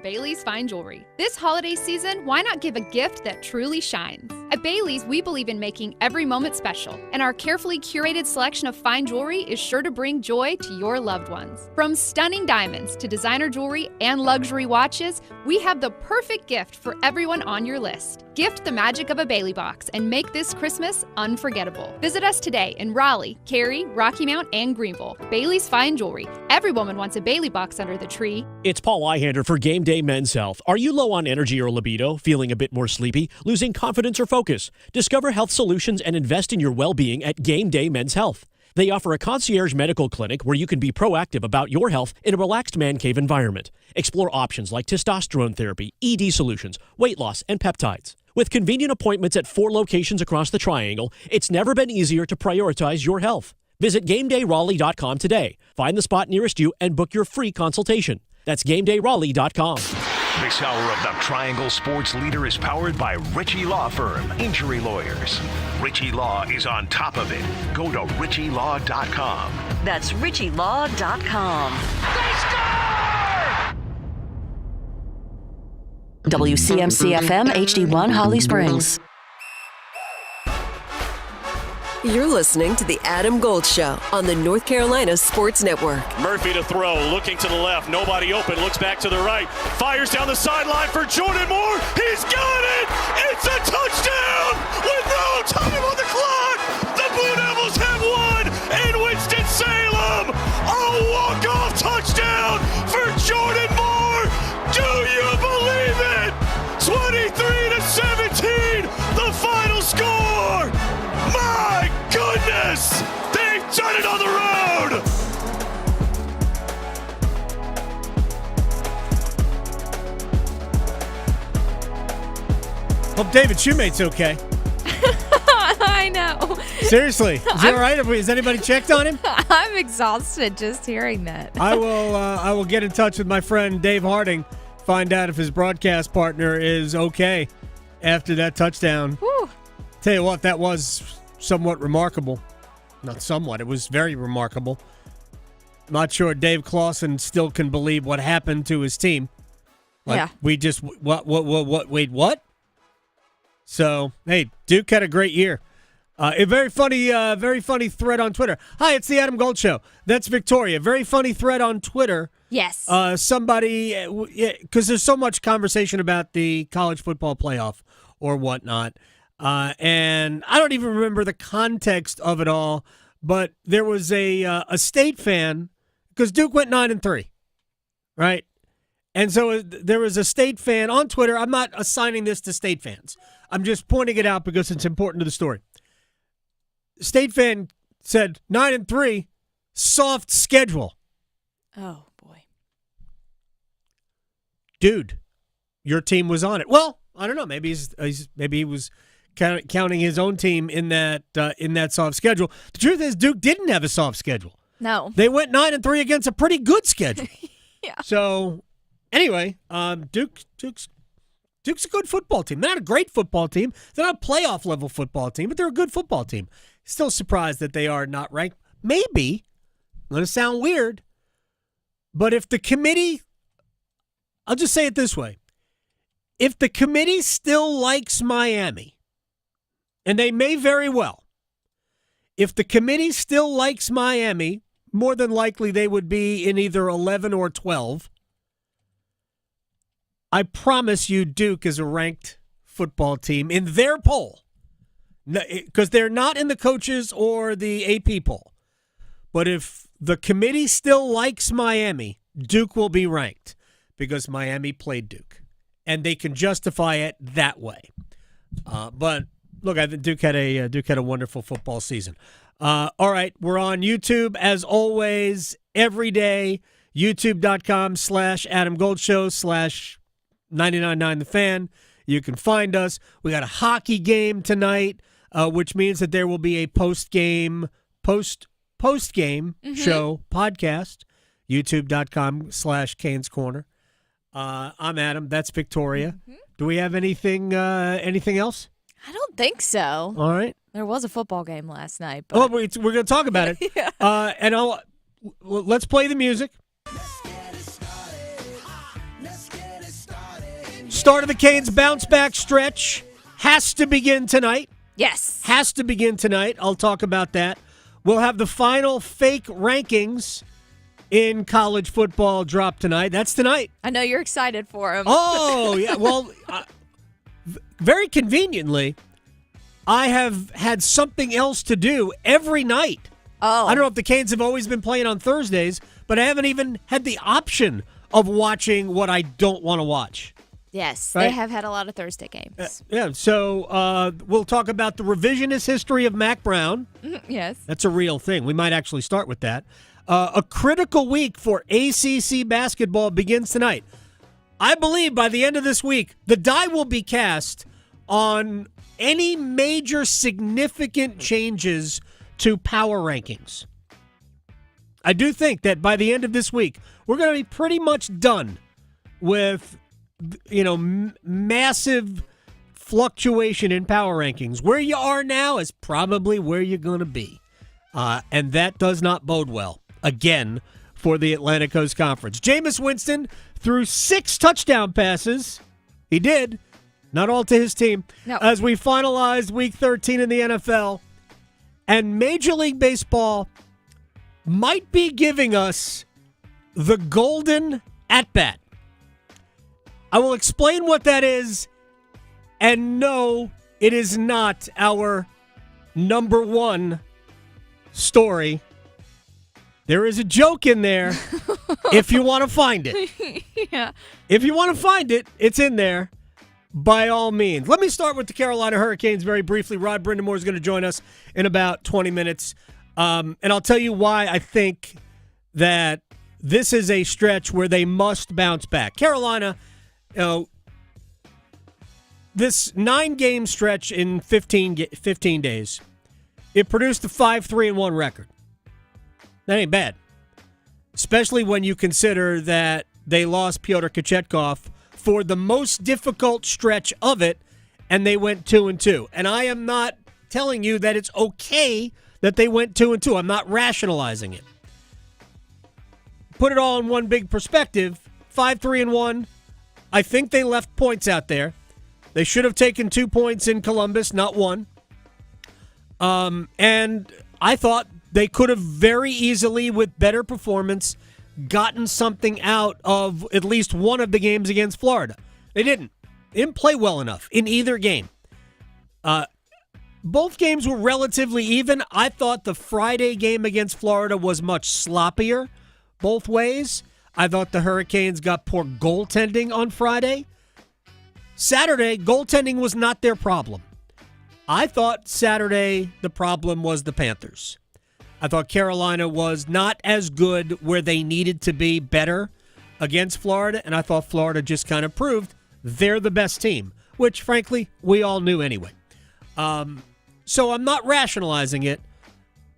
Bailey's Fine Jewelry. This holiday season, why not give a gift that truly shines? At Bailey's, we believe in making every moment special, and our carefully curated selection of fine jewelry is sure to bring joy to your loved ones. From stunning diamonds to designer jewelry and luxury watches, we have the perfect gift for everyone on your list. Gift the magic of a Bailey box and make this Christmas unforgettable. Visit us today in Raleigh, Cary, Rocky Mount, and Greenville. Bailey's Fine Jewelry. Every woman wants a Bailey box under the tree. It's Paul Eihander for Game Day Men's Health. Are you low on energy or libido, feeling a bit more sleepy, losing confidence or focus? Discover health solutions and invest in your well-being at Game Day Men's Health. They offer a concierge medical clinic where you can be proactive about your health in a relaxed man cave environment. Explore options like testosterone therapy, ED solutions, weight loss, and peptides. With convenient appointments at 4 locations across the Triangle, it's never been easier to prioritize your health. Visit GameDayRaleigh.com today. Find the spot nearest you and book your free consultation. That's GameDayRaleigh.com. This hour of the Triangle Sports Leader is powered by Ritchie Law Firm, injury lawyers. Ritchie Law is on top of it. Go to RitchieLaw.com. That's RitchieLaw.com. They score! WCMC-FM HD1 Holly Springs. You're listening to The Adam Gold Show on the North Carolina Sports Network. Murphy to throw, looking to the left, nobody open, looks back to the right, fires down the sideline for Jordan Moore. He's got it! It's a touchdown with no time on the clock! The Blue Devils have won in Winston-Salem! A walk-off touchdown for Jordan Moore! Do you believe it? 23-17, the final score! My goodness! They've done it on the road! Hope David Shoemate's okay. I know. Seriously, is he all right? Has anybody checked on him? I'm exhausted just hearing that. I will get in touch with my friend Dave Harding, find out if his broadcast partner is okay after that touchdown. Whew. Tell you what, that was somewhat remarkable. Not somewhat, it was very remarkable. Not sure Dave Clawson still can believe what happened to his team. Yeah. We just, wait, what? So, hey, Duke had a great year. A very funny thread on Twitter. Hi, it's the Adam Gold Show. That's Victoria. Very funny thread on Twitter. Yes. Somebody, because there's so much conversation about the college football playoff or whatnot. And I don't even remember the context of it all, but there was a State fan, because Duke went 9-3, right? And so there was a State fan on Twitter. I'm not assigning this to State fans. I'm just pointing it out because it's important to the story. State fan said 9-3, soft schedule. Oh, boy. Dude, your team was on it. Well, I don't know. Maybe he was counting his own team in that soft schedule. The truth is, Duke didn't have a soft schedule. No. They went 9-3 against a pretty good schedule. Yeah. So, anyway, Duke's a good football team. They're not a great football team. They're not a playoff level football team, but they're a good football team. Still surprised that they are not ranked. Maybe, I'm going to sound weird, but if the committee, I'll just say it this way. If the committee still likes Miami, and they may very well, if the committee still likes Miami, more than likely they would be in either 11 or 12. I promise you Duke is a ranked football team in their poll, because they're not in the coaches or the AP poll. But if the committee still likes Miami, Duke will be ranked because Miami played Duke, and they can justify it that way. But look, I think Duke had a wonderful football season. All right, we're on YouTube as always every day. YouTube.com/Adam Gold Show /999 The Fan. You can find us. We got a hockey game tonight, which means that there will be a post-game show podcast. YouTube.com/Canes Corner. I'm Adam. That's Victoria. Mm-hmm. Do we have anything else? I don't think so. All right. There was a football game last night. But... we're going to talk about it. Yeah. And let's play the music. start of the Canes' bounce-back stretch has to begin tonight. Yes. Has to begin tonight. I'll talk about that. We'll have the final fake rankings in college football drop tonight. That's tonight. I know you're excited for him. Oh, yeah. Well, very conveniently, I have had something else to do every night. Oh. I don't know if the Canes have always been playing on Thursdays, but I haven't even had the option of watching what I don't want to watch. Yes, right? They have had a lot of Thursday games. Yeah, so we'll talk about the revisionist history of Mack Brown. Yes. That's a real thing. We might actually start with that. A critical week for ACC basketball begins tonight. I believe by the end of this week, the die will be cast on any major significant changes to power rankings. I do think that by the end of this week, we're going to be pretty much done with, massive fluctuation in power rankings. Where you are now is probably where you're going to be. And that does not bode well, again, for the Atlantic Coast Conference. Jameis Winston threw 6 touchdown passes. He did. Not all to his team. No. As we finalized Week 13 in the NFL. And Major League Baseball might be giving us the golden at-bat. I will explain what that is. And no, it is not our number one story. There is a joke in there if you want to find it. Yeah. If you want to find it, it's in there by all means. Let me start with the Carolina Hurricanes very briefly. Rod Brind'Amour is going to join us in about 20 minutes. And I'll tell you why I think that this is a stretch where they must bounce back. Carolina, this 9-game stretch in 15 days, it produced a 5-3-1 record. That ain't bad. Especially when you consider that they lost Pyotr Kochetkov for the most difficult stretch of it, and they went 2-2. And I am not telling you that it's okay that they went 2-2. I'm not rationalizing it. Put it all in one big perspective. 5-3-1. I think they left points out there. They should have taken 2 points in Columbus, not 1. And I thought they could have very easily, with better performance, gotten something out of at least one of the games against Florida. They didn't. They didn't play well enough in either game. Both games were relatively even. I thought the Friday game against Florida was much sloppier both ways. I thought the Hurricanes got poor goaltending on Friday. Saturday, goaltending was not their problem. I thought Saturday the problem was the Panthers. I thought Carolina was not as good where they needed to be better against Florida, and I thought Florida just kind of proved they're the best team, which, frankly, we all knew anyway. So I'm not rationalizing it,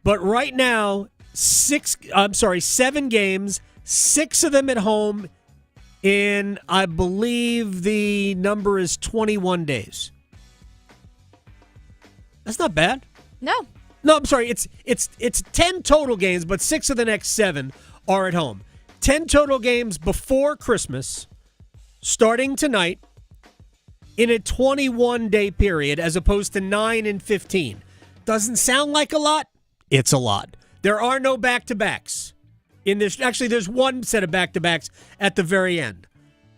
but right now, 7 games, 6 of them at home in, I believe the number is 21 days. That's not bad. No, I'm sorry. It's 10 total games, but 6 of the next 7 are at home. 10 total games before Christmas, starting tonight, in a 21-day period, as opposed to 9 and 15. Doesn't sound like a lot. It's a lot. There are no back-to-backs in this. Actually, there's one set of back-to-backs at the very end,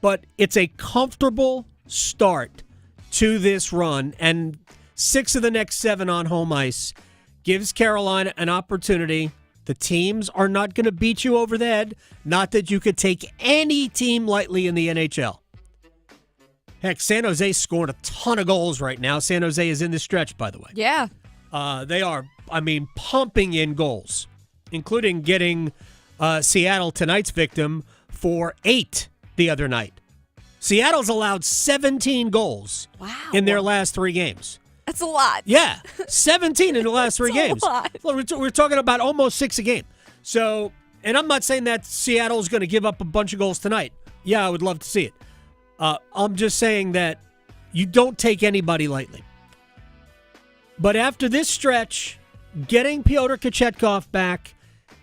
but it's a comfortable start to this run, and 6 of the next 7 on home ice gives Carolina an opportunity. The teams are not going to beat you over the head. Not that you could take any team lightly in the NHL. Heck, San Jose scored a ton of goals right now. San Jose is in the stretch, by the way. yeah. They are, pumping in goals, including getting Seattle, tonight's victim, for 8 the other night. Seattle's allowed 17 goals in their last 3 games. That's a lot. Yeah, 17 in the last 3 games. A lot. Well, we're talking about almost 6 a game. So, and I'm not saying that Seattle's going to give up a bunch of goals tonight. Yeah, I would love to see it. I'm just saying that you don't take anybody lightly. But after this stretch, getting Pyotr Kochetkov back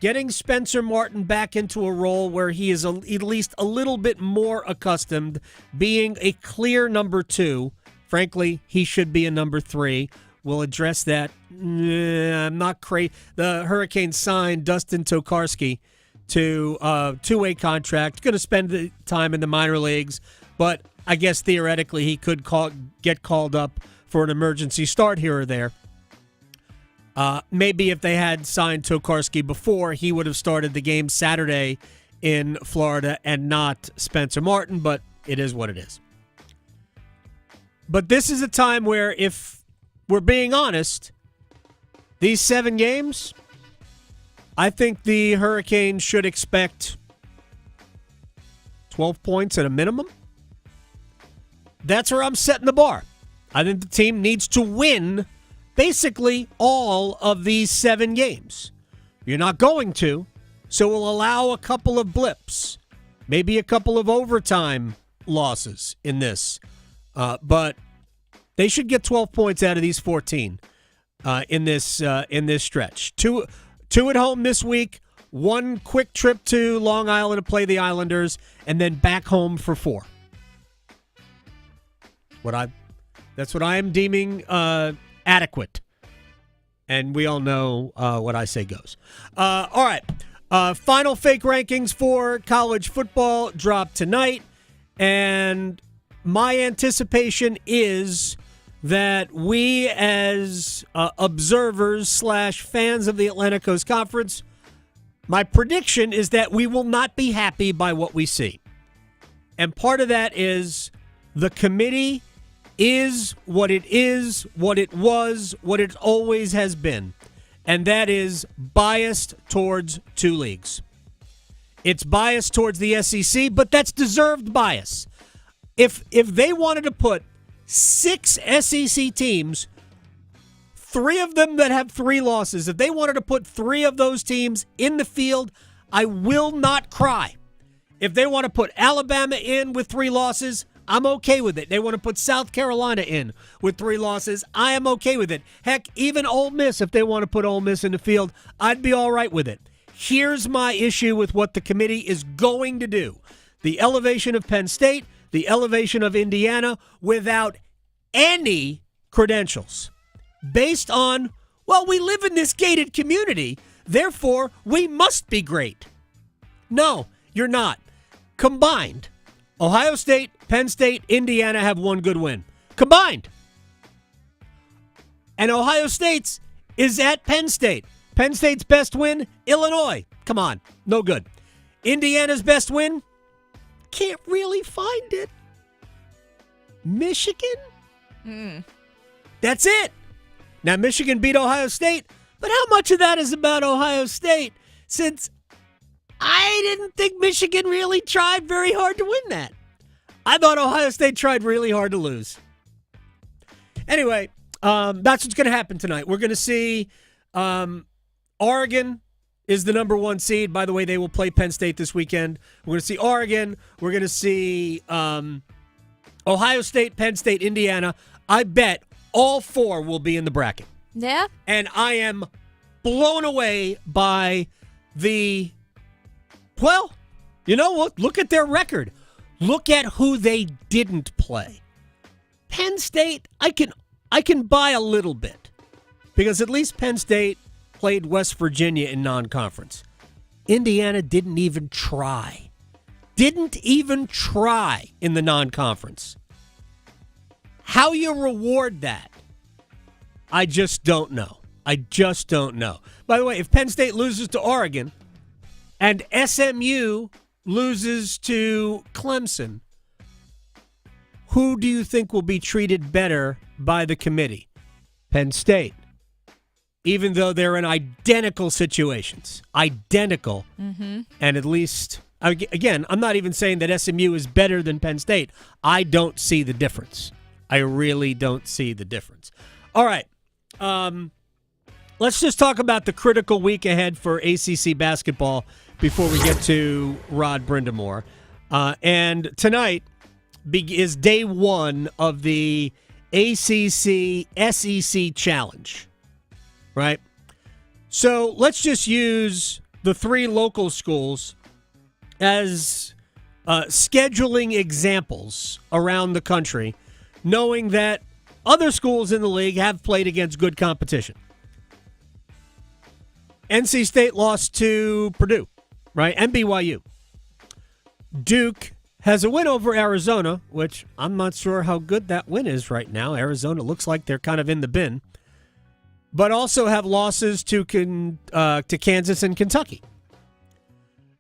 getting Spencer Martin back into a role where he is at least a little bit more accustomed being a clear number 2. Frankly, he should be a number 3. We'll address that. I'm not crazy. The Hurricanes signed Dustin Tokarski to a 2-way contract. Going to spend the time in the minor leagues, but I guess theoretically he could get called up for an emergency start here or there. Maybe if they had signed Tokarski before, he would have started the game Saturday in Florida and not Spencer Martin, but it is what it is. But this is a time where, if we're being honest, these 7 games, I think the Hurricanes should expect 12 points at a minimum. That's where I'm setting the bar. I think the team needs to win basically all of these 7 games. You're not going to, so we'll allow a couple of blips, maybe a couple of overtime losses in this. But they should get 12 points out of these 14 in this stretch. Two at home this week, 1 quick trip to Long Island to play the Islanders, and then back home for 4. That's what I am deeming adequate. And we all know what I say goes. All right. Final fake rankings for college football drop tonight. And my anticipation is that we as observers / fans of the Atlantic Coast Conference, my prediction is that we will not be happy by what we see. And part of that is the committee is, what it was, what it always has been. And that is biased towards 2 leagues. It's biased towards the SEC, but that's deserved bias. If they wanted to put 6 SEC teams, 3 of them that have 3 losses, if they wanted to put 3 of those teams in the field, I will not cry. If they want to put Alabama in with 3 losses, I'm okay with it. They want to put South Carolina in with 3 losses. I am okay with it. Heck, even Ole Miss, if they want to put Ole Miss in the field, I'd be all right with it. Here's my issue with what the committee is going to do. The elevation of Penn State, the elevation of Indiana, without any credentials. Based on, well, we live in this gated community, therefore we must be great. No, you're not. Combined, Ohio State, Penn State, Indiana have 1 good win. Combined. And Ohio State's is at Penn State. Penn State's best win, Illinois. Come on, no good. Indiana's best win, can't really find it. Michigan? That's it. Now, Michigan beat Ohio State, but how much of that is about Ohio State, since I didn't think Michigan really tried very hard to win that. I thought Ohio State tried really hard to lose. Anyway, that's what's going to happen tonight. We're going to see Oregon is the number 1 seed. By the way, they will play Penn State this weekend. We're going to see Oregon. We're going to see Ohio State, Penn State, Indiana. I bet all 4 will be in the bracket. Yeah. And I am blown away by the, well, you know what? Look at their record. Look at who they didn't play. Penn State, I can buy a little bit, because at least Penn State played West Virginia in non-conference. Indiana didn't even try. Didn't even try in the non-conference. How you reward that, I just don't know. I just don't know. By the way, if Penn State loses to Oregon and SMU loses to Clemson, who do you think will be treated better by the committee? Penn State. Even though they're in identical situations. Identical. Mm-hmm. And at least, again, I'm not even saying that SMU is better than Penn State. I don't see the difference. I really don't see the difference. All right. Let's just talk about the critical week ahead for ACC basketball before we get to Rod Brind'Amour. And tonight is day 1 of the ACC SEC Challenge, right? So let's just use the 3 local schools as scheduling examples around the country, knowing that other schools in the league have played against good competition. NC State lost to Purdue, right? And BYU. Duke has a win over Arizona, which I'm not sure how good that win is right now. Arizona looks like they're kind of in the bin. But also have losses to Kansas and Kentucky.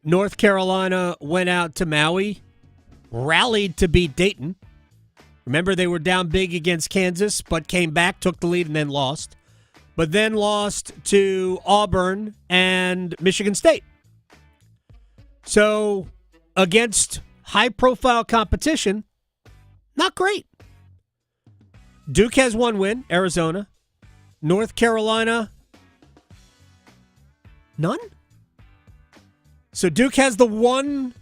North Carolina went out to Maui, rallied to beat Dayton. Remember, they were down big against Kansas, but came back, took the lead, and then lost. But then lost to Auburn and Michigan State. So, against high-profile competition, not great. Duke has 1 win, Arizona. North Carolina, none? So Duke has the 1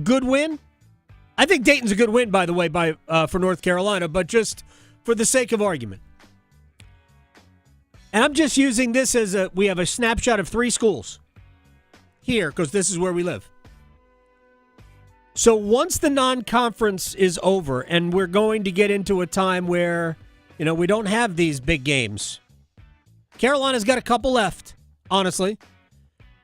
good win. I think Dayton's a good win, by the way, for North Carolina, but just for the sake of argument. And I'm just using this as we have a snapshot of 3 schools here because this is where we live. So once the non-conference is over and we're going to get into a time where, we don't have these big games. Carolina's got a couple left, honestly.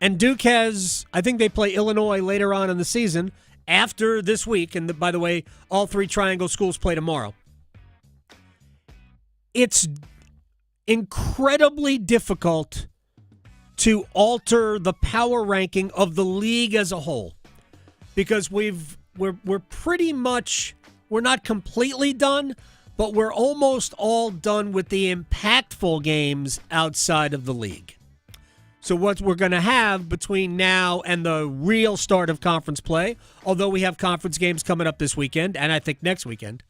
And Duke has, I think they play Illinois later on in the season after this week. And by the way, all 3 Triangle schools play tomorrow. It's incredibly difficult to alter the power ranking of the league as a whole because we're pretty much, we're not completely done, but we're almost all done with the impactful games outside of the league. So what we're going to have between now and the real start of conference play, although we have conference games coming up this weekend and I think next weekend,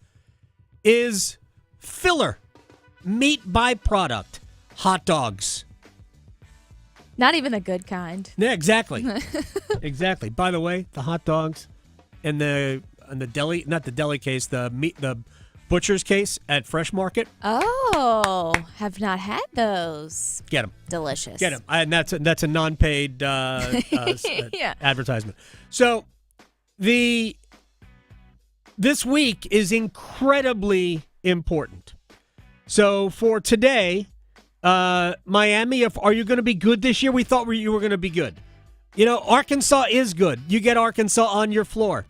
is filler, meat byproduct, hot dogs. Not even the good kind. Yeah, exactly. Exactly. By the way, the hot dogs and the deli, not the deli case, the butcher's case at Fresh Market. Oh, have not had those. Get them. Delicious. Get them. And that's a non-paid advertisement. So this week is incredibly important. So for today, Miami, are you going to be good this year? We thought you were going to be good. Arkansas is good. You get Arkansas on your floor.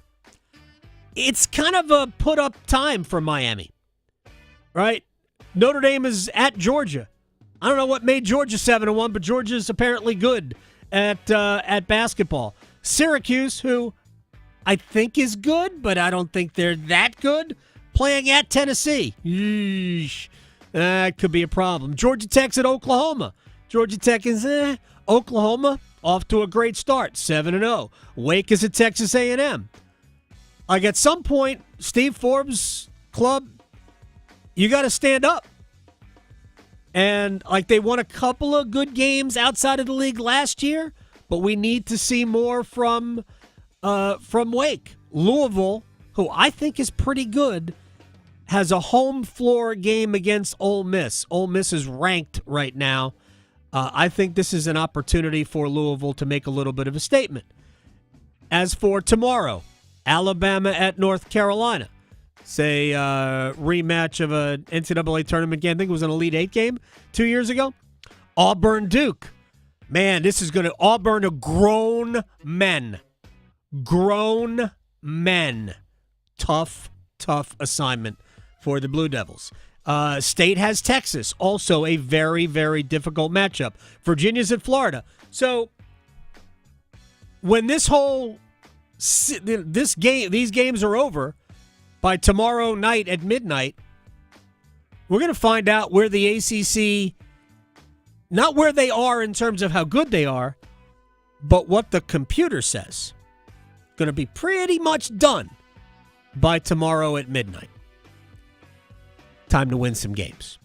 It's kind of a put-up time for Miami, right? Notre Dame is at Georgia. I don't know what made Georgia 7-1, but Georgia's apparently good at basketball. Syracuse, who I think is good, but I don't think they're that good, playing at Tennessee. Yeesh. That could be a problem. Georgia Tech's at Oklahoma. Georgia Tech is Oklahoma off to a great start, 7-0. Wake is at Texas A&M. Like at some point, Steve Forbes' club, you got to stand up. And like they won a couple of good games outside of the league last year, but we need to see more from Wake. Louisville, who I think is pretty good, has a home floor game against Ole Miss. Ole Miss is ranked right now. I think this is an opportunity for Louisville to make a little bit of a statement. As for tomorrow, Alabama at North Carolina. Say rematch of an NCAA tournament game. I think it was an Elite Eight game 2 years ago. Auburn Duke. Man, this is going to Auburn a grown men. Grown men. Tough assignment for the Blue Devils. State has Texas. Also a very, very difficult matchup. Virginia's at Florida. So when these games are over by tomorrow night at midnight, we're going to find out where the ACC, not where they are in terms of how good they are, but what the computer says. Going to be pretty much done by tomorrow at midnight. Time to win some games.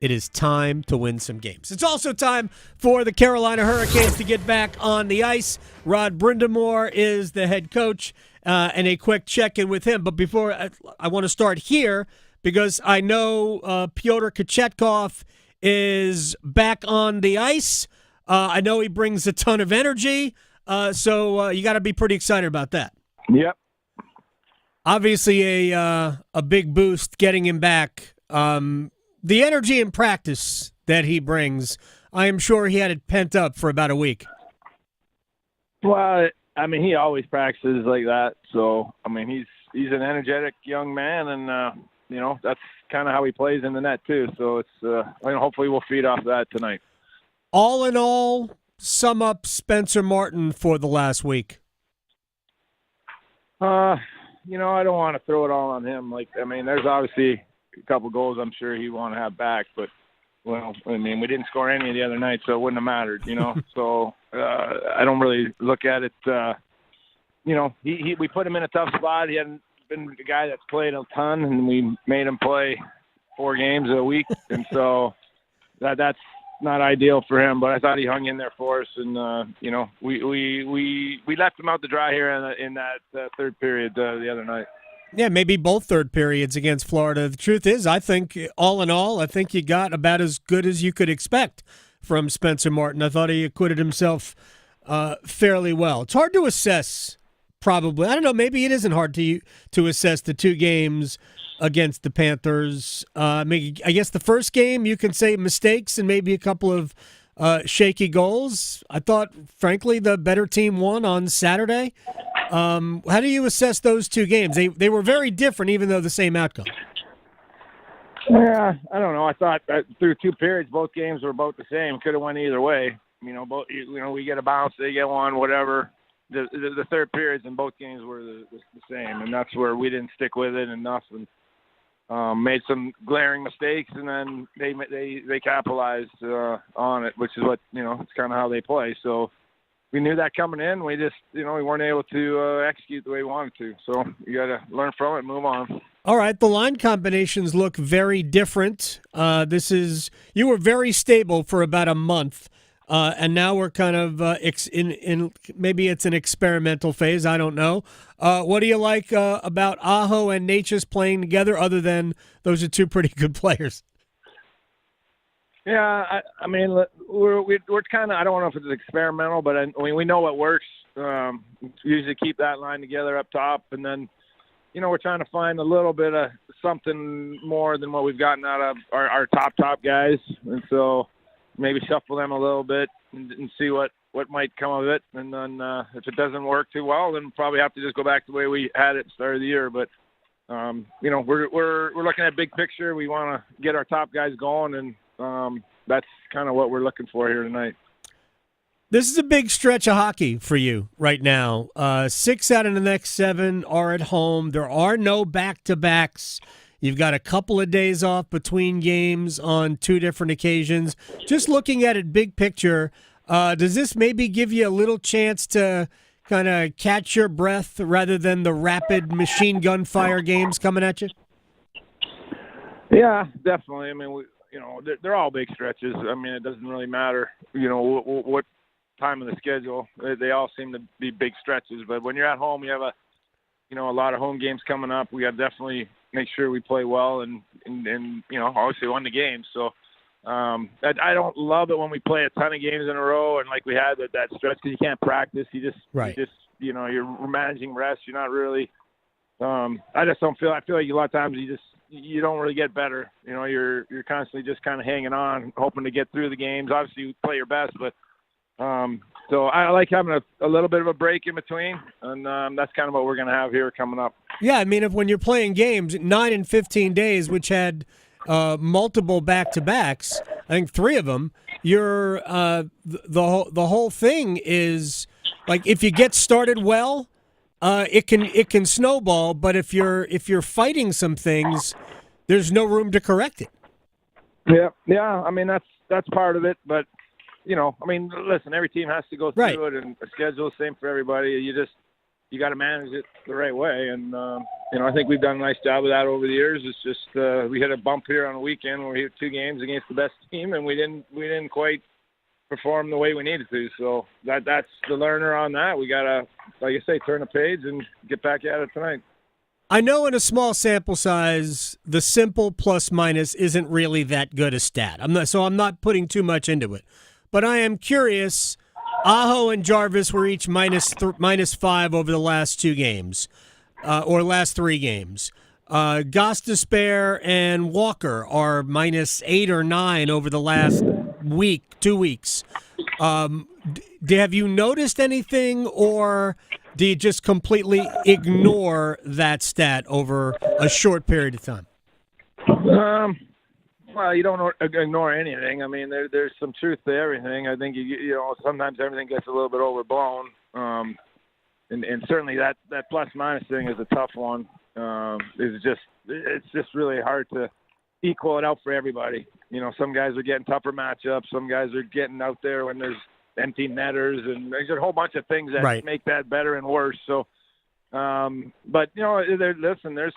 It is time to win some games. It's also time for the Carolina Hurricanes to get back on the ice. Rod Brind'Amour is the head coach, and a quick check-in with him. But before, I want to start here because I know Pyotr Kochetkov is back on the ice. I know he brings a ton of energy, so you got to be pretty excited about that. Yep. Obviously, a big boost getting him back. The energy in practice that he brings, I am sure he had it pent up for about a week. Well, I mean, he always practices like that. So, I mean, he's an energetic young man, and that's kind of how he plays in the net too. So hopefully we'll feed off that tonight. All in all, sum up Spencer Martin for the last week. I don't want to throw it all on him. There's obviously a couple goals I'm sure he'd want to have back, but we didn't score any the other night, so it wouldn't have mattered, So I don't really look at it. We put him in a tough spot. He hadn't been a guy that's played a ton, and we made him play 4 games a week, and so that's not ideal for him. But I thought he hung in there for us, and we left him out to dry here in that third period the other night. Yeah, maybe both third periods against Florida. The truth is, I think, all in all, I think you got about as good as you could expect from Spencer Martin. I thought he acquitted himself fairly well. It's hard to assess, probably. I don't know, maybe it isn't hard to assess the 2 games against the Panthers. I guess the first game, you can say mistakes and maybe a couple of shaky goals. I thought, frankly, the better team won on Saturday. How do you assess those 2 games? They were very different, even though the same outcome. Yeah, I don't know. I thought that through 2 periods, both games were about the same. Could have went either way. We get a bounce, they get one, whatever. The third periods in both games were the same, and that's where we didn't stick with it enough and made some glaring mistakes, and then they capitalized on it, which is what it's kind of how they play. So we knew that coming in. We just we weren't able to execute the way we wanted to. So you got to learn from it and move on. All right, the line combinations look very different. You were very stable for about a month. And now we're kind of in maybe it's an experimental phase. I don't know. What do you like about Aho and Natchez playing together, other than those are 2 pretty good players? Yeah, we're kind of, I don't know if it's experimental, but we know what works. Usually keep that line together up top, and then we're trying to find a little bit of something more than what we've gotten out of our top guys, and so maybe shuffle them a little bit and see what might come of it. And then if it doesn't work too well, then probably have to just go back to the way we had it at the start of the year. But, we're looking at big picture. We want to get our top guys going, and that's kind of what we're looking for here tonight. This is a big stretch of hockey for you right now. 6 out of the next 7 are at home. There are no back-to-backs. You've got a couple of days off between games on 2 different occasions. Just looking at it big picture, does this maybe give you a little chance to kind of catch your breath rather than the rapid machine gun fire games coming at you? Yeah, definitely. They're all big stretches. It doesn't really matter, what time of the schedule. They all seem to be big stretches. But when you're at home, you have a lot of home games coming up. We got to definitely make sure we play well and obviously won the game. So I don't love it when we play a ton of games in a row and like we had that stretch, because you can't practice. You're managing rest. You're not really. I just don't feel. I feel like a lot of times you don't really get better. You're constantly just kind of hanging on, hoping to get through the games. Obviously, you play your best, but. So I like having a little bit of a break in between, and that's kind of what we're going to have here coming up. Yeah, if when you're playing games, 9 and 15 days, which had multiple back-to-backs, I think 3 of them, you're the whole thing is like if you get started well, it can snowball. But if you're fighting some things, there's no room to correct it. Yeah. That's part of it, but. Listen, every team has to go through it, and a schedule same for everybody. You got to manage it the right way, and I think we've done a nice job of that over the years. It's just we hit a bump here on the weekend where we hit 2 games against the best team, and we didn't quite perform the way we needed to. So that's the learner on that. We got to, like I say, turn the page and get back at it tonight. I know in a small sample size, the simple plus minus isn't really that good a stat. I'm not putting too much into it. but I am curious. Aho and Jarvis were each minus 5 over the last 2 games, or last 3 games. Gostisbehere and Walker are minus 8 or 9 over the last 2 weeks. Have you noticed anything, or do you just completely ignore that stat over a short period of time? Well, you don't ignore anything. I mean, there's some truth to everything. I think you know sometimes everything gets a little bit overblown, and certainly that plus minus thing is a tough one. It's just really hard to equal it out for everybody. You know, some guys are getting tougher matchups. Some guys are getting out there when there's empty netters, and there's a whole bunch of things that make that better and worse. So, but you know, there's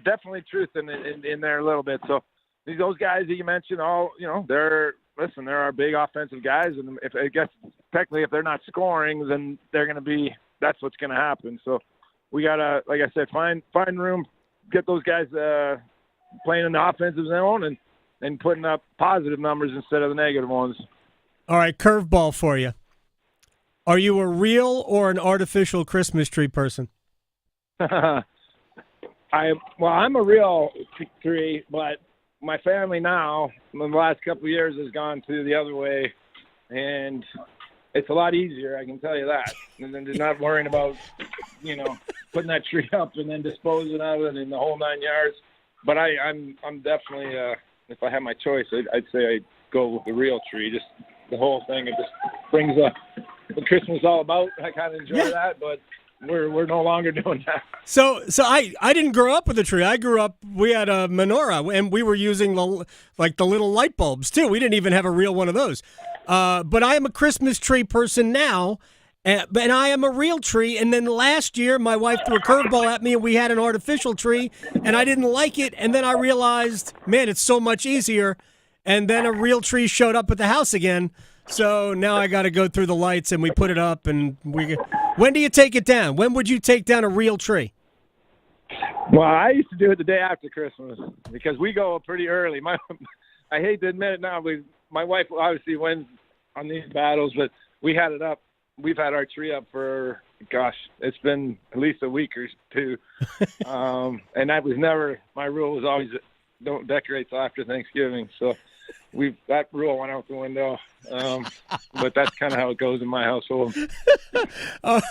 definitely truth in there a little bit. So those guys that you mentioned, they're our big offensive guys, and if they're not scoring, then that's what's going to happen. So we gotta, like I said, find room, get those guys playing in the offensive zone and putting up positive numbers instead of the negative ones. All right, curveball for you. Are you a real or an artificial Christmas tree person? I'm a real tree, but my family now, in the last couple of years, has gone to the other way, and it's a lot easier, I can tell you that. And then they're not worrying about, putting that tree up and then disposing of it in the whole 9 yards. But I'm definitely, if I had my choice, I'd say I'd go with the real tree. Just the whole thing, it just brings up what Christmas is all about. I kind of enjoy that, but we're no longer doing that. So I didn't grow up with a tree. I grew up, we had a menorah, and we were using the little light bulbs too. We didn't even have a real one of those. But I am a Christmas tree person now, and I am a real tree. And then last year, my wife threw a curveball at me, and we had an artificial tree, and I didn't like it. And then I realized, man, it's so much easier. And then a real tree showed up at the house again. So now I got to go through the lights, and we put it up. And when do you take it down? When would you take down a real tree? Well, I used to do it the day after Christmas because we go pretty early. I hate to admit it now, but my wife obviously wins on these battles, but we had it up. We've had our tree up for, it's been at least a week or 2. And that was never, my rule was always don't decorate till after Thanksgiving. So that rule went out the window. But that's kind of how it goes in my household. All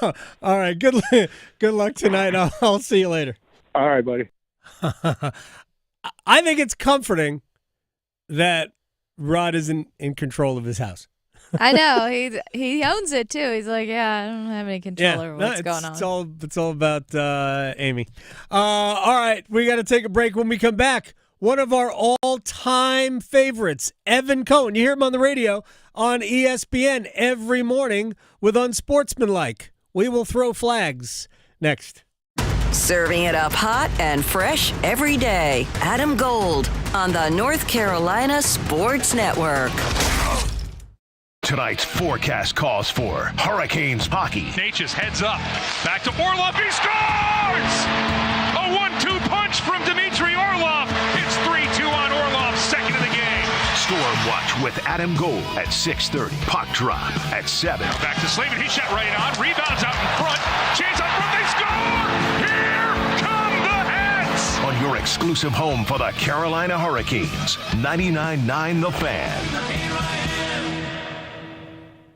right. Good luck tonight. I'll see you later. All right, buddy. I think it's comforting that Rod isn't in control of his house. I know. He owns it, too. He's like, I don't have any control over what's going on. It's all about Amy. All right. We got to take a break. When we come back, one of our all-time favorites, Evan Cohen. You hear him on the radio on ESPN every morning with Unsportsmanlike. We will throw flags next. Serving it up hot and fresh every day. Adam Gold on the North Carolina Sports Network. Tonight's forecast calls for Hurricanes hockey. Natchez heads up. Back to Orlov. He scores! A 1-2 punch from Dmitry Orlov. It's 3-2 on Orlov, second of the game. Storm Watch with Adam Gold at 6:30. Puck drop at 7. Back to Slavin. He shot right on. Rebounds out in front. Chance out front. They score! Here come the Hats! On your exclusive home for the Carolina Hurricanes. 99.9 The Fan.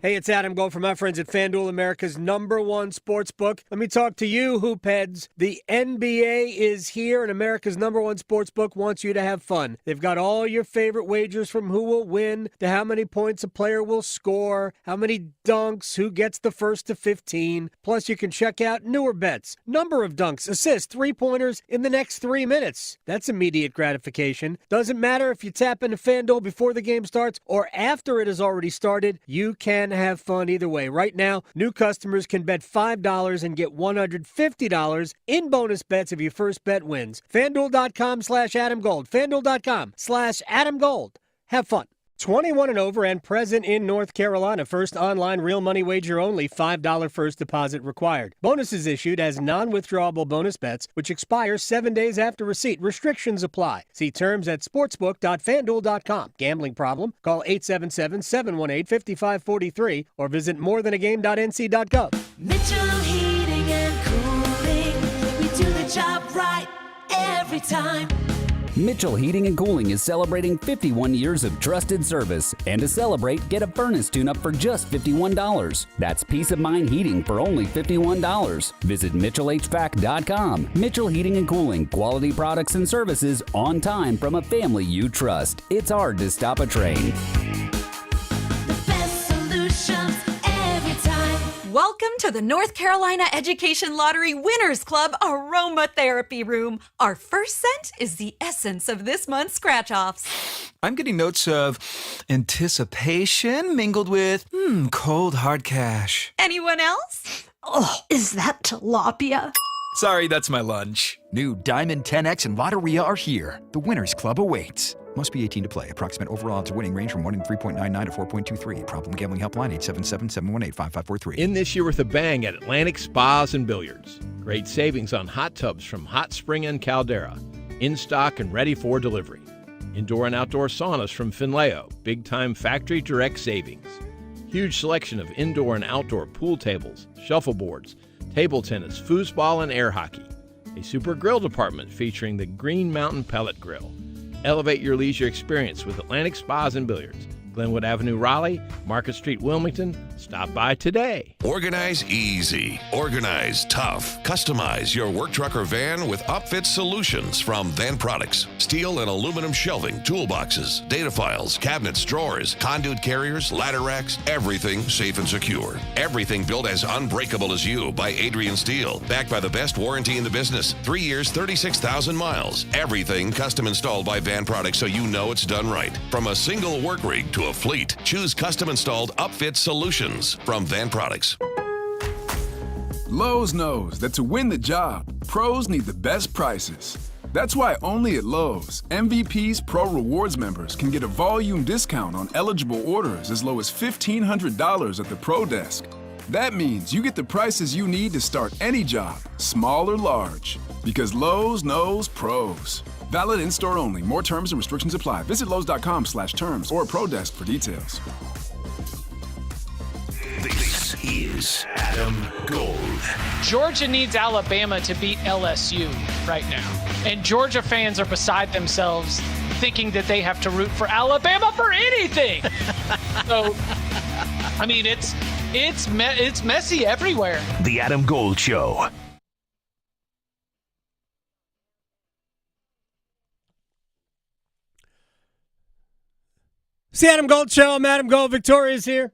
Hey, it's Adam Gold from our friends at FanDuel, America's #1 sports book. Let me talk to you, hoop heads. The NBA is here, and America's #1 sports book wants you to have fun. They've got all your favorite wagers, from who will win to how many points a player will score, how many dunks, who gets the first to 15. Plus, you can check out newer bets, number of dunks, assists, three-pointers in the next 3 minutes. That's immediate gratification. Doesn't matter if you tap into FanDuel before the game starts or after it has already started, you can have fun either way. Right now, new customers can bet $5 and get $150 in bonus bets if your first bet wins. FanDuel.com/AdamGold. FanDuel.com/AdamGold. Have fun. 21 and over and present in North Carolina. First online real money wager only. $5 first deposit required. Bonuses issued as non-withdrawable bonus bets, which expire 7 days after receipt. Restrictions apply. See terms at sportsbook.fanduel.com. Gambling problem? Call 877-718-5543 or visit morethanagame.nc.gov. Mitchell Heating and Cooling. We do the job right every time. Mitchell Heating and Cooling is celebrating 51 years of trusted service. And to celebrate, get a furnace tune-up for just $51. That's peace of mind heating for only $51. Visit MitchellHVAC.com. Mitchell Heating and Cooling. Quality products and services on time from a family you trust. It's hard to stop a train. The best solutions every time. Welcome to the North Carolina Education Lottery Winners Club Aromatherapy Room. Our first scent is the essence of this month's scratch-offs. I'm getting notes of anticipation mingled with cold hard cash. Anyone else? Oh, is that tilapia? Sorry, that's my lunch. New Diamond 10X and Lotteria are here. The Winners Club awaits. Must be 18 to play. Approximate overall odds of winning range from 1 in 3.99 to 4.23. Problem gambling helpline 877-718-5543. In this year with a bang at Atlantic Spas and Billiards. Great savings on hot tubs from Hot Spring and Caldera. In stock and ready for delivery. Indoor and outdoor saunas from Finleo. Big time factory direct savings. Huge selection of indoor and outdoor pool tables, shuffleboards, table tennis, foosball, and air hockey. A super grill department featuring the Green Mountain Pellet Grill. Elevate your leisure experience with Atlantic Spas and Billiards. Glenwood Avenue, Raleigh, Market Street, Wilmington. Stop by today. Organize easy. Organize tough. Customize your work truck or van with upfit solutions from Van Products. Steel and aluminum shelving, toolboxes, data files, cabinets, drawers, conduit carriers, ladder racks, everything safe and secure. Everything built as unbreakable as you by Adrian Steel. Backed by the best warranty in the business. 3 years, 36,000 miles. Everything custom installed by Van Products so you know it's done right. From a single work rig to a fleet. Choose custom installed upfit solutions from Van Products. Lowe's knows that to win the job, pros need the best prices. That's why only at Lowe's, MVP's Pro Rewards members can get a volume discount on eligible orders as low as $1,500 at the Pro Desk. That means you get the prices you need to start any job, small or large. Because Lowe's knows pros. Valid in-store only. More terms and restrictions apply. Visit Lowe's.com/terms or Pro Desk for details. This is Adam Gold. Georgia needs Alabama to beat LSU right now. And Georgia fans are beside themselves thinking that they have to root for Alabama for anything. So, I mean, it's messy everywhere. The Adam Gold Show. It's the Adam Gold Show. I'm Adam Gold. Victoria's here.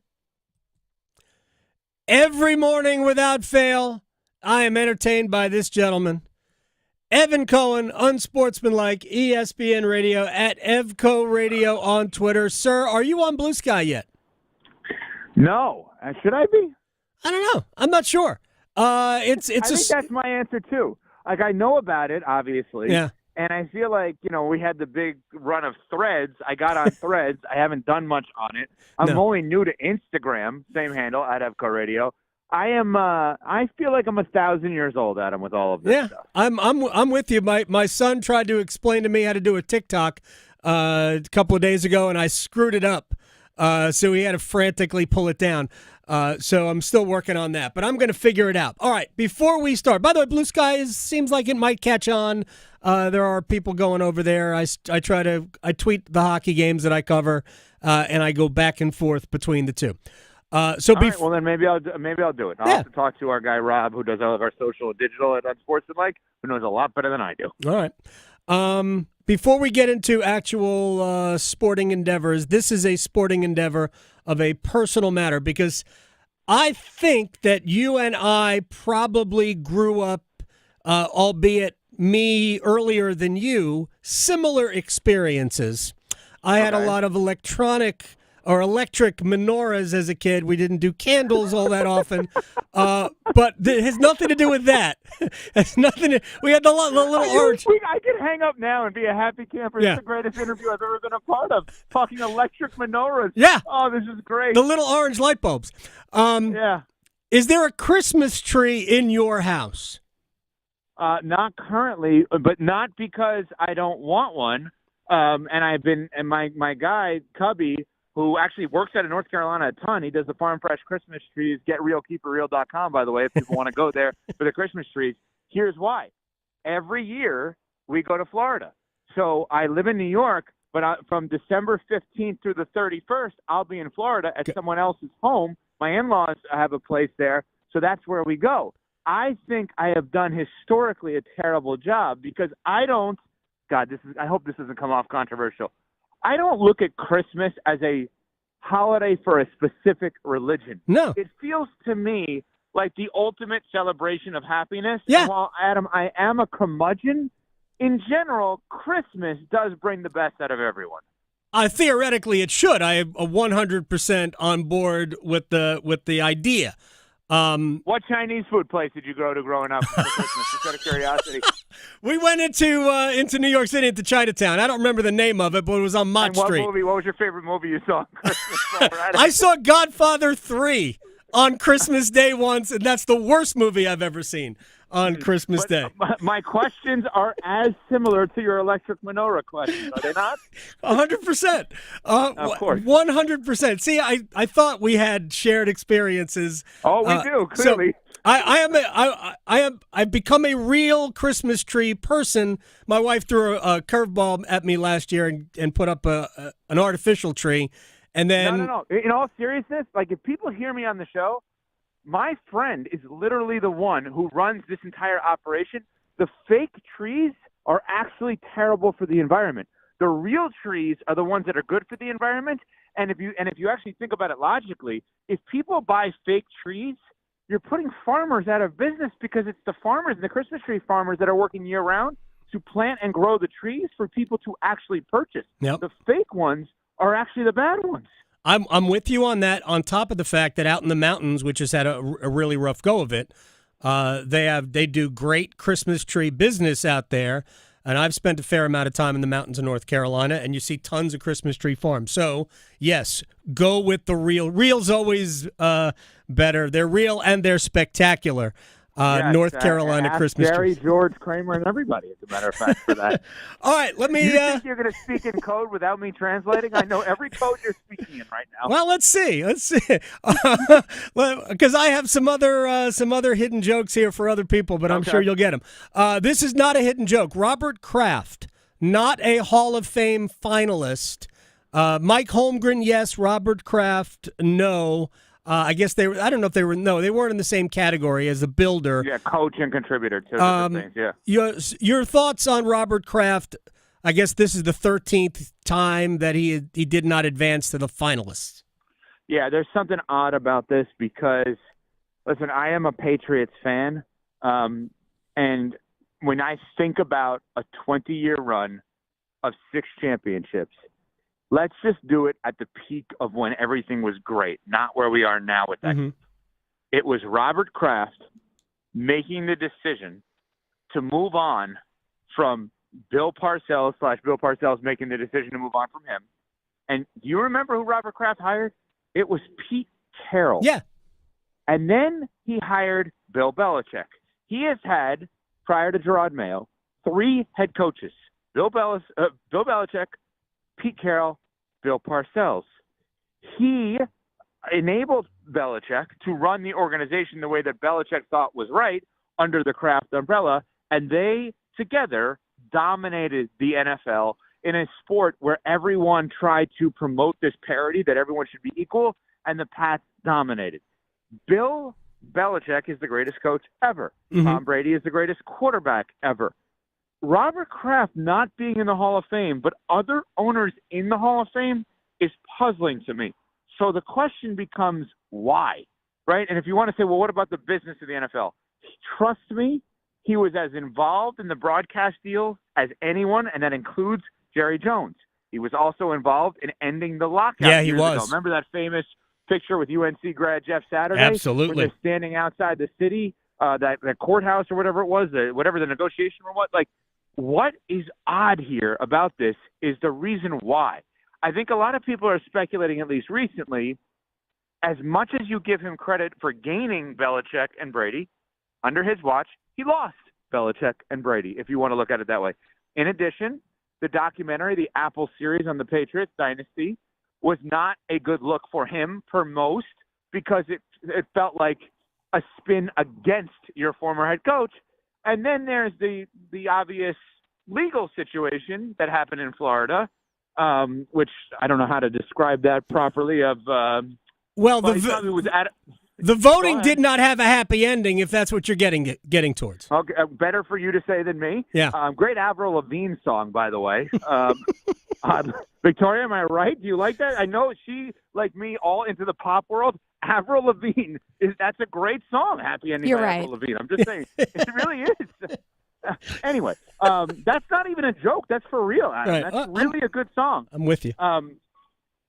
Every morning without fail, I am entertained by this gentleman. Evan Cohen, Unsportsmanlike, ESPN Radio, at EvCo Radio on Twitter. Sir, are you on Blue Sky yet? No. Should I be? I don't know. I'm not sure. I think that's my answer, too. Like, I know about it, obviously. Yeah. And I feel like, we had the big run of Threads. I got on Threads. I haven't done much on it. I'm only new to Instagram, same handle, at EvCo Radio. I feel like I'm 1,000 years old, Adam, with all of this stuff. I'm with you. My son tried to explain to me how to do a TikTok a couple of days ago, and I screwed it up. So he had to frantically pull it down. So I'm still working on that, but I'm going to figure it out. All right, before we start, by the way, Blue Sky seems like it might catch on. There are people going over there. I tweet the hockey games that I cover, and I go back and forth between the two. All right, well then maybe I'll do it. I'll have to talk to our guy Rob, who does all of our social and digital at Unsportsmanlike, who knows a lot better than I do. All right. Before we get into actual sporting endeavors, this is a sporting endeavor of a personal matter, because I think that you and I probably grew up, albeit me earlier than you, similar experiences. I had a lot of electronic or electric menorahs as a kid. We didn't do candles all that often. But it has nothing to do with that. It's nothing. We had the little orange. I can hang up now and be a happy camper. Yeah. It's the greatest interview I've ever been a part of. Talking electric menorahs. Yeah. Oh, this is great. The little orange light bulbs. Yeah. Is there a Christmas tree in your house? Not currently, but not because I don't want one. And my guy, Cubby, who actually works out of North Carolina a ton, he does the Farm Fresh Christmas trees, getrealkeepitreal.com, by the way, if people want to go there for the Christmas trees. Here's why. Every year we go to Florida. So I live in New York, but from December 15th through the 31st, I'll be in Florida at someone else's home. My in-laws have a place there, so that's where we go. I think I have done historically a terrible job because I hope this doesn't come off controversial. I don't look at Christmas as a holiday for a specific religion. No. It feels to me like the ultimate celebration of happiness. Yeah. And while, Adam, I am a curmudgeon, in general, Christmas does bring the best out of everyone. Theoretically, it should. I am 100% on board with the idea. What Chinese food place did you go to growing up for Christmas? Just out of curiosity. We went into New York City, into Chinatown. I don't remember the name of it, but it was on Mott Street. What was your favorite movie you saw on Christmas? I saw Godfather 3 on Christmas Day once, and that's the worst movie I've ever seen on Christmas Day. My questions are as similar to your electric menorah questions, are they not? 100%. Of course. 100%. See, I thought we had shared experiences. Oh, we do, clearly. So I've become a real Christmas tree person. My wife threw a curveball at me last year and put up an artificial tree. And then No. In all seriousness, like if people hear me on the show, my friend is literally the one who runs this entire operation. The fake trees are actually terrible for the environment. The real trees are the ones that are good for the environment. And if you actually think about it logically, if people buy fake trees, you're putting farmers out of business because it's the farmers and the Christmas tree farmers that are working year round to plant and grow the trees for people to actually purchase. Yep. The fake ones are actually the bad ones. I'm with you on that. On top of the fact that out in the mountains, which has had a really rough go of it, they do great Christmas tree business out there. And I've spent a fair amount of time in the mountains of North Carolina, and you see tons of Christmas tree farms. So yes, go with the real. Real's always better. They're real and they're spectacular. Yes, North Carolina Christmas Gary, trees. George, Kramer, and everybody, as a matter of fact, for that. All right, let me. You think you're going to speak in code without me translating? I know every code you're speaking in right now. Well, let's see, because I have some other hidden jokes here for other people, but I'm sure you'll get them. This is not a hidden joke. Robert Kraft, not a Hall of Fame finalist. Mike Holmgren, yes. Robert Kraft, no. I guess they were. I don't know if they were. No, they weren't in the same category as the builder. Yeah, coach and contributor to different things. Yeah. Your thoughts on Robert Kraft? I guess this is the 13th time that he did not advance to the finalists. Yeah, there's something odd about this because, listen, I am a Patriots fan, and when I think about a 20-year run of 6 championships. Let's just do it at the peak of when everything was great, not where we are now with that. Mm-hmm. It was Robert Kraft making the decision to move on from Bill Parcells / Bill Parcells making the decision to move on from him. And do you remember who Robert Kraft hired? It was Pete Carroll. Yeah. And then he hired Bill Belichick. He has had, prior to Gerard Mayo, 3 head coaches. Bill Belichick, Pete Carroll, Bill Parcells. He enabled Belichick to run the organization the way that Belichick thought was right under the Kraft umbrella, and they together dominated the NFL in a sport where everyone tried to promote this parity that everyone should be equal, and the Pats dominated. Bill Belichick is the greatest coach ever. Mm-hmm. Tom Brady is the greatest quarterback ever. Robert Kraft not being in the Hall of Fame, but other owners in the Hall of Fame is puzzling to me. So the question becomes why, right? And if you want to say, well, what about the business of the NFL? Trust me, he was as involved in the broadcast deal as anyone, and that includes Jerry Jones. He was also involved in ending the lockout. Yeah, he years was. ago. Remember that famous picture with UNC grad Jeff Saturday? Absolutely. Where they're standing outside the city, that courthouse or whatever it was, whatever the negotiation room was. Like, what is odd here about this is the reason why. I think a lot of people are speculating, at least recently, as much as you give him credit for gaining Belichick and Brady, under his watch, he lost Belichick and Brady, if you want to look at it that way. In addition, the documentary, the Apple series on the Patriots dynasty, was not a good look for him per most because it felt like a spin against your former head coach. And then there's the obvious legal situation that happened in Florida, which I don't know how to describe that properly. The voting did not have a happy ending, if that's what you're getting towards. Okay, better for you to say than me. Yeah. Great Avril Lavigne song, by the way. Victoria, am I right? Do you like that? I know she, like me, all into the pop world. Avril Lavigne, that's a great song, Happy Ending by Avril Lavigne. I'm just saying, it really is. Anyway, that's not even a joke. That's for real, Adam. Right. That's really a good song. I'm with you.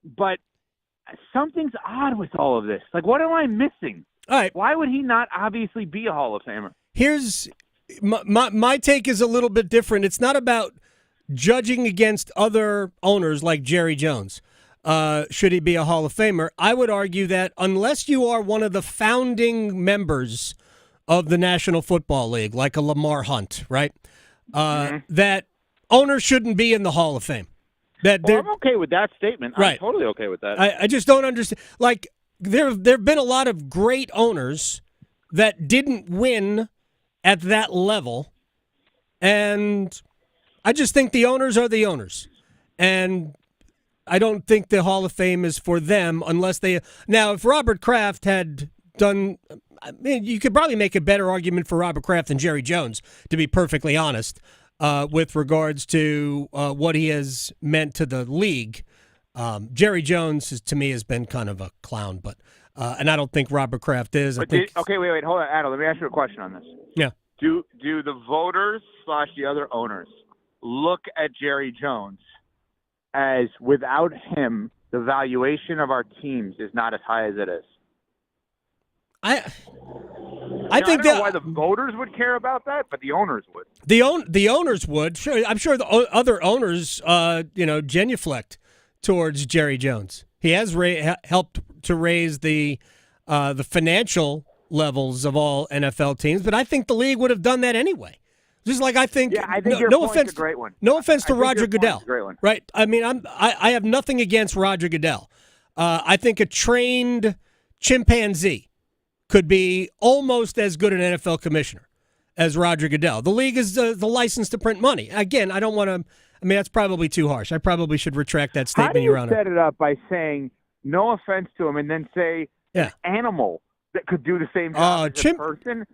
But something's odd with all of this. Like, what am I missing? All right. Why would he not obviously be a Hall of Famer? Here's my take is a little bit different. It's not about judging against other owners like Jerry Jones. Should he be a Hall of Famer? I would argue that unless you are one of the founding members of the National Football League, like a Lamar Hunt, right? That owners shouldn't be in the Hall of Fame. I'm okay with that statement. Right. I'm totally okay with that. I just don't understand. Like, there have been a lot of great owners that didn't win at that level, and I just think the owners are the owners. And I don't think the Hall of Fame is for them unless they... Now, if Robert Kraft had done... I mean, you could probably make a better argument for Robert Kraft than Jerry Jones, to be perfectly honest. With regards to what he has meant to the league. Jerry Jones, to me, has been kind of a clown, but and I don't think Robert Kraft is. Wait, hold on, Adam. Let me ask you a question on this. Yeah. Do the voters / the other owners look at Jerry Jones as, without him, the valuation of our teams is not as high as it is? I I don't think know why the voters would care about that, but the owners would. The owners would. Sure, I'm sure the other owners, genuflect towards Jerry Jones. He has helped to raise the financial levels of all NFL teams, but I think the league would have done that anyway. Just like I think. Yeah, I think no offense, a great one. No offense to I think Roger your point's Goodell, a great one. right? I mean, I have nothing against Roger Goodell. I think a trained chimpanzee could be almost as good an NFL commissioner as Roger Goodell. The league is the license to print money. Again, I don't want to. I mean, that's probably too harsh. I probably should retract that statement, Your Honor. How do you set it up by saying no offense to him and then say an animal that could do the same job as a person?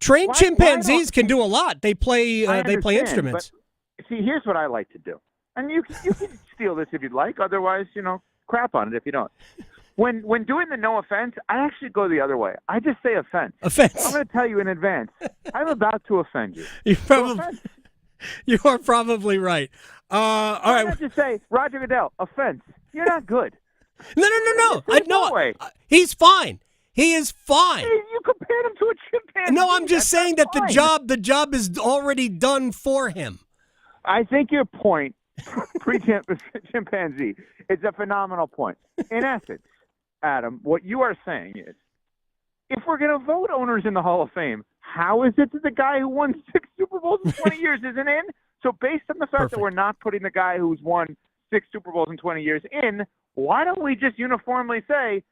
Trained chimpanzees can do a lot. They play instruments. But see, here's what I like to do, and you can steal this if you'd like. Otherwise, crap on it if you don't. When doing the no offense, I actually go the other way. I just say offense. Offense. I'm going to tell you in advance. I'm about to offend you. You are probably right. All right. Why not just say, Roger Goodell, offense. You're not good. No. He's fine. He is fine. You compared him to a chimpanzee. No, I'm just saying that the job is already done for him. I think your point, pre-chimpanzee, is a phenomenal point. In essence, Adam, what you are saying is, if we're going to vote owners in the Hall of Fame, how is it that the guy who won 6 Super Bowls in 20 years isn't in? So based on the fact that we're not putting the guy who's won 6 Super Bowls in 20 years in, why don't we just uniformly say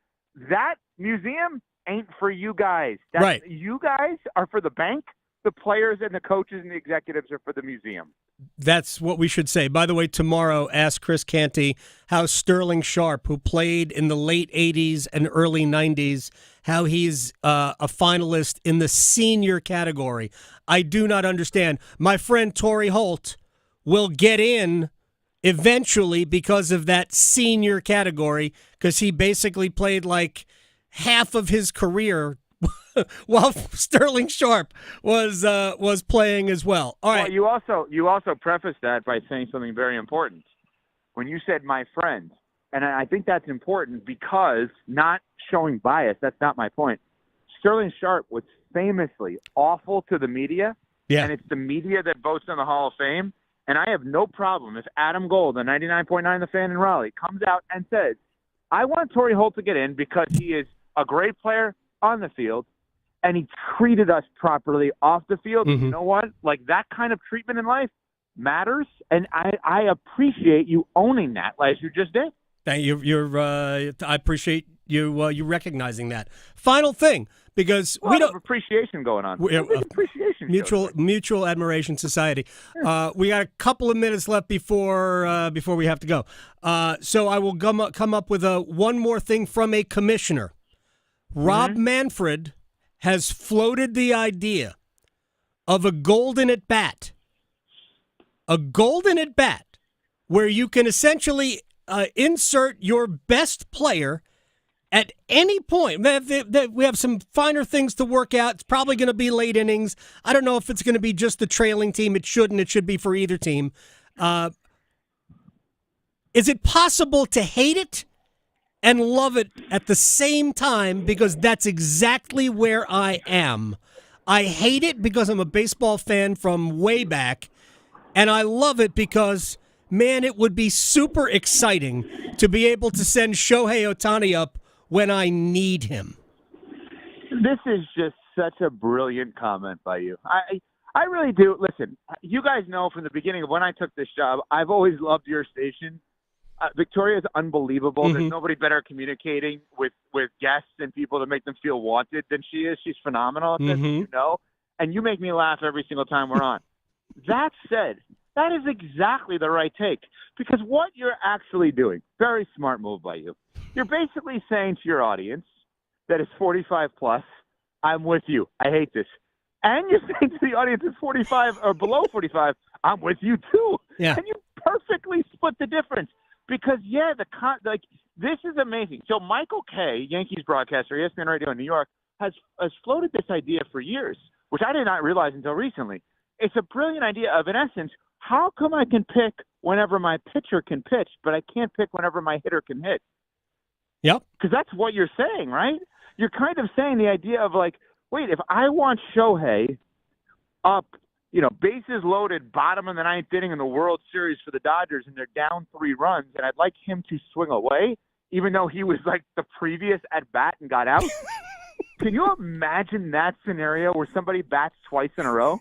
that museum ain't for you guys? Right. You guys are for the bank. The players and the coaches and the executives are for the museum. That's what we should say. By the way, tomorrow, ask Chris Canty how Sterling Sharp, who played in the late 80s and early 90s, how he's a finalist in the senior category. I do not understand. My friend Torrey Holt will get in eventually because of that senior category, because he basically played like half of his career while Sterling Sharp was playing as well. All right. Well, you also prefaced that by saying something very important. when you said my friend, and I think that's important because not showing bias, that's not my point. Sterling Sharp was famously awful to the media, and it's the media that votes in the Hall of Fame. And I have no problem if Adam Gold, the 99.9 The Fan in Raleigh, comes out and says, I want Torrey Holt to get in because he is a great player on the field, and he treated us properly off the field. Mm-hmm. You know what? Like, that kind of treatment in life matters, and I appreciate you owning that, as you just did. Thank you. I appreciate you recognizing that. Final thing, because we don't have appreciation going on. Appreciation mutual admiration society. We got a couple of minutes left before we have to go. So I will come up with one more thing from a commissioner. Rob Manfred has floated the idea of a golden at bat. A golden at bat, where you can essentially insert your best player at any point. We have some finer things to work out. It's probably going to be late innings. I don't know if it's going to be just the trailing team. It shouldn't. It should be for either team. Is it possible to hate it and love it at the same time? Because that's exactly where I am. I hate it because I'm a baseball fan from way back, and I love it because, man, it would be super exciting to be able to send Shohei Ohtani up when I need him. This is just such a brilliant comment by you. I really do. Listen, you guys know from the beginning of when I took this job, I've always loved your station. Victoria is unbelievable. Mm-hmm. There's nobody better communicating with guests and people to make them feel wanted than she is. She's phenomenal at this, you know, and you make me laugh every single time we're on. That said, that is exactly the right take, because what you're actually doing, very smart move by you, you're basically saying to your audience that is 45 plus, I'm with you. I hate this. And you're saying to the audience that's 45 or below 45, I'm with you too. Yeah. And you perfectly split the difference. Because, this is amazing. So Michael Kay, Yankees broadcaster, ESPN Radio in New York, has floated this idea for years, which I did not realize until recently. It's a brilliant idea of, in essence, how come I can pick whenever my pitcher can pitch, but I can't pick whenever my hitter can hit? Yep. Because that's what you're saying, right? You're kind of saying the idea of, like, wait, if I want Shohei up, bases loaded, bottom of the ninth inning in the World Series for the Dodgers, and they're down 3 runs, and I'd like him to swing away, even though he was like the previous at bat and got out. Can you imagine that scenario where somebody bats twice in a row?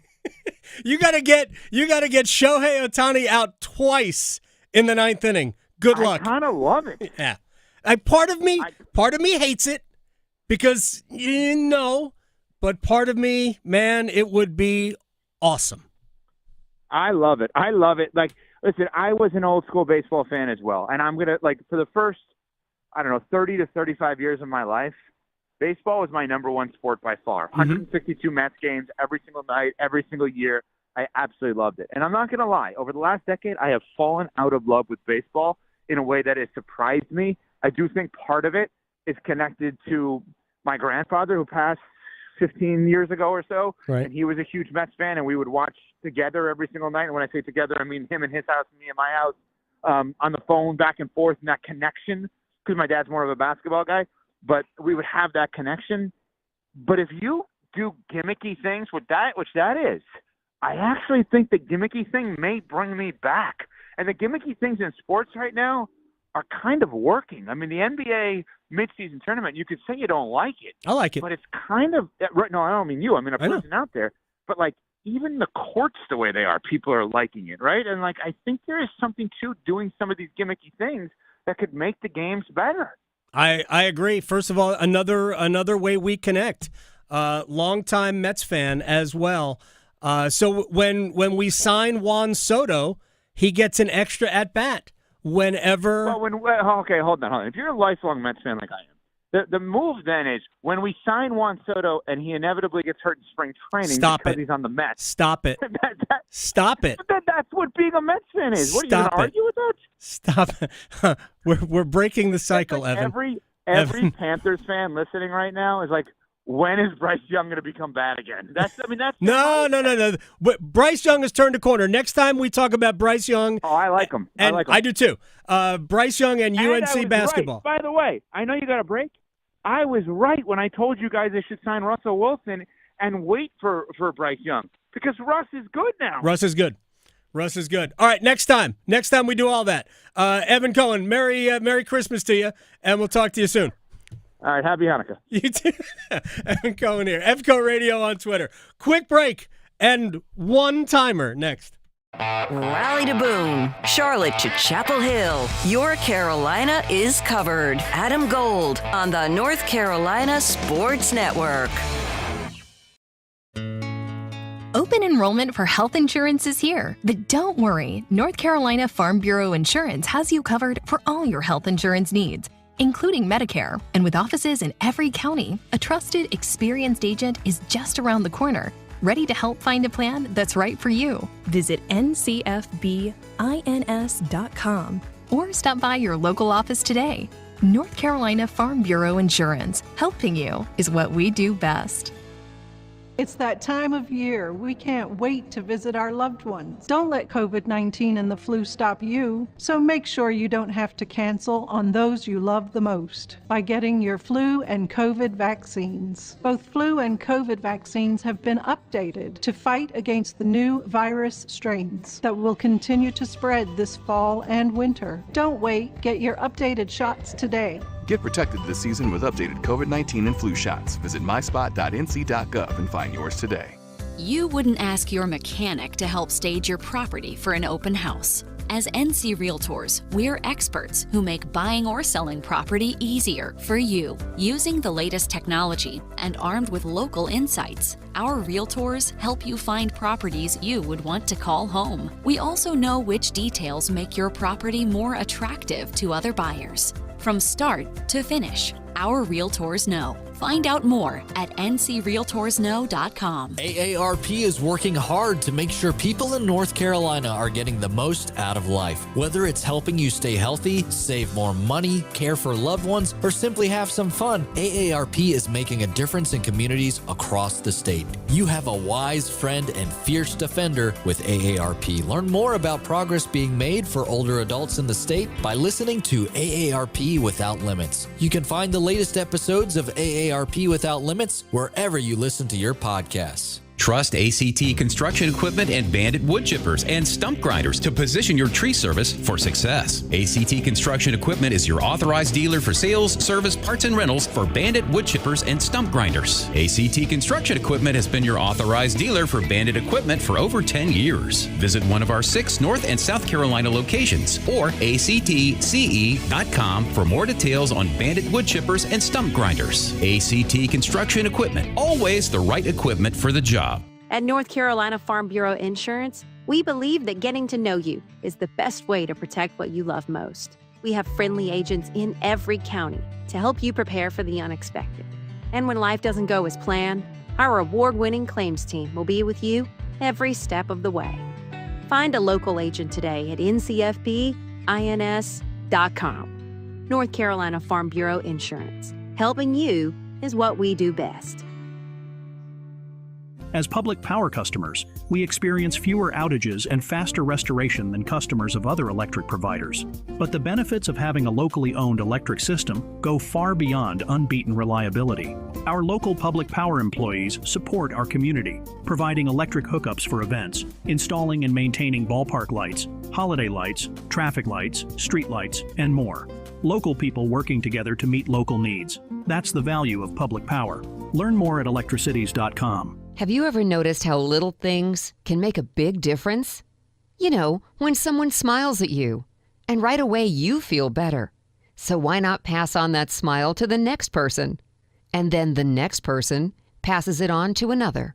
You gotta get Shohei Ohtani out twice in the 9th inning. Good luck. I kind of love it. Yeah. Part of me hates it because but part of me, man, it would be awesome. I love it. Like, listen, I was an old school baseball fan as well. And I'm going to, for the first, 30 to 35 years of my life, baseball was my number one sport by far. 162 Mets games every single night, every single year. I absolutely loved it. And I'm not going to lie. Over the last decade, I have fallen out of love with baseball in a way that has surprised me. I do think part of it is connected to my grandfather, who passed 15 years ago or so, right. And he was a huge Mets fan, and we would watch together every single night. And when I say together, I mean him in his house and me in my house, on the phone, back and forth, and that connection, because my dad's more of a basketball guy, but we would have that connection. But if you do gimmicky things with that, which that is, I actually think the gimmicky thing may bring me back. And the gimmicky things in sports right now are kind of working. I mean, the NBA midseason tournament, you could say you don't like it. I like it. But it's kind of – no, I don't mean you. I mean a person out there. But, even the courts the way they are, people are liking it, right? And, I think there is something to doing some of these gimmicky things that could make the games better. I agree. First of all, another way we connect. Longtime Mets fan as well. So when we sign Juan Soto, he gets an extra at-bat. Whenever. Well, okay, hold on. If you're a lifelong Mets fan like I am, the move then is when we sign Juan Soto and he inevitably gets hurt in spring training because he's on the Mets. Stop it. Stop it. That's what being a Mets fan is. What, are you going to argue with that? Stop it. We're breaking the cycle, Evan. Every Panthers fan listening right now is like, when is Bryce Young going to become bad again? That's No. But Bryce Young has turned a corner. Next time we talk about Bryce Young. Oh, I like him. And I do too. Bryce Young and UNC basketball. Right. By the way, I know you got a break. I was right when I told you guys they should sign Russell Wilson and wait for Bryce Young because Russ is good now. Russ is good. All right, next time we do all that. Evan Cohen, Merry Christmas to you, and we'll talk to you soon. All right, happy Hanukkah. You too. Evan Cohen here. EVCO Radio on Twitter. Quick break and one timer next. Raleigh to Boone, Charlotte to Chapel Hill. Your Carolina is covered. Adam Gold on the North Carolina Sports Network. Open enrollment for health insurance is here. But don't worry, North Carolina Farm Bureau Insurance has you covered for all your health insurance needs, including Medicare. And with offices in every county, a trusted, experienced agent is just around the corner, ready to help find a plan that's right for you. Visit ncfbins.com or stop by your local office today. North Carolina Farm Bureau Insurance. Helping you is what we do best. It's that time of year. We can't wait to visit our loved ones. Don't let COVID-19 and the flu stop you. So make sure you don't have to cancel on those you love the most by getting your flu and COVID vaccines. Both flu and COVID vaccines have been updated to fight against the new virus strains that will continue to spread this fall and winter. Don't wait. Get your updated shots today. Get protected this season with updated COVID-19 and flu shots. Visit myspot.nc.gov and find yours today. You wouldn't ask your mechanic to help stage your property for an open house. As NC Realtors, we're experts who make buying or selling property easier for you. Using the latest technology and armed with local insights, our Realtors help you find properties you would want to call home. We also know which details make your property more attractive to other buyers. From start to finish, our Realtors know. Find out more at ncrealtorsknow.com. AARP is working hard to make sure people in North Carolina are getting the most out of life. Whether it's helping you stay healthy, save more money, care for loved ones, or simply have some fun, AARP is making a difference in communities across the state. You have a wise friend and fierce defender with AARP. Learn more about progress being made for older adults in the state by listening to AARP Without Limits. You can find the latest episodes of AARP Without Limits wherever you listen to your podcasts. Trust ACT Construction Equipment and Bandit Wood Chippers and Stump Grinders to position your tree service for success. ACT Construction Equipment is your authorized dealer for sales, service, parts, and rentals for Bandit Wood Chippers and Stump Grinders. ACT Construction Equipment has been your authorized dealer for Bandit equipment for over 10 years. Visit one of our 6 North and South Carolina locations or actce.com for more details on Bandit Wood Chippers and Stump Grinders. ACT Construction Equipment, always the right equipment for the job. At North Carolina Farm Bureau Insurance, we believe that getting to know you is the best way to protect what you love most. We have friendly agents in every county to help you prepare for the unexpected. And when life doesn't go as planned, our award-winning claims team will be with you every step of the way. Find a local agent today at ncfbins.com. North Carolina Farm Bureau Insurance. Helping you is what we do best. As public power customers, we experience fewer outages and faster restoration than customers of other electric providers. But the benefits of having a locally owned electric system go far beyond unbeaten reliability. Our local public power employees support our community, providing electric hookups for events, installing and maintaining ballpark lights, holiday lights, traffic lights, street lights, and more. Local people working together to meet local needs. That's the value of public power. Learn more at electricities.com. Have you ever noticed how little things can make a big difference? You know, when someone smiles at you, and right away you feel better. So why not pass on that smile to the next person? And then the next person passes it on to another.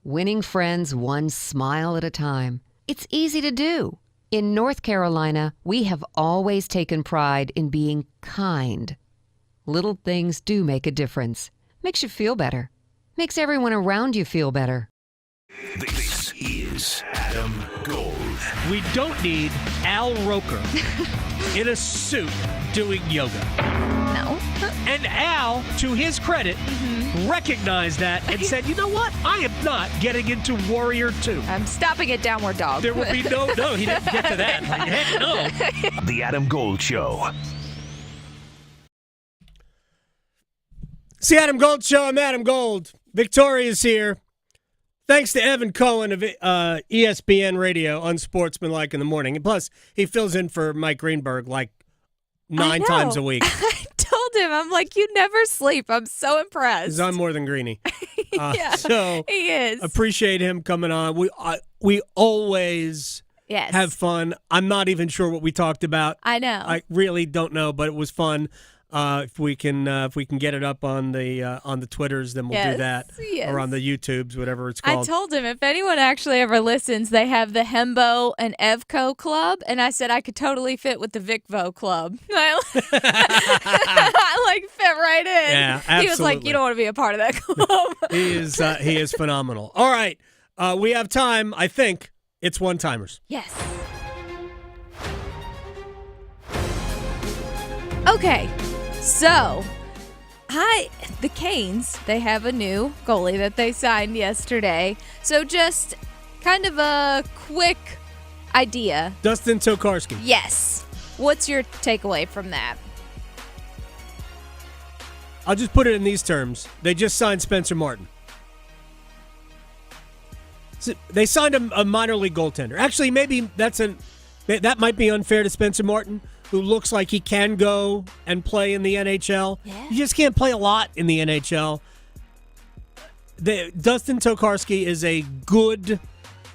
Winning friends one smile at a time. It's easy to do. In North Carolina, we have always taken pride in being kind. Little things do make a difference. Makes you feel better. Makes everyone around you feel better. This is Adam Gold. We don't need Al Roker in a suit doing yoga. No. And Al, to his credit, recognized that and said, you know what? I am not getting into Warrior 2. I'm stopping at Downward Dog. There will be no, he didn't get to that. Like, heck no. The Adam Gold Show. It's the Adam Gold Show. I'm Adam Gold. Victoria's here. Thanks to Evan Cohen of ESPN Radio, Unsportsmanlike in the morning. And plus, he fills in for Mike Greenberg like 9 times a week. I told him, I'm like, you never sleep. I'm so impressed. 'Cause I'm more than Greeny. Yeah, so he is. Appreciate him coming on. We always have fun. I'm not even sure what we talked about. I know. I really don't know, but it was fun. If we can get it up on the Twitters, then we'll do that, or on the YouTubes, whatever it's called. I told him if anyone actually ever listens, they have the Hembo and Evco Club, and I said I could totally fit with the Vicvo Club. I fit right in. Yeah, absolutely. He was like, "You don't want to be a part of that club." He is phenomenal. All right, we have time. I think it's one-timers. Yes. Okay. So, the Canes, they have a new goalie that they signed yesterday. So just kind of a quick idea. Dustin Tokarski. Yes. What's your takeaway from that? I'll just put it in these terms. They just signed Spencer Martin. So they signed a minor league goaltender. Actually, maybe that might be unfair to Spencer Martin, who looks like he can go and play in the NHL. Yeah. He just can't play a lot in the NHL. Dustin Tokarski is a good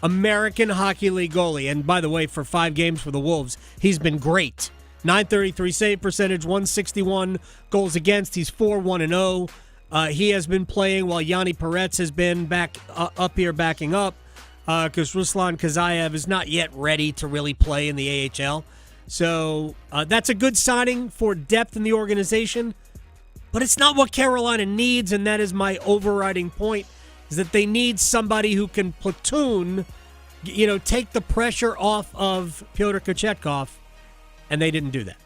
American Hockey League goalie. And by the way, for 5 games for the Wolves, he's been great. .933 save percentage, 161 goals against. He's 4-1-0. He has been playing while Yanni Peretz has been back up here backing up because Ruslan Kazayev is not yet ready to really play in the AHL. So that's a good signing for depth in the organization, but it's not what Carolina needs, and that is my overriding point, is that they need somebody who can platoon, take the pressure off of Pyotr Kochetkov, and they didn't do that.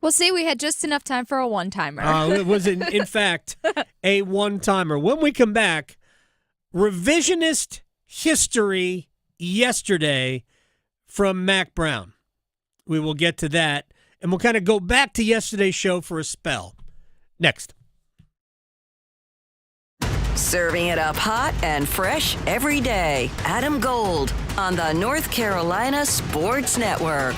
Well, see, we had just enough time for a one-timer. It was, in fact, a one-timer. When we come back, revisionist history yesterday from Mack Brown. We will get to that, and we'll kind of go back to yesterday's show for a spell. Next. Serving it up hot and fresh every day. Adam Gold on the North Carolina Sports Network.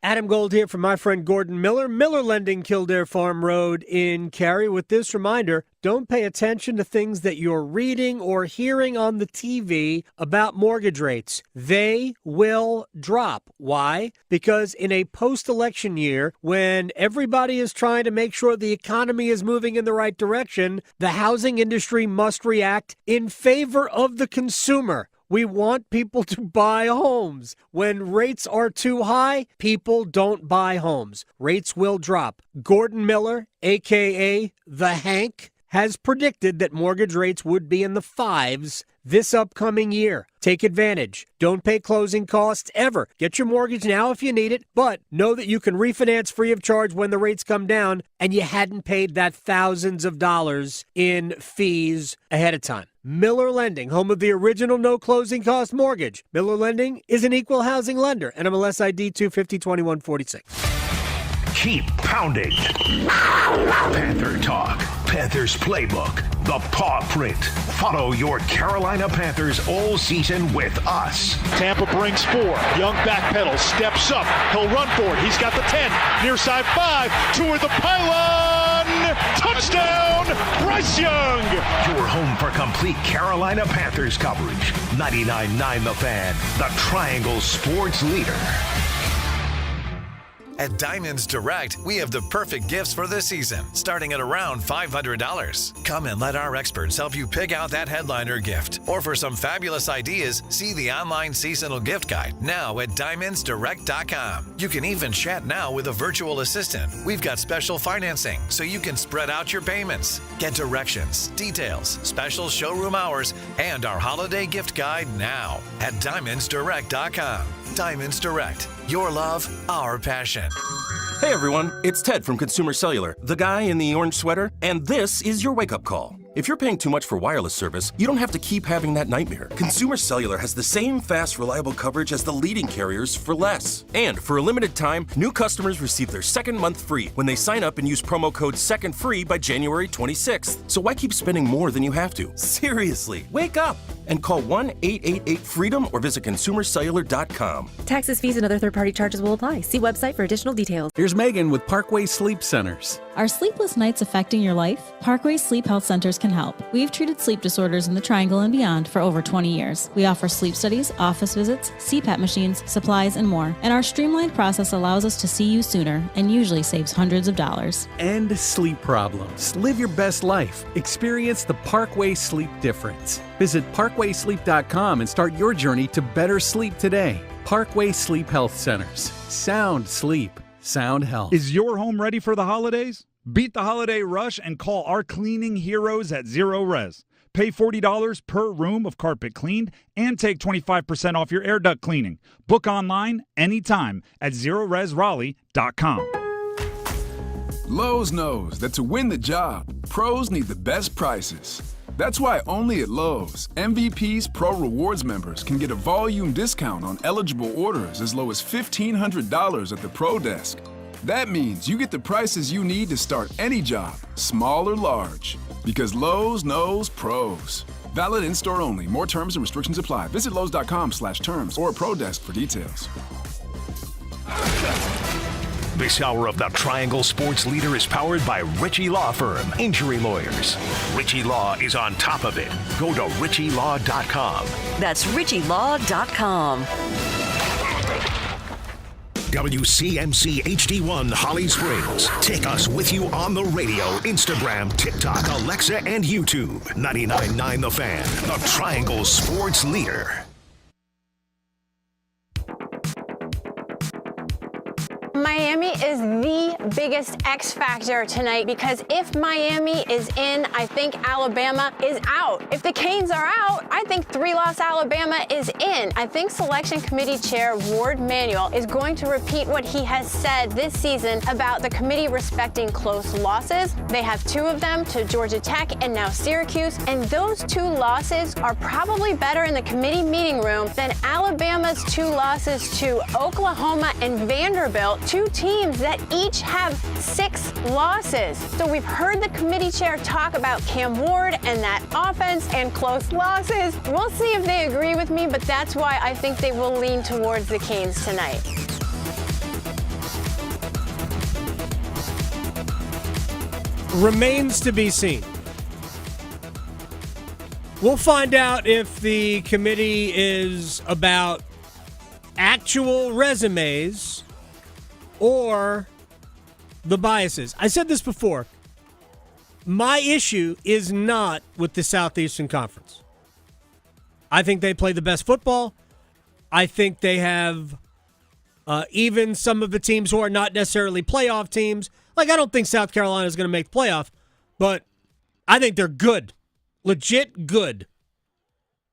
Adam Gold here from my friend Gordon Miller. Miller Lending, Kildare Farm Road in Cary. With this reminder, don't pay attention to things that you're reading or hearing on the TV about mortgage rates. They will drop. Why? Because in a post-election year, when everybody is trying to make sure the economy is moving in the right direction, the housing industry must react in favor of the consumer. We want people to buy homes. When rates are too high, people don't buy homes. Rates will drop. Gordon Miller, a.k.a. The Hank, has predicted that mortgage rates would be in the 5s this upcoming year. Take advantage. Don't pay closing costs ever. Get your mortgage now if you need it, but know that you can refinance free of charge when the rates come down and you hadn't paid that thousands of dollars in fees ahead of time. Miller Lending, home of the original no closing cost mortgage. Miller Lending is an equal housing lender. NMLS ID 250-2146. Keep pounding. Panther Talk. Panthers Playbook. The Paw Print. Follow your Carolina Panthers all season with us. Tampa brings 4. Young backpedals. Steps up. He'll run for it. He's got the 10. Near side 5. Toward the pylon. Touchdown, Bryce Young. Your home for complete Carolina Panthers coverage. 99.9 The Fan. The Triangle Sports Leader. At Diamonds Direct, we have the perfect gifts for this season, starting at around $500. Come and let our experts help you pick out that headliner gift. Or for some fabulous ideas, see the online seasonal gift guide now at DiamondsDirect.com. You can even chat now with a virtual assistant. We've got special financing, so you can spread out your payments. Get directions, details, special showroom hours, and our holiday gift guide now at DiamondsDirect.com. Diamonds Direct. Your love, our passion. Hey everyone, it's Ted from Consumer Cellular, the guy in the orange sweater, and this is your wake-up call. If you're paying too much for wireless service, you don't have to keep having that nightmare. Consumer Cellular has the same fast, reliable coverage as the leading carriers for less. And for a limited time, new customers receive their second month free when they sign up and use promo code SECONDFREE by January 26th. So why keep spending more than you have to? Seriously, wake up and call 1-888-FREEDOM or visit consumercellular.com. Taxes, fees, and other third-party charges will apply. See website for additional details. Here's Megan with Parkway Sleep Centers. Are sleepless nights affecting your life? Parkway Sleep Health Centers can help. We've treated sleep disorders in the Triangle and beyond for over 20 years. We offer sleep studies, office visits, CPAP machines, supplies, and more. And our streamlined process allows us to see you sooner and usually saves hundreds of dollars. End sleep problems. Live your best life. Experience the Parkway Sleep difference. Visit parkwaysleep.com and start your journey to better sleep today. Parkway Sleep Health Centers. Sound sleep. Sound health. Is your home ready for the holidays? Beat the holiday rush and call our cleaning heroes at Zero Res. Pay $40 per room of carpet cleaned and take 25% off your air duct cleaning. Book online anytime at ZeroResRaleigh.com. Lowe's knows that to win the job, pros need the best prices. That's why only at Lowe's, MVP's Pro Rewards members can get a volume discount on eligible orders as low as $1,500 at the Pro Desk. That means you get the prices you need to start any job, small or large. Because Lowe's knows pros. Valid in-store only. More terms and restrictions apply. Visit Lowe's.com/terms or Pro Desk for details. This hour of the Triangle Sports Leader is powered by Ritchie Law Firm, injury lawyers. Ritchie Law is on top of it. Go to ritchielaw.com. That's ritchielaw.com. WCMC HD1 Holly Springs. Take us with you on the radio, Instagram, TikTok, Alexa, and YouTube. 99.9 The Fan, the Triangle Sports Leader. Miami is the biggest X factor tonight because if Miami is in, I think Alabama is out. If the Canes are out, I think 3-loss Alabama is in. I think Selection Committee Chair Ward Manuel is going to repeat what he has said this season about the committee respecting close losses. They have 2 of them to Georgia Tech and now Syracuse, and those 2 losses are probably better in the committee meeting room than Alabama's 2 losses to Oklahoma and Vanderbilt, 2 teams that each have 6 losses. So we've heard the committee chair talk about Cam Ward and that offense and close losses. We'll see if they agree with me, but that's why I think they will lean towards the Canes tonight. Remains to be seen. We'll find out if the committee is about actual resumes or the biases. I said this before. My issue is not with the Southeastern Conference. I think they play the best football. I think they have even some of the teams who are not necessarily playoff teams. Like, I don't think South Carolina is going to make the playoff, but I think they're good. Legit good.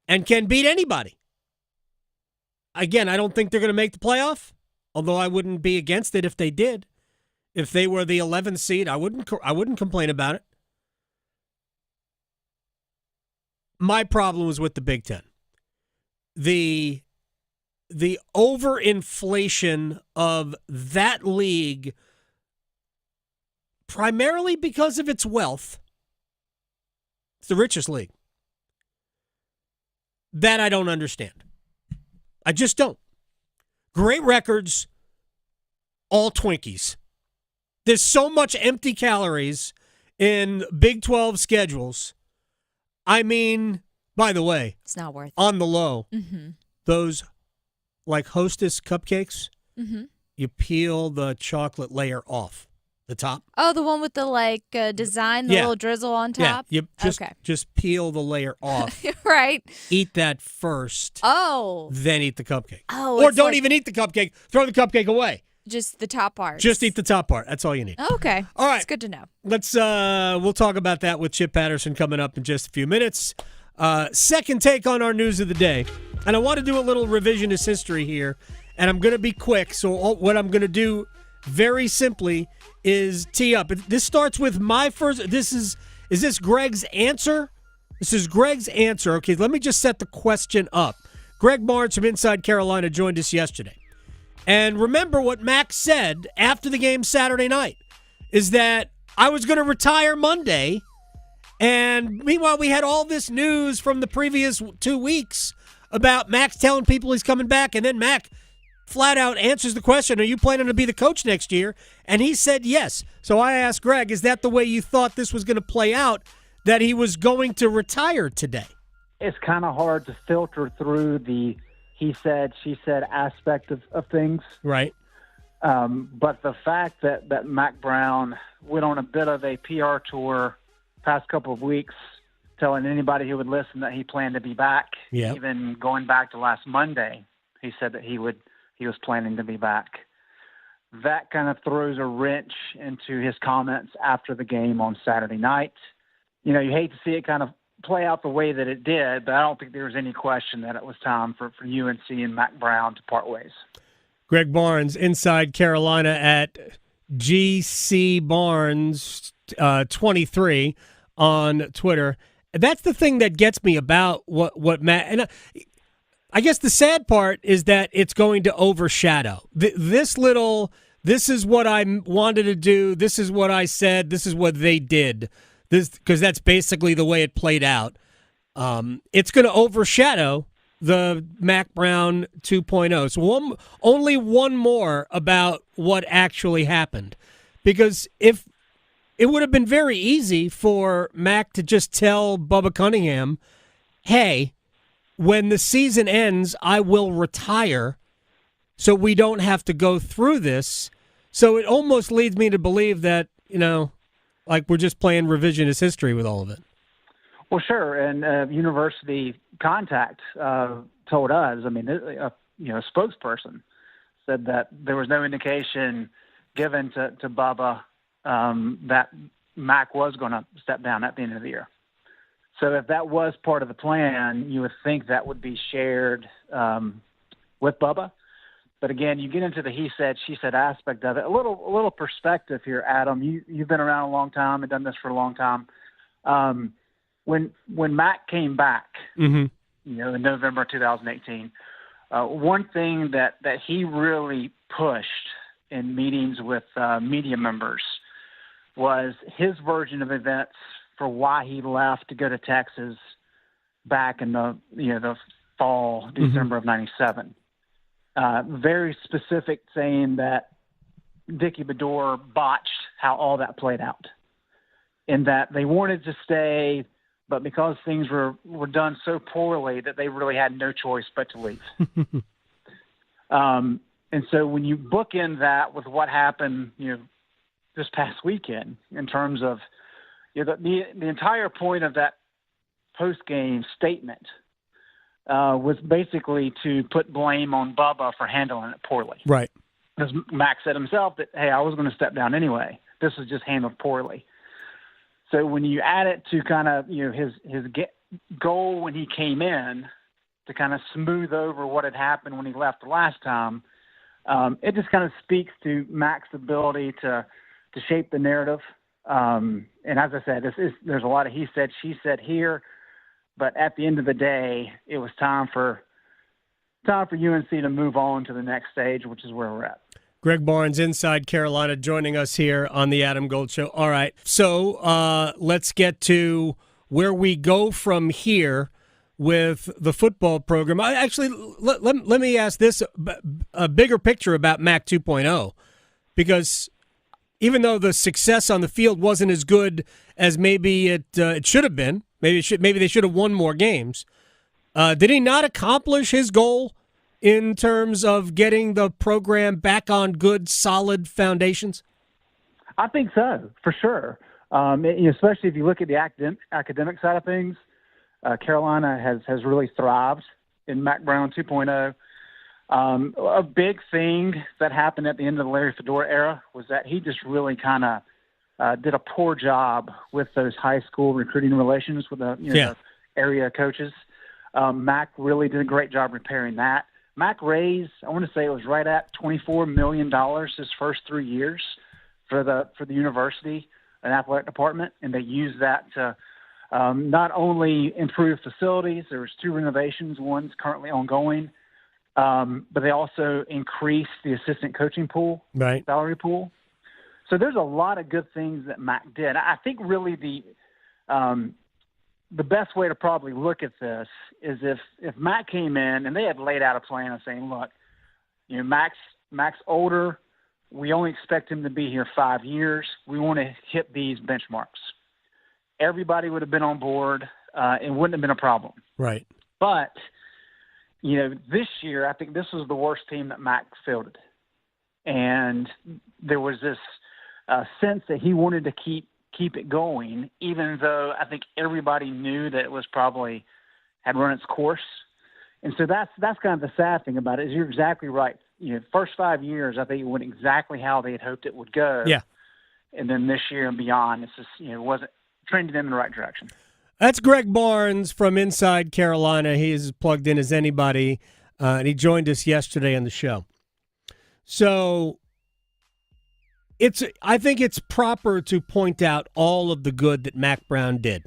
And can beat anybody. Again, I don't think they're going to make the playoff. Although I wouldn't be against it if they did. If they were the 11th seed, I wouldn't complain about it. My problem was with the Big Ten. The overinflation of that league, primarily because of its wealth. It's the richest league. That I don't understand. I just don't. Great records, all Twinkies. There's so much empty calories in Big 12 schedules. I mean, by the way, it's not worth it. On the low, Mm-hmm. those like Hostess cupcakes, Mm-hmm. you peel the chocolate layer off the top. Oh, the one with the design, the little drizzle on top? Yeah, you just peel the layer off. Right. Eat that first. Oh. Then eat the cupcake. Oh, or don't even eat the cupcake. Throw the cupcake away. Just the top part. Just eat the top part. That's all you need. Okay. All right. It's good to know. Let's we'll talk about that with Chip Patterson coming up in just a few minutes. Second take on our news of the day. And I want to do a little revisionist history here and I'm going to be quick. So what I'm going to do very simply is tee up. This starts with my first. Is this Greg's answer? This is Greg's answer. Okay, let me just set the question up. Greg Barnes from Inside Carolina joined us yesterday. And remember what Mack said after the game Saturday night is that I was going to retire Monday. And meanwhile, we had all this news from the previous 2 weeks about Max telling people he's coming back. And then Mack flat out answers the question, are you planning to be the coach next year? And he said yes. So I asked Greg, is that the way you thought this was going to play out, that he was going to retire today? It's kind of hard to filter through the he said, she said aspect of things. Right. But the fact that Mack Brown went on a bit of a PR tour past couple of weeks, telling anybody who would listen that he planned to be back, even going back to last Monday, he said that he was planning to be back. That kind of throws a wrench into his comments after the game on Saturday night. You hate to see it kind of play out the way that it did, but I don't think there was any question that it was time for UNC and Mack Brown to part ways. Greg Barnes, Inside Carolina at GC Barnes 23 on Twitter. That's the thing that gets me about what Matt, and I guess the sad part is that it's going to overshadow this is what I wanted to do. This is what I said. This is what they did. Because that's basically the way it played out. It's going to overshadow the Mack Brown 2.0. So only one more about what actually happened. Because if it would have been very easy for Mack to just tell Bubba Cunningham, hey, when the season ends, I will retire so we don't have to go through this. So it almost leads me to believe that, like we're just playing revisionist history with all of it. Well, sure. And university contact told us, a spokesperson said that there was no indication given to Bubba that Mack was going to step down at the end of the year. So if that was part of the plan, you would think that would be shared with Bubba. But again, you get into the he said, she said aspect of it. A little perspective here, Adam. You've been around a long time and done this for a long time. When Mack came back, in November 2018, one thing that he really pushed in meetings with media members was his version of events for why he left to go to Texas back in the fall, December of '97. Very specific, saying that Dickie Baddour botched how all that played out, in that they wanted to stay, but because things were done so poorly that they really had no choice but to leave. And so when you bookend that with what happened, this past weekend, in terms of the entire point of that post-game statement was basically to put blame on Bubba for handling it poorly. Right. Because Mack said himself that, hey, I was going to step down anyway. This was just handled poorly. So when you add it to kind of his goal when he came in to kind of smooth over what had happened when he left the last time, it just kind of speaks to Mack's ability to shape the narrative. And as I said, there's a lot of he said, she said here. But at the end of the day, it was time for UNC to move on to the next stage, which is where we're at. Greg Barnes, Inside Carolina, joining us here on the Adam Gold Show. All right, so let's get to where we go from here with the football program. Let me ask this, a bigger picture about Mack 2.0, because even though the success on the field wasn't as good as maybe it should have been, maybe they should have won more games, did he not accomplish his goal in terms of getting the program back on good, solid foundations? I think so, for sure. Especially if you look at the academic side of things, Carolina has really thrived in Mack Brown 2.0. A big thing that happened at the end of the Larry Fedora era was that he just really kind of did a poor job with those high school recruiting relations with the area coaches. Mack really did a great job repairing that. Mack raised, I want to say it was right at $24 million his first 3 years for the university and athletic department, and they used that to not only improve facilities. There was 2 renovations, one's currently ongoing, but they also increased the assistant coaching pool, salary pool. So there's a lot of good things that Mack did. I think really the best way to probably look at this is if Mack came in and they had laid out a plan of saying, look, Mack's older. We only expect him to be here 5 years. We want to hit these benchmarks. Everybody would have been on board. It wouldn't have been a problem. Right. But, this year, I think this was the worst team that Mack fielded. And there was this sense that he wanted to keep it going, even though I think everybody knew that it was probably had run its course. And so that's kind of the sad thing about it, is you're exactly right. First 5 years, I think it went exactly how they had hoped it would go. Yeah. And then this year and beyond, it's just, it wasn't trending in the right direction. That's Greg Barnes from Inside Carolina. He is plugged in as anybody, and he joined us yesterday on the show. So I think it's proper to point out all of the good that Mack Brown did.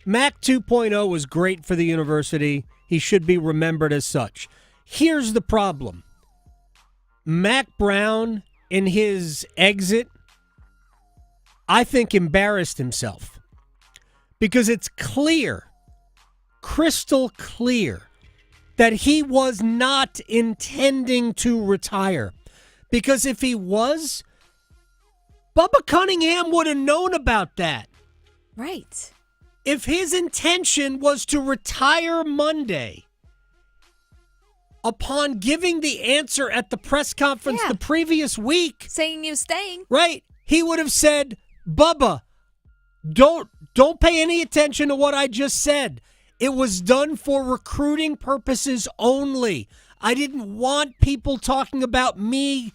Mack 2.0 was great for the university. He should be remembered as such. Here's the problem. Mack Brown, in his exit, I think embarrassed himself. Because it's clear, crystal clear, that he was not intending to retire. Because if he was, Bubba Cunningham would have known about that. Right. If his intention was to retire Monday, upon giving the answer at the press conference the previous week, saying you're staying, right, he would have said, Bubba, don't pay any attention to what I just said. It was done for recruiting purposes only. I didn't want people talking about me.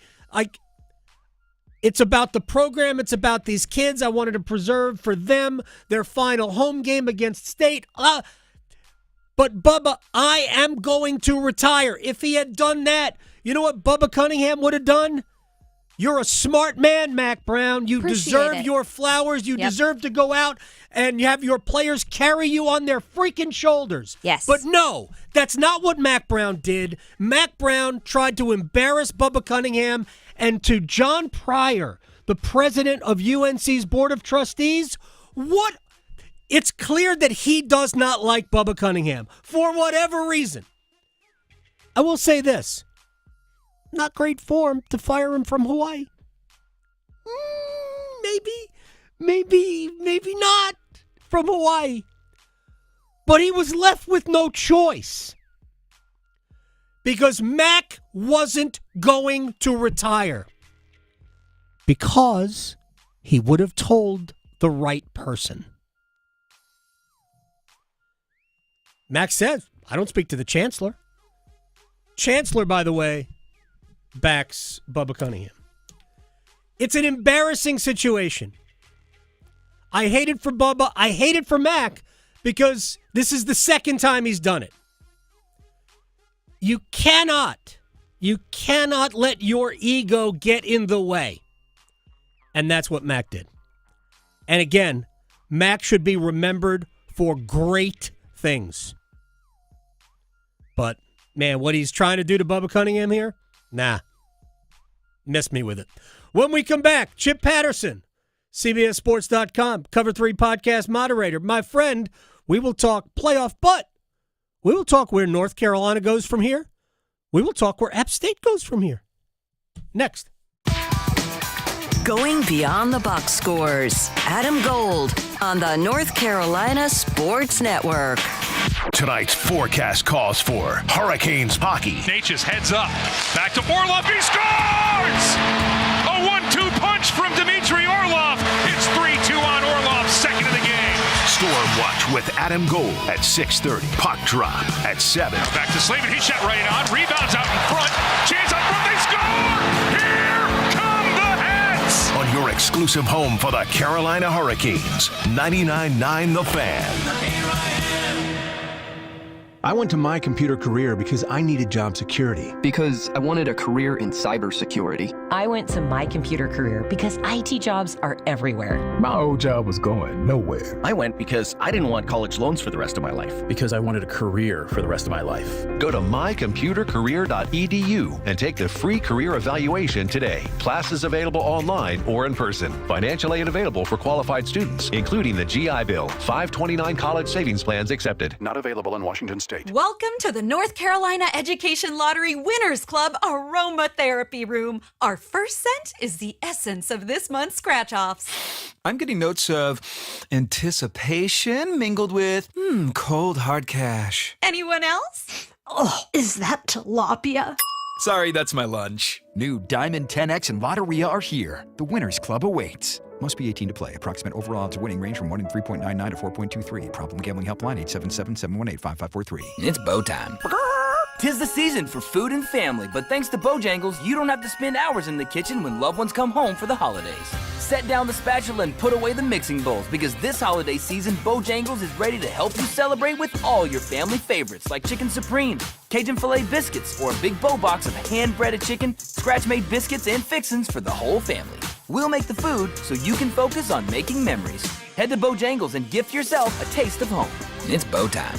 It's about the program. It's about these kids. I wanted to preserve for them their final home game against State. But Bubba, I am going to retire. If he had done that, you know what Bubba Cunningham would have done? You're a smart man, Mack Brown. You deserve your flowers. You deserve to go out and have your players carry you on their freaking shoulders. Yes. But no, that's not what Mack Brown did. Mack Brown tried to embarrass Bubba Cunningham. And to John Pryor, the president of UNC's Board of Trustees, it's clear that he does not like Bubba Cunningham for whatever reason. I will say this. Not great form to fire him from Hawaii. Maybe not from Hawaii. But he was left with no choice. Because Mack wasn't going to retire. Because he would have told the right person. Mack said, I don't speak to the chancellor. Chancellor, by the way, backs Bubba Cunningham. It's an embarrassing situation. I hate it for Bubba. I hate it for Mack because this is the second time he's done it. You cannot let your ego get in the way. And that's what Mack did. And again, Mack should be remembered for great things. But, man, what he's trying to do to Bubba Cunningham here? Nah. Miss me with it. When we come back, Chip Patterson, CBSSports.com, Cover 3 podcast moderator. My friend, we will talk playoff, but we will talk where North Carolina goes from here. We will talk where App State goes from here. Next. Going beyond the box scores. Adam Gold on the North Carolina Sports Network. Tonight's forecast calls for Hurricanes hockey. Natchez heads up. Back to Orlov. He scores! A 1-2 punch from Dmitry Orlov. It's 3-2 on Orlov, second of the game. Storm Watch with Adam Gold at 6:30. Puck drop at 7. Now back to Slavin. He shot right on. Rebounds out in front. Chance up front. They score! Here come the Hats! On your exclusive home for the Carolina Hurricanes. 99.9 The Fan. I went to My Computer Career because I needed job security. Because I wanted a career in cybersecurity. I went to My Computer Career because IT jobs are everywhere. My old job was going nowhere. I went because I didn't want college loans for the rest of my life. Because I wanted a career for the rest of my life. Go to mycomputercareer.edu and take the free career evaluation today. Classes available online or in person. Financial aid available for qualified students, including the GI Bill. 529 college savings plans accepted. Not available in Washington State. Welcome to the North Carolina Education Lottery Winners Club Aromatherapy Room. Our first scent is the essence of this month's scratch-offs. I'm getting notes of anticipation mingled with cold hard cash. Anyone else? Oh, is that tilapia? Sorry, that's my lunch. New Diamond 10X and Lotteria are here. The Winners Club awaits. Must be 18 to play. Approximate overall odds of winning range from 1 in 3.99 to 4.23. Problem gambling helpline 877-718-5543. It's bow time. 'Tis the season for food and family, but thanks to Bojangles, you don't have to spend hours in the kitchen when loved ones come home for the holidays. Set down the spatula and put away the mixing bowls, because this holiday season, Bojangles is ready to help you celebrate with all your family favorites like Chicken Supreme, Cajun Filet Biscuits, or a big bow box of hand-breaded chicken, scratch-made biscuits, and fixins for the whole family. We'll make the food so you can focus on making memories. Head to Bojangles and gift yourself a taste of home. It's bow time.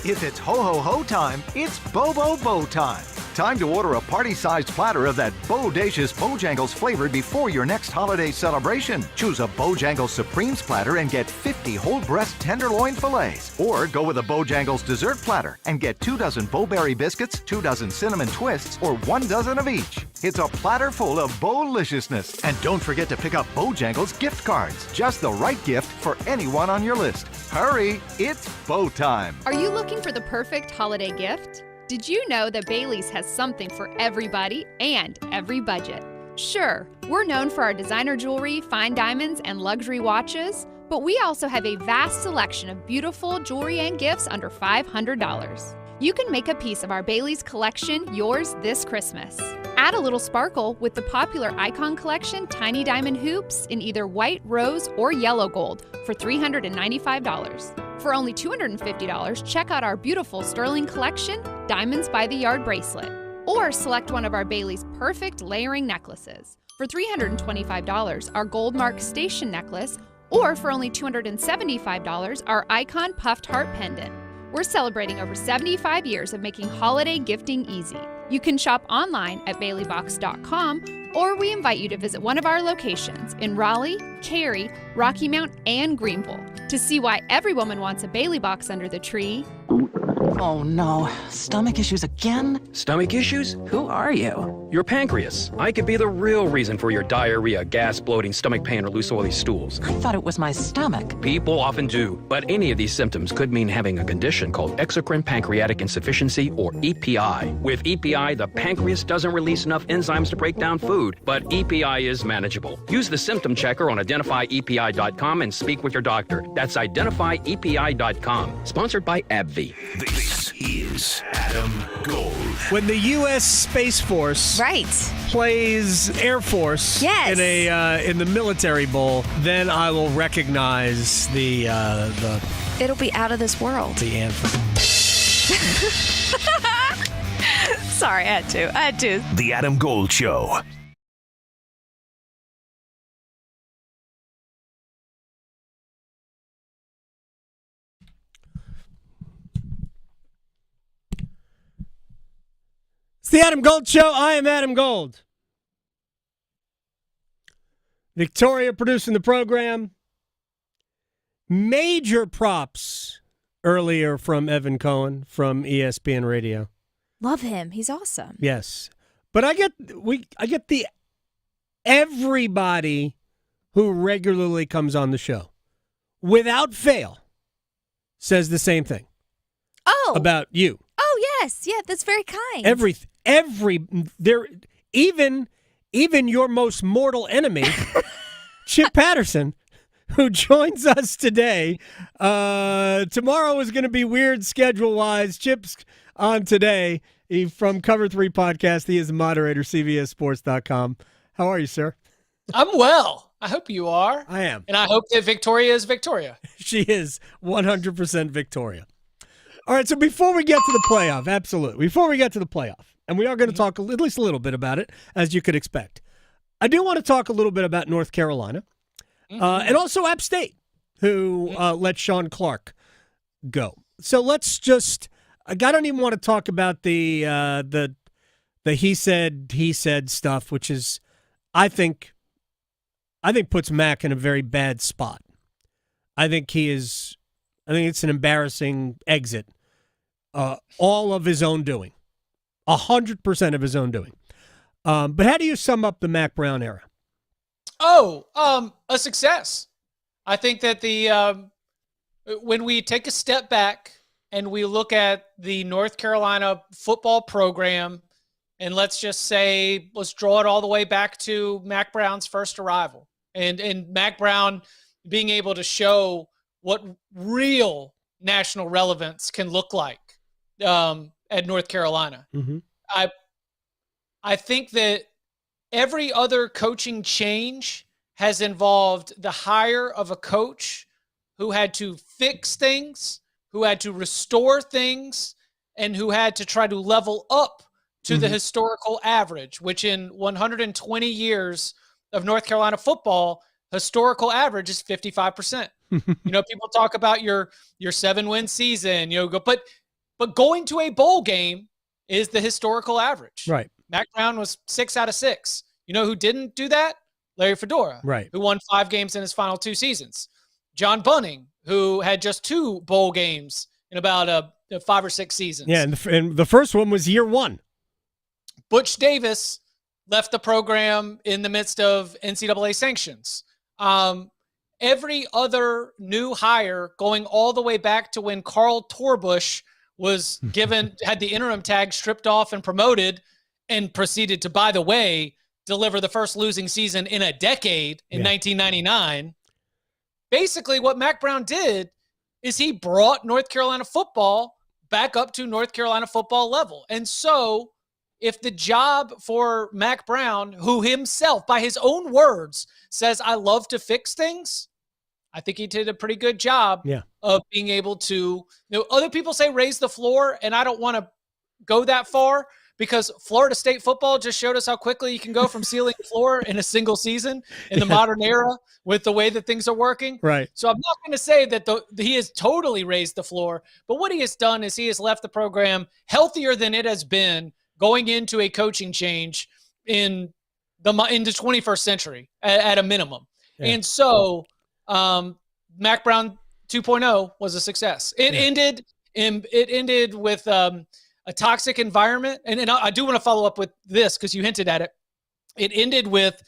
If it's ho-ho-ho time, it's Bo-Bo-Bo time. Time to order a party-sized platter of that bodacious Bojangles flavor before your next holiday celebration. Choose a Bojangles Supremes platter and get 50 whole breast tenderloin fillets. Or go with a Bojangles dessert platter and get 2 dozen Bo-Berry biscuits, 2 dozen cinnamon twists, or 1 dozen of each. It's a platter full of Bo-liciousness. And don't forget to pick up Bojangles gift cards. Just the right gift for anyone on your list. Hurry, it's Bo time. Are you looking for the perfect holiday gift? Did you know that Bailey's has something for everybody and every budget? Sure, we're known for our designer jewelry, fine diamonds, and luxury watches, but we also have a vast selection of beautiful jewelry and gifts under $500. You can make a piece of our Bailey's collection yours this Christmas. Add a little sparkle with the popular Icon Collection Tiny Diamond Hoops in either white, rose, or yellow gold for $395. For only $250, check out our beautiful Sterling Collection Diamonds by the Yard bracelet. Or select one of our Bailey's perfect layering necklaces. For $325, our Gold Mark Station necklace, or for only $275, our Icon Puffed Heart pendant. We're celebrating over 75 years of making holiday gifting easy. You can shop online at baileybox.com, or we invite you to visit one of our locations in Raleigh, Cary, Rocky Mount, and Greenville to see why every woman wants a Bailey box under the tree. Oh no, stomach issues again? Stomach issues? Who are you? Your pancreas. I could be the real reason for your diarrhea, gas, bloating, stomach pain, or loose oily stools. I thought it was my stomach. People often do, but any of these symptoms could mean having a condition called exocrine pancreatic insufficiency, or EPI. With EPI, the pancreas doesn't release enough enzymes to break down food, but EPI is manageable. Use the symptom checker on identifyepi.com and speak with your doctor. That's identifyepi.com. Sponsored by AbbVie. This is Adam Gold. When the U.S. Space Force plays Air Force in the Military Bowl, then I will recognize the It'll be out of this world. The anthem. Sorry, I had to. The Adam Gold Show. It's the Adam Gold Show. I am Adam Gold. Victoria producing the program. Major props earlier from Evan Cohen from ESPN Radio. Love him. He's awesome. Yes. But I get the everybody who regularly comes on the show, without fail, says the same thing. Oh. About you. Oh, yes. Yeah, that's very kind. Even your most mortal enemy, Chip Patterson, who joins us today. Tomorrow is going to be weird schedule-wise. Chip's on today from Cover 3 Podcast. He is the moderator, CBSSports.com. How are you, sir? I'm well. I hope you are. I am. And I hope that Victoria is Victoria. She is 100% Victoria. All right, so before we get to the playoff, absolutely. Before we get to the playoff, and we are going to talk at least a little bit about it, as you could expect. I do want to talk a little bit about North Carolina and also App State, who let Sean Clark go. So let's just – I don't even want to talk about the he said stuff, which is, I think puts Mack in a very bad spot. I think it's an embarrassing exit. All of his own doing. 100% of his own doing. But how do you sum up the Mack Brown era? A success. I think that when we take a step back and we look at the North Carolina football program, and let's draw it all the way back to Mack Brown's first arrival, and Mack Brown being able to show what real national relevance can look like at North Carolina. Mm-hmm. I think that every other coaching change has involved the hire of a coach who had to fix things, who had to restore things, and who had to try to level up to the historical average, which in 120 years of North Carolina football, historical average is 55%. People talk about your 7-win season, but going to a bowl game is the historical average. Right. Mack Brown was 6 out of 6. You know who didn't do that? Larry Fedora, right, who won 5 games in his final 2 seasons. John Bunning, who had just 2 bowl games in about 5 or 6 seasons. Yeah, and the first one was year 1. Butch Davis left the program in the midst of NCAA sanctions. Every other new hire, going all the way back to when Carl Torbush was had the interim tag stripped off and promoted, and proceeded to, by the way, deliver the first losing season in a decade in 1999. Basically, what Mack Brown did is he brought North Carolina football back up to North Carolina football level. And so if the job for Mack Brown, who himself, by his own words, says, I love to fix things, I think he did a pretty good job of being able to, other people say raise the floor, and I don't want to go that far because Florida State football just showed us how quickly you can go from ceiling to floor in a single season in the modern era with the way that things are working. Right. So I'm not going to say that he has totally raised the floor, but what he has done is he has left the program healthier than it has been going into a coaching change in the 21st century at a minimum. Yeah. And so Mack Brown 2.0 was a success. It ended with a toxic environment. And I do want to follow up with this because you hinted at it. It ended with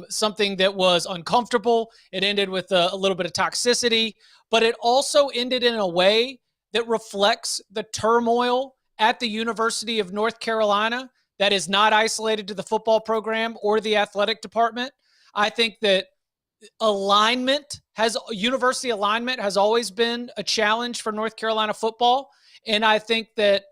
something that was uncomfortable. It ended with a little bit of toxicity, but it also ended in a way that reflects the turmoil at the University of North Carolina that is not isolated to the football program or the athletic department. I think that university alignment has always been a challenge for North Carolina football. And I think that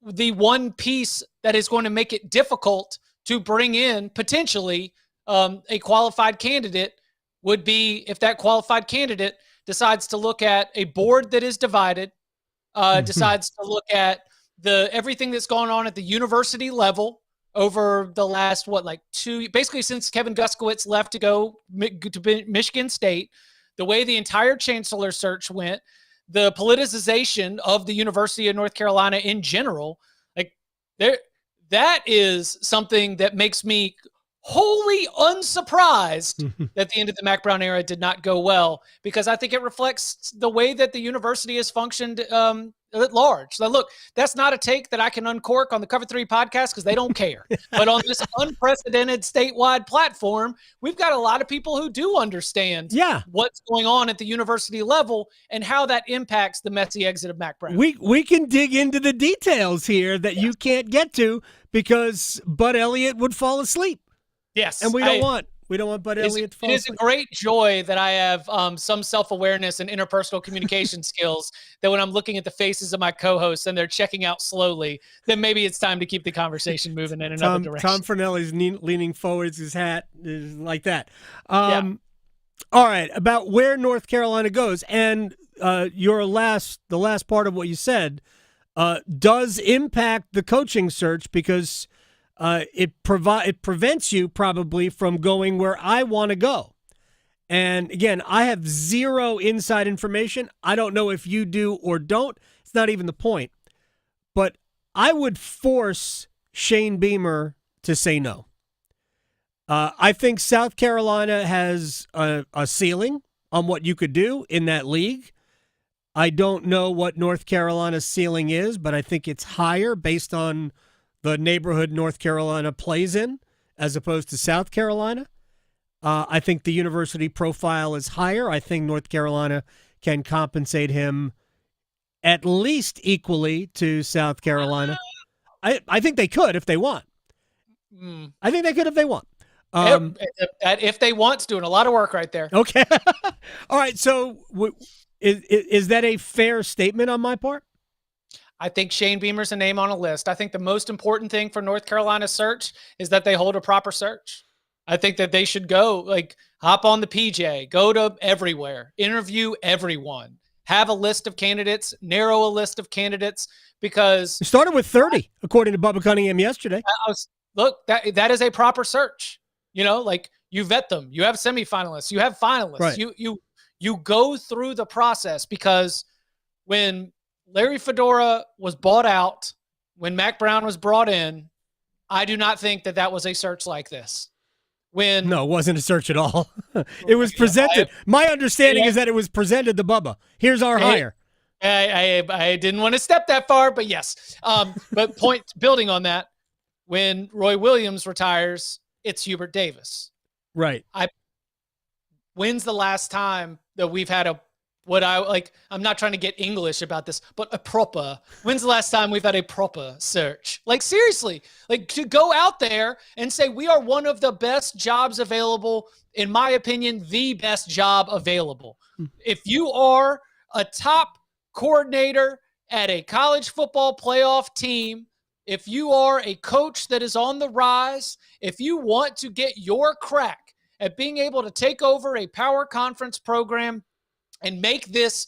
the one piece that is going to make it difficult to bring in potentially a qualified candidate would be if that qualified candidate decides to look at a board that is divided, decides to look at everything that's going on at the university level over the last, basically since Kevin Guskowitz left to go to Michigan State, the way the entire chancellor search went, the politicization of the University of North Carolina in general, that is something that makes me wholly unsurprised that the end of the Mack Brown era did not go well, because I think it reflects the way that the university has functioned at large. So look, that's not a take that I can uncork on the Cover 3 podcast because they don't care. But on this unprecedented statewide platform, we've got a lot of people who do understand what's going on at the university level and how that impacts the messy exit of Mack Brown. We can dig into the details here that you can't get to because Bud Elliott would fall asleep. Yes. And we don't want Bud Elliott to fall asleep. It is a great joy that I have some self-awareness and interpersonal communication skills that when I'm looking at the faces of my co-hosts and they're checking out slowly, then maybe it's time to keep the conversation moving in another direction. Tom Fernelli's leaning forwards, his hat is like that. All right, about where North Carolina goes. And the last part of what you said does impact the coaching search because it prevents you probably from going where I want to go. And again, I have zero inside information. I don't know if you do or don't. It's not even the point. But I would force Shane Beamer to say no. I think South Carolina has a ceiling on what you could do in that league. I don't know what North Carolina's ceiling is, but I think it's higher based on the neighborhood North Carolina plays in as opposed to South Carolina. I think the university profile is higher. I think North Carolina can compensate him at least equally to South Carolina. I think they could if they want. I think they could if they want. If they want, doing a lot of work right there. Okay. All right. So is that a fair statement on my part? I think Shane Beamer's a name on a list. I think the most important thing for North Carolina's search is that they hold a proper search. I think that they should go, hop on the PJ, go to everywhere, interview everyone, have a list of candidates, narrow a list of candidates, because... It started with 30, according to Bubba Cunningham yesterday. Look, that is a proper search. You vet them. You have semifinalists. You have finalists. Right. You go through the process, because when Larry Fedora was bought out, when Mack Brown was brought in, I do not think that was a search like this. No, it wasn't a search at all. It was presented. My understanding is that it was presented to Bubba. Here's our hire. I didn't want to step that far, but yes. But building on that, when Roy Williams retires, it's Hubert Davis. Right. When's the last time that we've had I'm not trying to get English about this, but when's the last time we've had a proper search? Seriously, to go out there and say, we are one of the best jobs available, in my opinion, the best job available. If you are a top coordinator at a college football playoff team, if you are a coach that is on the rise, if you want to get your crack at being able to take over a power conference program and make this,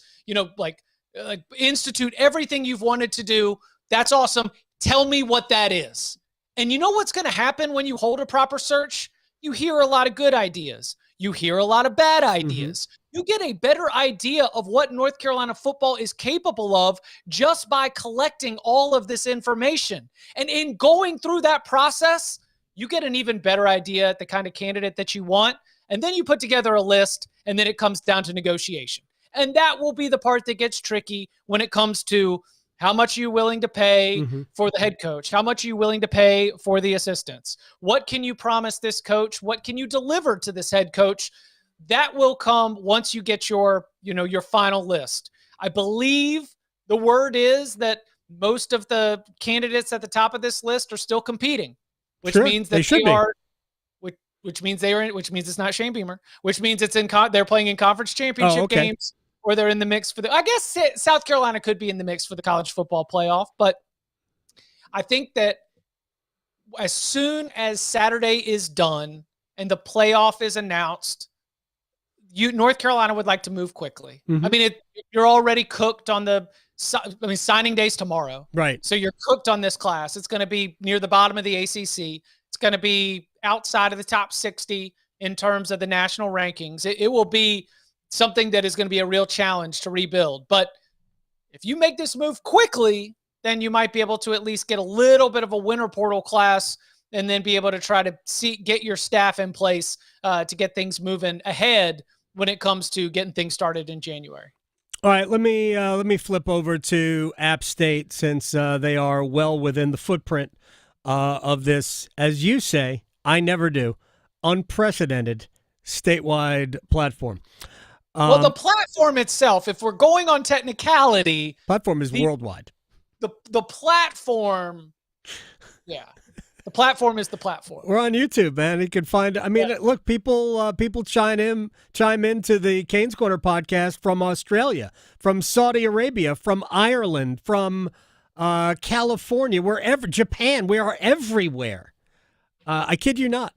institute everything you've wanted to do, that's awesome. Tell me what that is. And you know what's going to happen when you hold a proper search? You hear a lot of good ideas. You hear a lot of bad ideas. You get a better idea of what North Carolina football is capable of just by collecting all of this information. And in going through that process, you get an even better idea at the kind of candidate that you want. And then you put together a list, and then it comes down to negotiation. And that will be the part that gets tricky when it comes to how much are you willing to pay for the head coach? How much are you willing to pay for the assistants? What can you promise this coach? What can you deliver to this head coach? That will come once you get your final list. I believe the word is that most of the candidates at the top of this list are still competing, which means that they are. Which means it's not Shane Beamer, which means they're playing in conference championship games, or they're in the mix for I guess South Carolina could be in the mix for the college football playoff. But I think that as soon as Saturday is done and the playoff is announced, North Carolina would like to move quickly. I mean, you're already cooked on signing day's tomorrow. Right. So you're cooked on this class. It's going to be near the bottom of the ACC. It's going to be outside of the top 60 in terms of the national rankings. It will be something that is going to be a real challenge to rebuild. But if you make this move quickly, then you might be able to at least get a little bit of a winter portal class and then be able to try to get your staff in place to get things moving ahead when it comes to getting things started in January. All right, let me flip over to App State, since they are well within the footprint of this, as you say, I never do, unprecedented statewide platform. Well, the platform itself, if we're going on technicality, platform is worldwide. The platform, yeah. The platform is the platform. We're on YouTube, man. You can find. I mean, look, people chime into the Canes Corner podcast from Australia, from Saudi Arabia, from Ireland, from California, wherever, Japan. We are everywhere. I kid you not.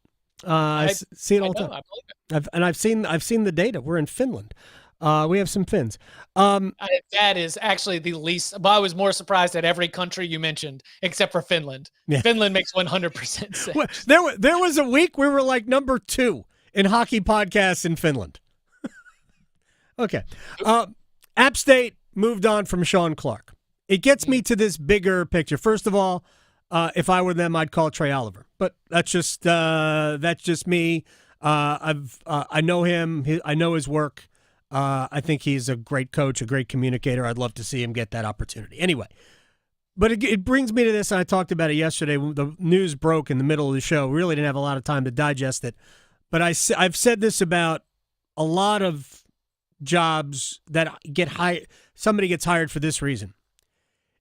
I see it all the time. I believe it. I've seen the data. We're in Finland. We have some Finns. That is actually the least. But I was more surprised at every country you mentioned except for Finland. Yeah. Finland makes 100% sense. Well, there was a week we were like number 2 in hockey podcasts in Finland. Okay. App State moved on from Sean Clark. It gets me to this bigger picture. First of all, if I were them, I'd call Trey Oliver. But that's just me. I know him. I know his work. I think he's a great coach, a great communicator. I'd love to see him get that opportunity. Anyway, but it brings me to this, and I talked about it yesterday. The news broke in the middle of the show. We really didn't have a lot of time to digest it. But I've said this about a lot of jobs that get hired. Somebody gets hired for this reason.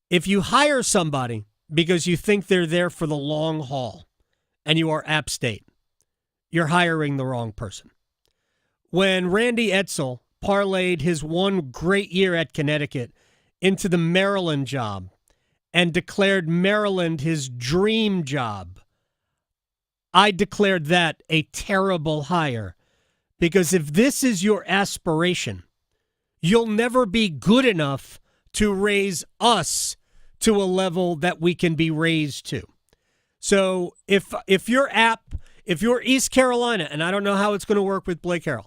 If you hire somebody because you think they're there for the long haul and you are App State, you're hiring the wrong person. When Randy Edsall parlayed his one great year at Connecticut into the Maryland job and declared Maryland his dream job, I declared that a terrible hire, because if this is your aspiration, you'll never be good enough to raise us to a level that we can be raised to. So if you're East Carolina, and I don't know how it's going to work with Blake Harrell,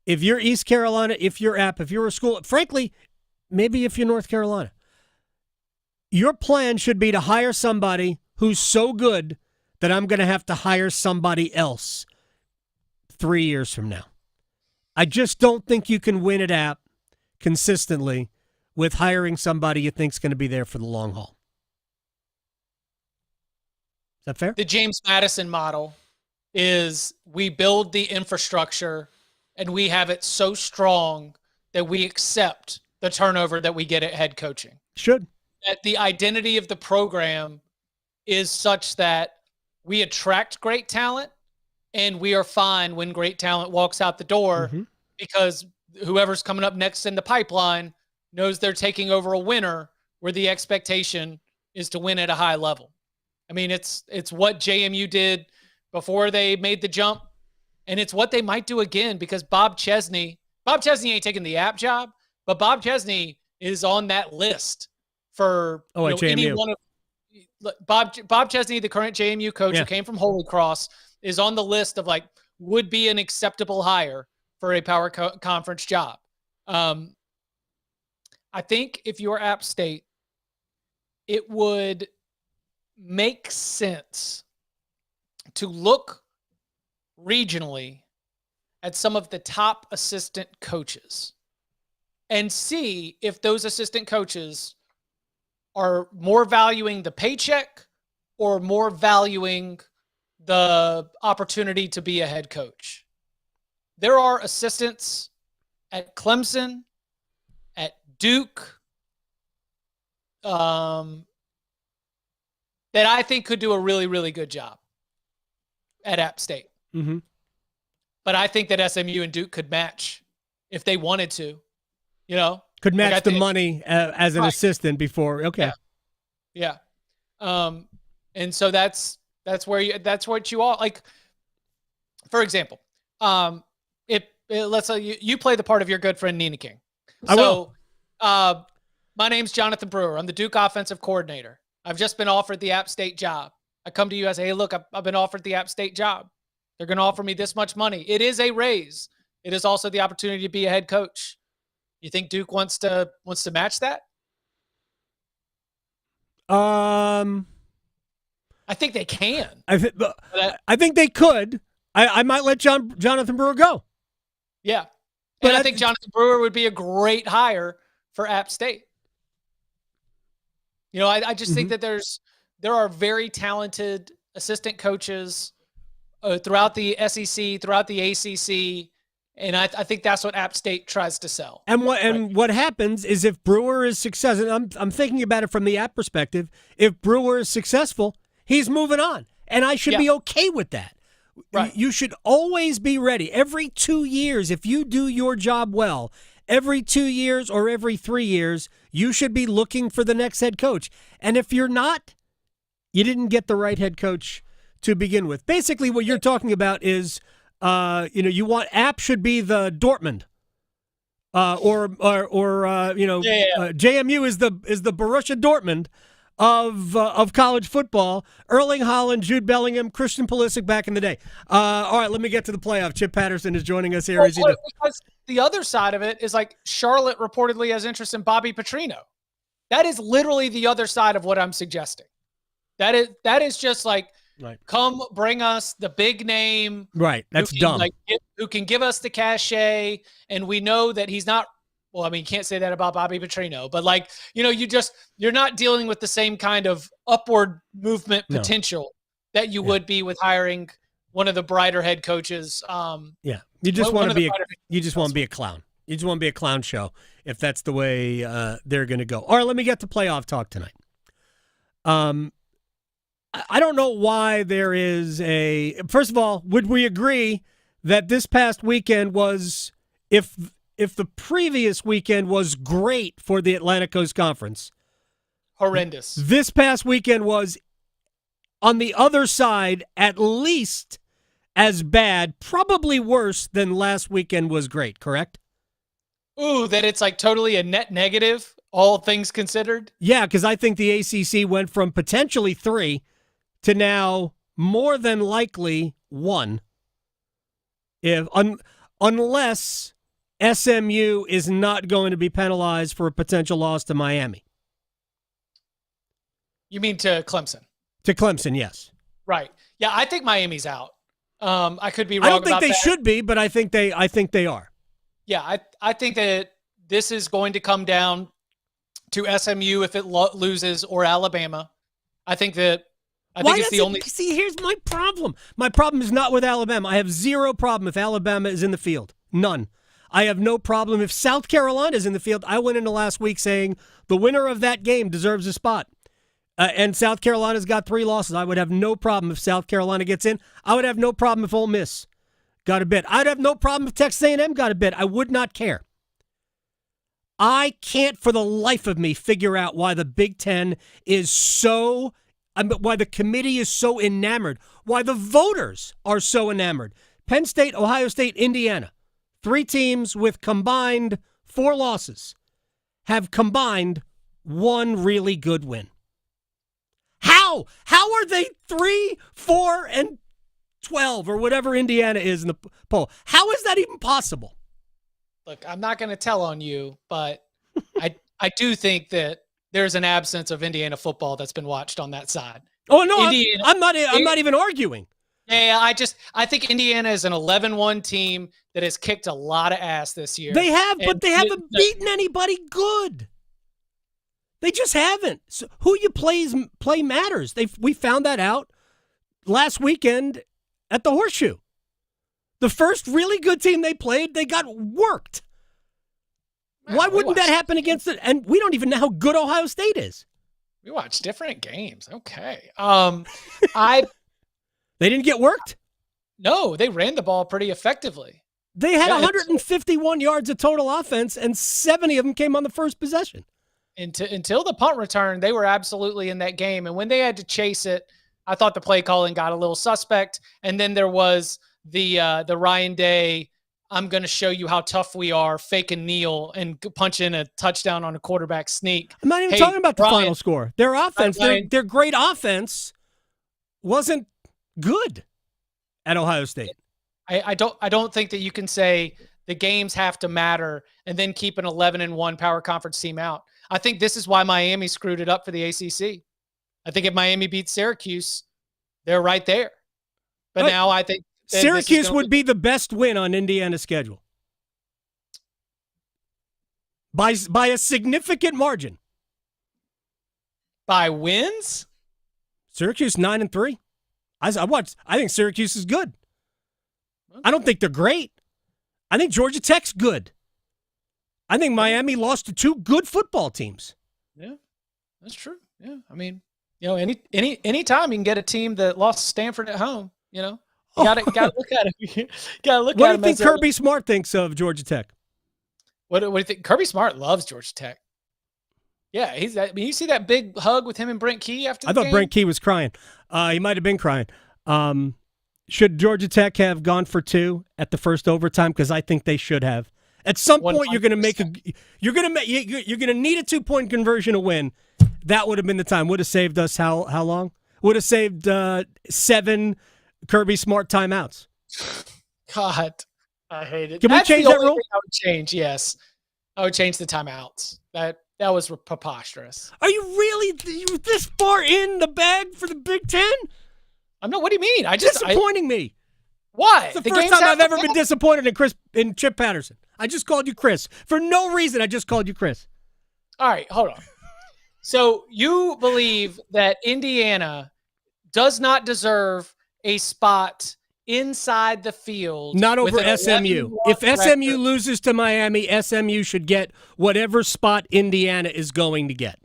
if you're East Carolina, if you're a school, frankly, maybe if you're North Carolina, your plan should be to hire somebody who's so good that I'm going to have to hire somebody else 3 years from now. I just don't think you can win at App consistently with hiring somebody you think's going to be there for the long haul. Is that fair? The James Madison model is we build the infrastructure and we have it so strong that we accept the turnover that we get at head coaching. Should. That the identity of the program is such that we attract great talent and we are fine when great talent walks out the door because whoever's coming up next in the pipeline knows they're taking over a winner where the expectation is to win at a high level. I mean, it's what JMU did before they made the jump, and it's what they might do again because Bob Chesney ain't taking the App job, but Bob Chesney is on that list for any one of Bob Chesney, the current JMU coach who came from Holy Cross, is on the list of would be an acceptable hire for a power conference job. I think if you're App State, it would make sense to look regionally at some of the top assistant coaches and see if those assistant coaches are more valuing the paycheck or more valuing the opportunity to be a head coach. There are assistants at Clemson, at Duke, that I think could do a really, really good job at App State. Mm-hmm. But I think that SMU and Duke could match if they wanted to, Could match the money as an assistant before. Okay. Yeah. And so that's what you all like. For example, let's say you play the part of your good friend Nina King. I will. My name's Jonathan Brewer. I'm the Duke offensive coordinator. I've just been offered the App State job. I come to you, I say, hey, look, I've been offered the App State job. They're going to offer me this much money. It is a raise. It is also the opportunity to be a head coach. You think Duke wants to match that? I think they can. I think they could. I might let Jonathan Brewer go. Yeah. But I think Jonathan Brewer would be a great hire for App State. I just think that there are very talented assistant coaches throughout the SEC, throughout the ACC, and I think that's what App State tries to sell. And what happens is if Brewer is successful, I'm thinking about it from the App perspective. If Brewer is successful, he's moving on, and I should be okay with that. Right. You should always be ready. Every 2 years, if you do your job well, every 2 years or every 3 years, you should be looking for the next head coach. And if you're not, you didn't get the right head coach to begin with. Basically, what you're talking about is, you want App should be the Dortmund JMU is the Borussia Dortmund of college football. Erling Haaland, Jude Bellingham, Christian Pulisic back in the day. All right, let me get to the playoff. Chip Patterson is joining us here. Because the other side of it is like Charlotte reportedly has interest in Bobby Petrino. That is literally the other side of what I'm suggesting. That is just like, right. Come bring us the big name. Right. That's dumb. Who can give us the cachet. And we know that he's not, well, I mean, you can't say that about Bobby Petrino, but you're not dealing with the same kind of upward movement potential that you would be with hiring one of the brighter head coaches. You just want to be a clown. You just want to be a clown show if that's the way they're going to go. All right, let me get to playoff talk tonight. I don't know why there is first of all, would we agree that this past weekend was, if the previous weekend was great for the Atlantic Coast Conference, horrendous. This past weekend was, on the other side, at least as bad, probably worse than last weekend was great, correct? Ooh, that it's like totally a net negative, all things considered? Yeah, because I think the ACC went from potentially 3 to now more than likely 1. Unless SMU is not going to be penalized for a potential loss to Miami. You mean to Clemson? To Clemson, yes. Right. Yeah, I think Miami's out. I could be wrong. I don't think about they that. should be, but I think they are. Yeah, I think that this is going to come down to SMU if it loses, or Alabama. I think it's the only. See, here's my problem. My problem is not with Alabama. I have zero problem if Alabama is in the field. None. I have no problem if South Carolina is in the field. I went into last week saying the winner of that game deserves a spot. And South Carolina's got 3 losses. I would have no problem if South Carolina gets in. I would have no problem if Ole Miss got a bid. I'd have no problem if Texas A&M got a bid. I would not care. I can't for the life of me figure out why the Big Ten is so, why the committee is so enamored, why the voters are so enamored. Penn State, Ohio State, Indiana, 3 teams with combined 4 losses have combined 1 really good win. How are they 3, 4, and 12 or whatever Indiana is in the poll? How is that even possible? Look, I'm not going to tell on you, but I do think that there's an absence of Indiana football that's been watched on that side. Oh no, I'm not even arguing. Yeah, I think Indiana is an 11-1 team that has kicked a lot of ass this year. They have, but they haven't beaten anybody good. They just haven't. So who you play matters. We found that out last weekend at the Horseshoe. The first really good team they played, they got worked. Man, why wouldn't that happen against it? And we don't even know how good Ohio State is. We watched different games. Okay. They didn't get worked? No, they ran the ball pretty effectively. They had 151 yards of total offense, and 70 of them came on the first possession. Until the punt return, they were absolutely in that game. And when they had to chase it, I thought the play calling got a little suspect. And then there was the Ryan Day, I'm going to show you how tough we are, fake and kneel and punch in a touchdown on a quarterback sneak. I'm not even talking about the final score. Their offense, their great offense wasn't good at Ohio State. I don't think that you can say the games have to matter and then keep an 11-1 power conference team out. I think this is why Miami screwed it up for the ACC. I think if Miami beats Syracuse, they're right there. But now I think Syracuse would be the best win on Indiana's schedule by a significant margin. By wins? Syracuse 9-3. I think Syracuse is good. Okay. I don't think they're great. I think Georgia Tech's good. I think Miami lost to 2 good football teams. Yeah, that's true. Yeah, I mean, any time you can get a team that lost Stanford at home, you got to look at it. Got to look at it. What do you think Kirby Smart thinks of Georgia Tech? What do you think? Kirby Smart loves Georgia Tech. Yeah, you see that big hug with him and Brent Key after the game? I thought Brent Key was crying. He might have been crying. Should Georgia Tech have gone for 2 at the first overtime? Because I think they should have. At some point, you're going to make you're going to need a 2-point conversion to win. That would have been the time. Would have saved us how long? Would have saved 7 Kirby Smart timeouts. God, I hate it. Can we change that rule? I would change. Yes, I would change the timeouts. That was preposterous. Are you really this far in the bag for the Big Ten? I'm not. What do you mean? Disappointing me. Why? It's the first time I've ever been disappointed in Chip Patterson. I just called you Chris. For no reason, I just called you Chris. All right, hold on. So you believe that Indiana does not deserve a spot inside the field? Not over SMU. If SMU loses to Miami, SMU should get whatever spot Indiana is going to get.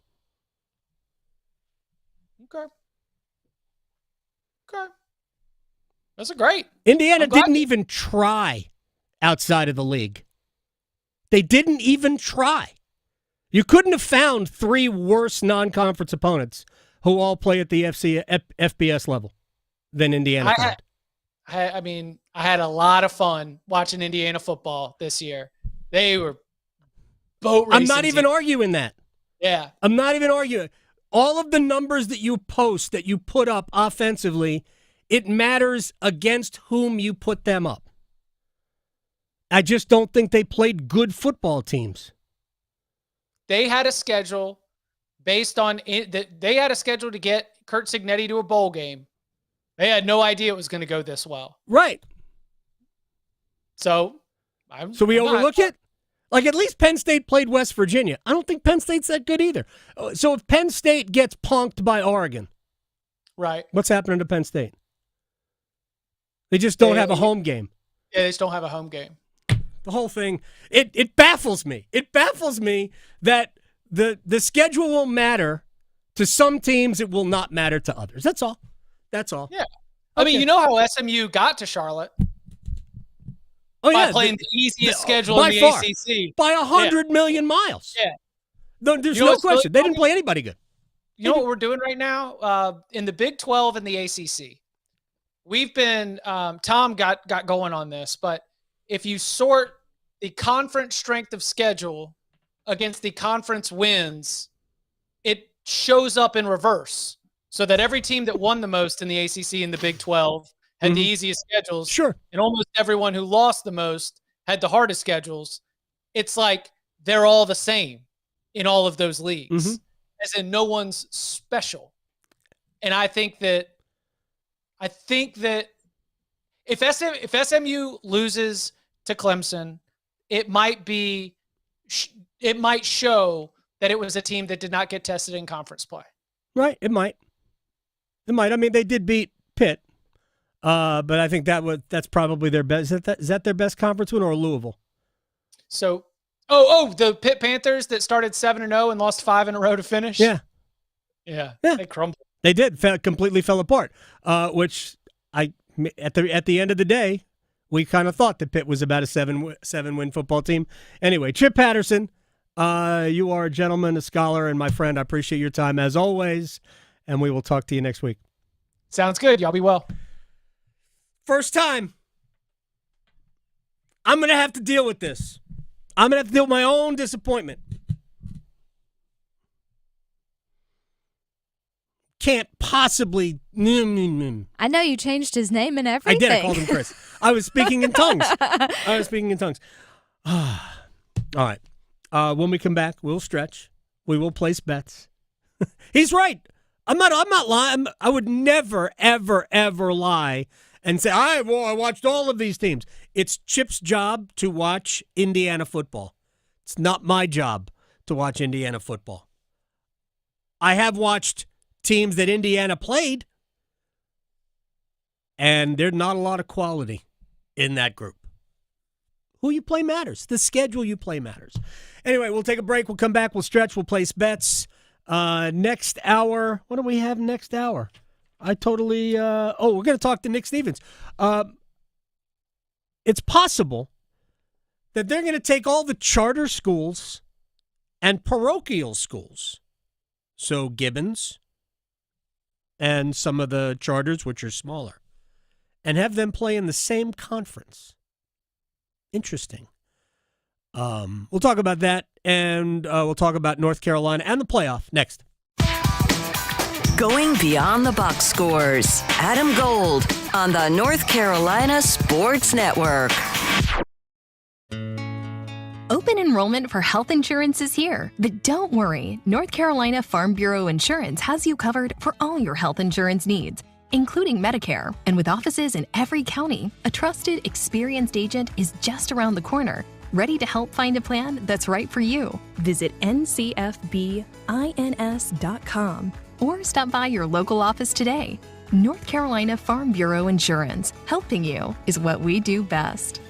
Okay. That's great. Indiana didn't even try outside of the league. They didn't even try. You couldn't have found 3 worse non-conference opponents who all play at the FBS level than Indiana. I had a lot of fun watching Indiana football this year. They were boat racing. I'm not even arguing that. Yeah. I'm not even arguing. All of the numbers that you post, that you put up offensively, it matters against whom you put them up. I just don't think they played good football teams. They had a schedule based on it. They had a schedule to get Kurt Cignetti to a bowl game. They had no idea it was going to go this well. Right. So we overlook it? Like, at least Penn State played West Virginia. I don't think Penn State's that good either. So if Penn State gets punked by Oregon, right? What's happening to Penn State? They just don't have a home game. Yeah, they just don't have a home game. The whole thing, it baffles me. It baffles me that the schedule will matter to some teams. It will not matter to others. That's all. That's all. Yeah. I mean, you know how SMU got to Charlotte? By playing the easiest schedule in the ACC. By 100 million miles. Yeah. There's no question. They didn't play anybody good. You know what we're doing right now? In the Big 12 and the ACC, we've been, Tom got going on this, but if you sort the conference strength of schedule against the conference wins, it shows up in reverse. So that every team that won the most in the ACC and the Big 12 had the easiest schedules. Sure. And almost everyone who lost the most had the hardest schedules. It's like they're all the same in all of those leagues. As in no one's special. And I think that if SMU loses to Clemson, it might show that it was a team that did not get tested in conference play. Right. It might. I mean, they did beat Pitt, but I think that's probably their best. Is that their best conference win, or Louisville? So, the Pitt Panthers that started 7-0 and lost 5 in a row to finish. Yeah. They crumbled. They did. Completely fell apart. Which at the end of the day, we kind of thought that Pitt was about a 7-win football team. Anyway, Chip Patterson, you are a gentleman, a scholar, and my friend. I appreciate your time as always, and we will talk to you next week. Sounds good. Y'all be well. First time. I'm going to have to deal with this. I'm going to have to deal with my own disappointment. Can't possibly. I know you changed his name and everything. I did. I called him Chris. I was speaking in tongues. All right. When we come back, we'll stretch. We will place bets. He's right. I'm not lying. I would never, ever, ever lie and say, I watched all of these teams. It's Chip's job to watch Indiana football. It's not my job to watch Indiana football. I have watched teams that Indiana played, and there's not a lot of quality in that group. Who you play matters. The schedule you play matters. Anyway, we'll take a break. We'll come back. We'll stretch. We'll place bets. Next hour. What do we have next hour? We're going to talk to Nick Stevens. It's possible that they're going to take all the charter schools and parochial schools. So Gibbons and some of the charters, which are smaller, and have them play in the same conference. Interesting. We'll talk about that, and we'll talk about North Carolina and the playoff next. Going beyond the box scores. Adam Gold on the North Carolina Sports Network. Open enrollment for health insurance is here. But don't worry, North Carolina Farm Bureau Insurance has you covered for all your health insurance needs, including Medicare. And with offices in every county, a trusted, experienced agent is just around the corner, ready to help find a plan that's right for you. Visit ncfbins.com or stop by your local office today. North Carolina Farm Bureau Insurance. Helping you is what we do best.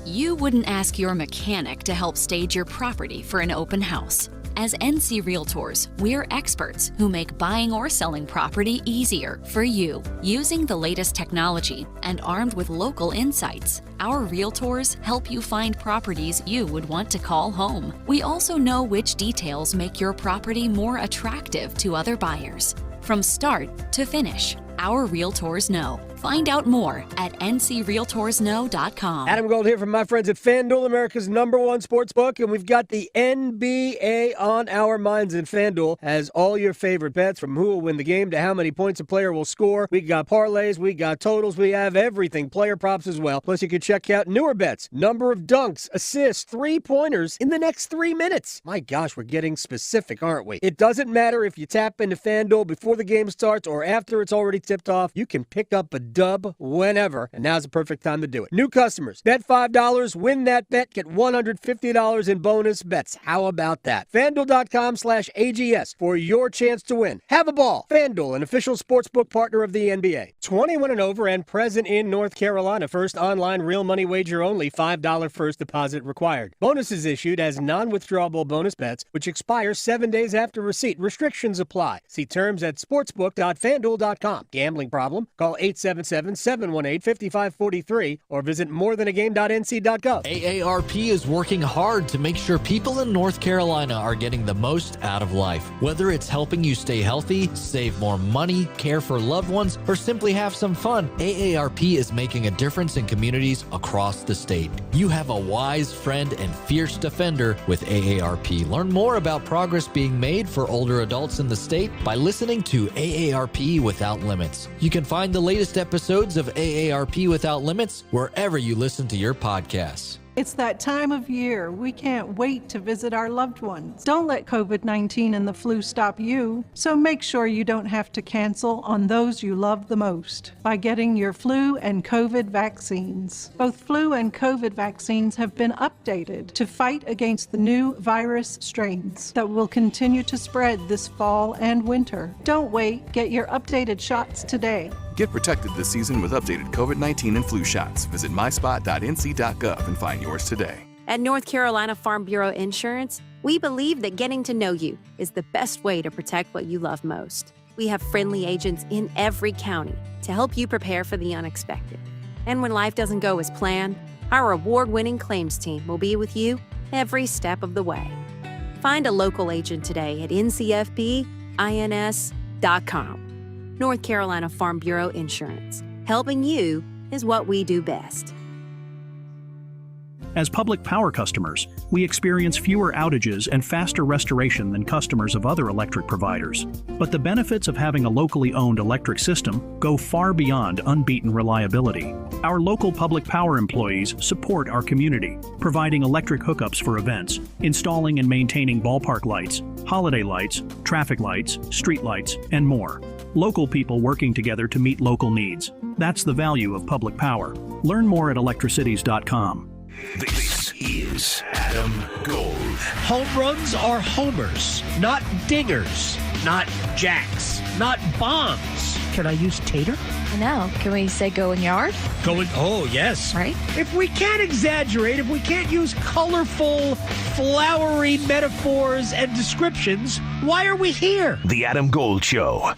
You wouldn't ask your mechanic to help stage your property for an open house. As NC Realtors, we're experts who make buying or selling property easier for you. Using the latest technology and armed with local insights, our Realtors help you find properties you would want to call home. We also know which details make your property more attractive to other buyers. From start to finish, our Realtors know. Find out more at ncrealtorsknow.com. Adam Gold here from my friends at FanDuel, America's #1 sports book, and we've got the NBA on our minds. And FanDuel has all your favorite bets, from who will win the game to how many points a player will score. We got parlays, we got totals, we have everything, player props as well. Plus, you can check out newer bets, number of dunks, assists, three-pointers in the next 3 minutes. My gosh, we're getting specific, aren't we? It doesn't matter if you tap into FanDuel before the game starts or after it's already tipped off. You can pick up a dub whenever, and now's the perfect time to do it. New customers, bet $5, win that bet, get $150 in bonus bets. How about that? FanDuel.com/AGS for your chance to win. Have a ball. FanDuel, an official sportsbook partner of the NBA. 21 and over and present in North Carolina. First online real money wager only. $5 first deposit required. Bonuses issued as non-withdrawable bonus bets, which expire 7 days after receipt. Restrictions apply. See terms at sportsbook.fanduel.com. Gambling problem? Call 877-718-5543 or visit morethanagame.nc.gov. AARP is working hard to make sure people in North Carolina are getting the most out of life. Whether it's helping you stay healthy, save more money, care for loved ones, or simply have some fun, AARP is making a difference in communities across the state. You have a wise friend and fierce defender with AARP. Learn more about progress being made for older adults in the state by listening to AARP Without Limits. You can find the latest episodes of AARP Without Limits wherever you listen to your podcasts. It's that time of year. We can't wait to visit our loved ones. Don't let COVID-19 and the flu stop you. So make sure you don't have to cancel on those you love the most by getting your flu and COVID vaccines. Both flu and COVID vaccines have been updated to fight against the new virus strains that will continue to spread this fall and winter. Don't wait. Get your updated shots today. Get protected this season with updated COVID-19 and flu shots. Visit myspot.nc.gov and find yours today. At North Carolina Farm Bureau Insurance, we believe that getting to know you is the best way to protect what you love most. We have friendly agents in every county to help you prepare for the unexpected. And when life doesn't go as planned, our award-winning claims team will be with you every step of the way. Find a local agent today at ncfbins.com. North Carolina Farm Bureau Insurance. Helping you is what we do best. As public power customers, we experience fewer outages and faster restoration than customers of other electric providers. But the benefits of having a locally owned electric system go far beyond unbeaten reliability. Our local public power employees support our community, providing electric hookups for events, installing and maintaining ballpark lights, holiday lights, traffic lights, street lights, and more. Local people working together to meet local needs. That's the value of public power. Learn more at electricities.com. This is Adam Gold. Home runs are homers, not dingers, not jacks, not bombs. Can I use tater? No. Can we say going yard? Oh, yes. Right? If we can't exaggerate, if we can't use colorful, flowery metaphors and descriptions, why are we here? The Adam Gold Show.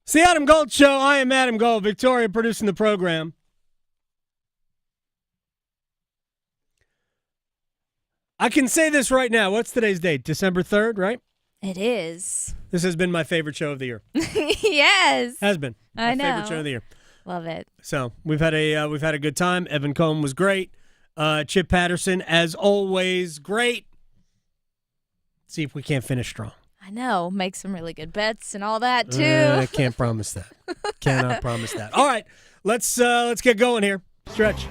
It's the Adam Gold Show. I am Adam Gold. Victoria producing the program. I can say this right now. What's today's date? December 3rd, right? It is. This has been my favorite show of the year. Yes. Has been. I know. My favorite show of the year. Love it. So we've had a good time. Evan Cohen was great. Chip Patterson, as always, great. See if we can't finish strong. I know. Make some really good bets and all that too. I can't promise that. Cannot promise that. All right, let's get going here. Stretch.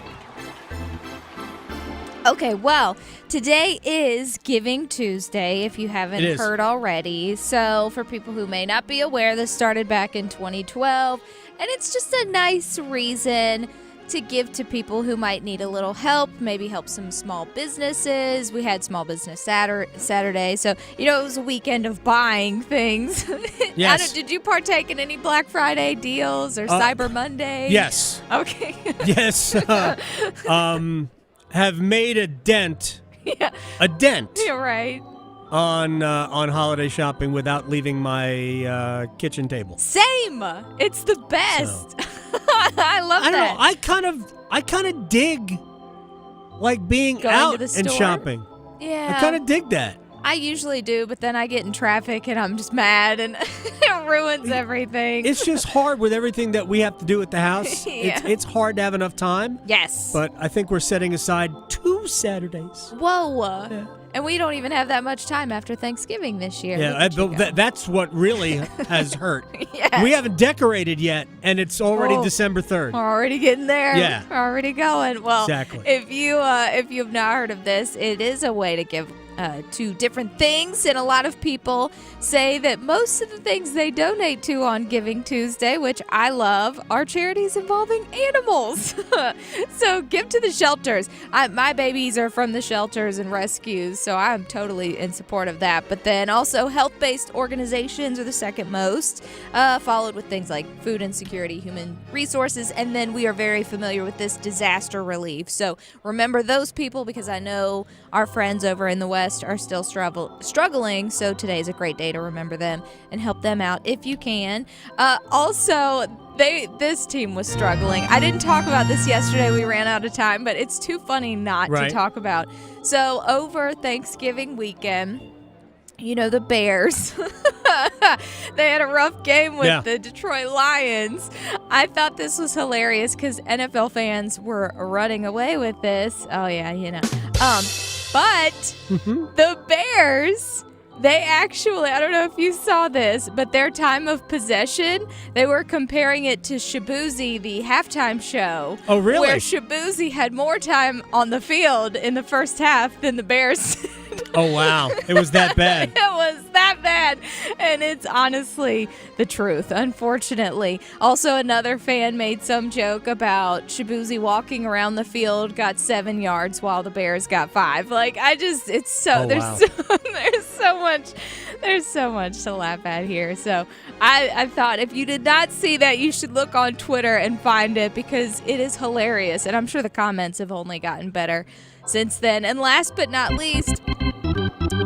Okay, well, today is Giving Tuesday, if you haven't heard already. So for people who may not be aware, this started back in 2012, and it's just a nice reason to give to people who might need a little help, maybe help some small businesses. We had Small Business Saturday, so, it was a weekend of buying things. Yes. Did you partake in any Black Friday deals or Cyber Monday? Yes. Okay. Yes. Have made a dent. Yeah. A dent. You're right. On holiday shopping without leaving my kitchen table. Same. It's the best. So. I love that. I don't know. I kind of dig like being Going out to the and store? shopping. Yeah. I kind of dig that. I usually do, but then I get in traffic and I'm just mad and it ruins everything. It's just hard with everything that we have to do at the house. Yeah. It's hard to have enough time. Yes. But I think we're setting aside 2 Saturdays. Whoa. Yeah. And we don't even have that much time after Thanksgiving this year. Yeah, that's what really has hurt. Yes. We haven't decorated yet, and it's already December 3rd. We're already getting there. Yeah. We're already going. Well, Exactly. if you have not heard of this, it is a way to give to different things, and a lot of people say that most of the things they donate to on Giving Tuesday, which I love, are charities involving animals. So give to the shelters. My babies are from the shelters and rescues, so I'm totally in support of that. But then also health-based organizations are the second most, followed with things like food insecurity, human resources, and then we are very familiar with this disaster relief. So remember those people, because I know our friends over in the West are still struggling, so today's a great day to remember them and help them out if you can. Also, this team was struggling. I didn't talk about this yesterday. We ran out of time, but it's too funny not to talk about. So over Thanksgiving weekend, the Bears, they had a rough game with the Detroit Lions. I thought this was hilarious because NFL fans were running away with this. Oh, yeah, But the Bears, they actually, I don't know if you saw this, but their time of possession, they were comparing it to Shabuzi, the halftime show. Oh, really? Where Shabuzi had more time on the field in the first half than the Bears did. Oh, wow. It was that bad. It was that bad. And it's honestly the truth, unfortunately. Also, another fan made some joke about Shabuzi walking around the field, got 7 yards while the Bears got 5. It's so, there's so much to laugh at here. So I thought if you did not see that, you should look on Twitter and find it because it is hilarious. And I'm sure the comments have only gotten better since then. And last but not least,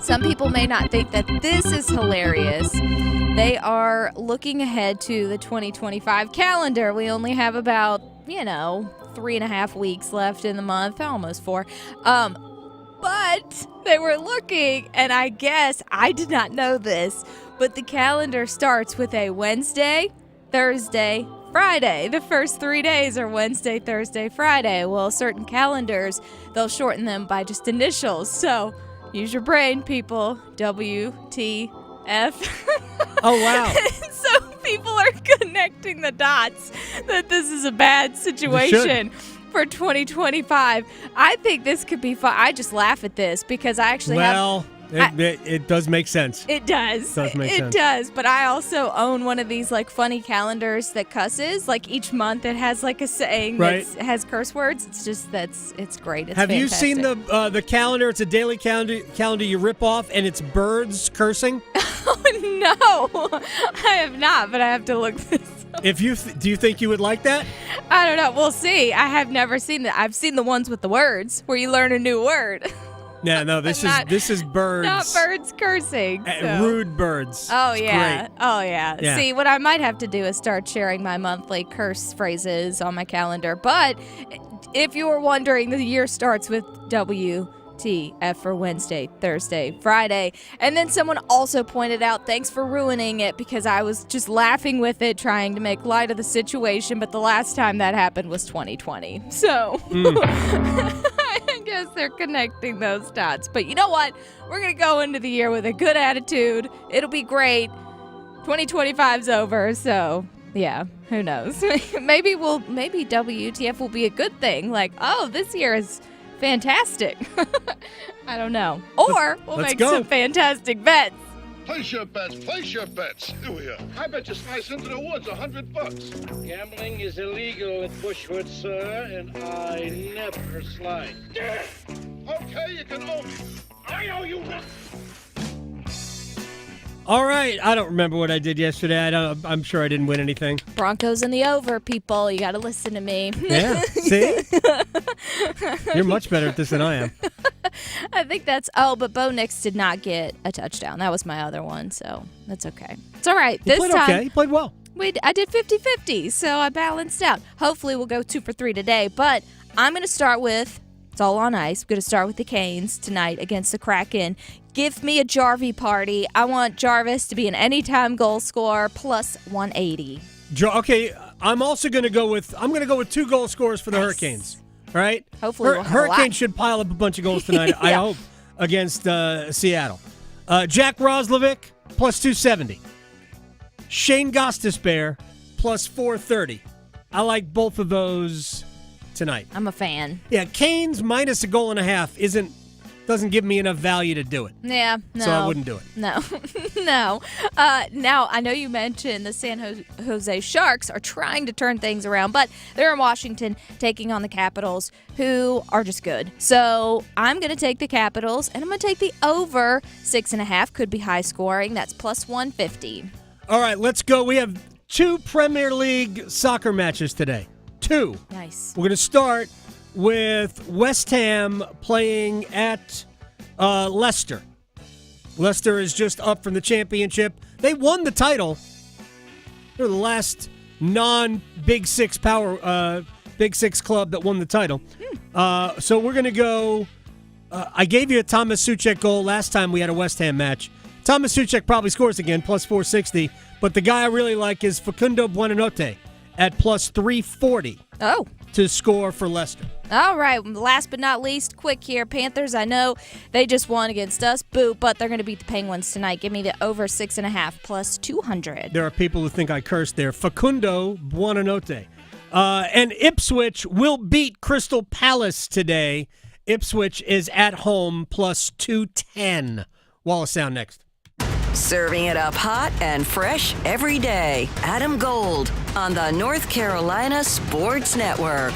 some people may not think that this is hilarious. They are looking ahead to the 2025 calendar. We only have about, 3.5 weeks left in the month, almost 4. But they were looking, and I guess I did not know this, but the calendar starts with a Wednesday, Thursday, Friday. The first 3 days are Wednesday, Thursday, Friday. Well, certain calendars, they'll shorten them by just initials. So use your brain, people. WTF. Oh, wow. So people are connecting the dots that this is a bad situation for 2025. I think this could be fun. I just laugh at this because I actually it does make sense. It does. It does. But I also own one of these funny calendars that cusses. Each month it has a saying that has curse words. It's just it's great. It's Have fantastic. you seen the calendar? It's a daily calendar you rip off, and it's birds cursing. Oh, no, I have not. But I have to look this up. Do you think you would like that? I don't know. We'll see. I have never seen that. I've seen the ones with the words where you learn a new word. Yeah, no, this is birds. Not birds cursing. So. Rude birds. Oh, it's yeah. Great. Oh, yeah. See, what I might have to do is start sharing my monthly curse phrases on my calendar. But if you were wondering, the year starts with WTF. TF for Wednesday, Thursday, Friday. And then someone also pointed out, thanks for ruining it, because I was just laughing with it, trying to make light of the situation, but the last time that happened was 2020. So I guess they're connecting those dots. But you know what? We're going to go into the year with a good attitude. It'll be great. 2025's over, so yeah, who knows? Maybe WTF will be a good thing. Like, oh, this year is fantastic. I don't know. Or we'll make some fantastic bets. Place your bets. Place your bets. Here. I bet you slice into the woods $100. Gambling is illegal at Bushwood, sir, and I never slide. Okay, you can owe me. I owe you nothing. All right. I don't remember what I did yesterday. I'm sure I didn't win anything. Broncos in the over, people. You got to listen to me. Yeah. See? You're much better at this than I am. I think but Bo Nix did not get a touchdown. That was my other one, so that's okay. It's all right. He played okay. He played well. I did 50-50, so I balanced out. Hopefully we'll go 2 for 3 today, but I'm going to start with, it's all on ice. I'm going to start with the Canes tonight against the Kraken. Give me a Jarvie party. I want Jarvis to be an anytime goal scorer plus 180. Okay, I'm also going to go with 2 goal scorers for the Hurricanes. All right? Hopefully we'll have Hurricanes should pile up a bunch of goals tonight, I hope, against Seattle. Jack Roslovic, plus 270. Shane Gostisbehere, plus 430. I like both of those tonight. I'm a fan. Yeah, Canes minus a goal and a half doesn't give me enough value to do it. Yeah, no. So I wouldn't do it. No, no. Now, I know you mentioned the San Jose Sharks are trying to turn things around, but they're in Washington taking on the Capitals, who are just good. So I'm going to take the Capitals, and I'm going to take the over 6.5. Could be high scoring. That's plus 150. All right, let's go. We have 2 Premier League soccer matches today. 2. Nice. We're going to start with West Ham playing at Leicester. Leicester is just up from the championship. They won the title. They're the last non-Big Six Big Six club that won the title. So we're going to go. I gave you a Thomas Souček goal last time we had a West Ham match. Thomas Souček probably scores again, plus 460. But the guy I really like is Facundo Buonanotte at plus 340. Oh. To score for Leicester. All right, last but not least, quick here. Panthers, I know they just won against us, boo, but they're going to beat the Penguins tonight. Give me the over 6.5 plus 200. There are people who think I cursed there. Facundo Buonanotte. And Ipswich will beat Crystal Palace today. Ipswich is at home plus 210. Wallace Sound next. Serving it up hot and fresh every day. Adam Gold on the North Carolina Sports Network.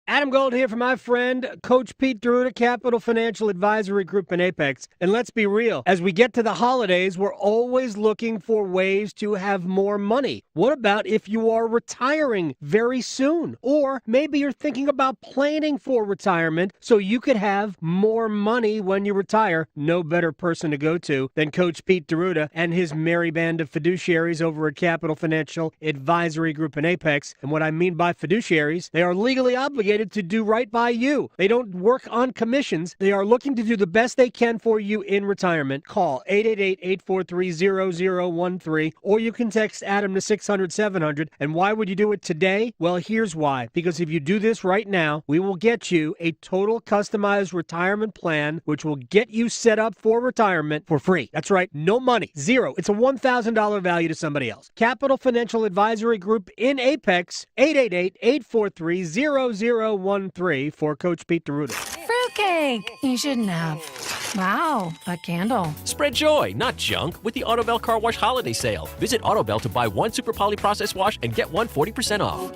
Adam Gold here for my friend, Coach Pete D'Arruda, Capital Financial Advisory Group in Apex. And let's be real, as we get to the holidays, we're always looking for ways to have more money. What about if you are retiring very soon? Or maybe you're thinking about planning for retirement so you could have more money when you retire. No better person to go to than Coach Pete D'Arruda and his merry band of fiduciaries over at Capital Financial Advisory Group in Apex. And what I mean by fiduciaries, they are legally obligated to do right by you. They don't work on commissions. They are looking to do the best they can for you in retirement. Call 888-843-0013, or you can text Adam to 600-700. And why would you do it today? Well, here's why. Because if you do this right now, we will get you a total customized retirement plan, which will get you set up for retirement for free. That's right. No money. Zero. It's a $1,000 value to somebody else. Capital Financial Advisory Group in Apex, 888-843-0013 for Coach Pete D'Arruda. Fruitcake! You shouldn't have. Wow, a candle. Spread joy, not junk, with the Autobell Car Wash Holiday Sale. Visit Autobell to buy 1 Super Poly Process Wash and get 1 40% off.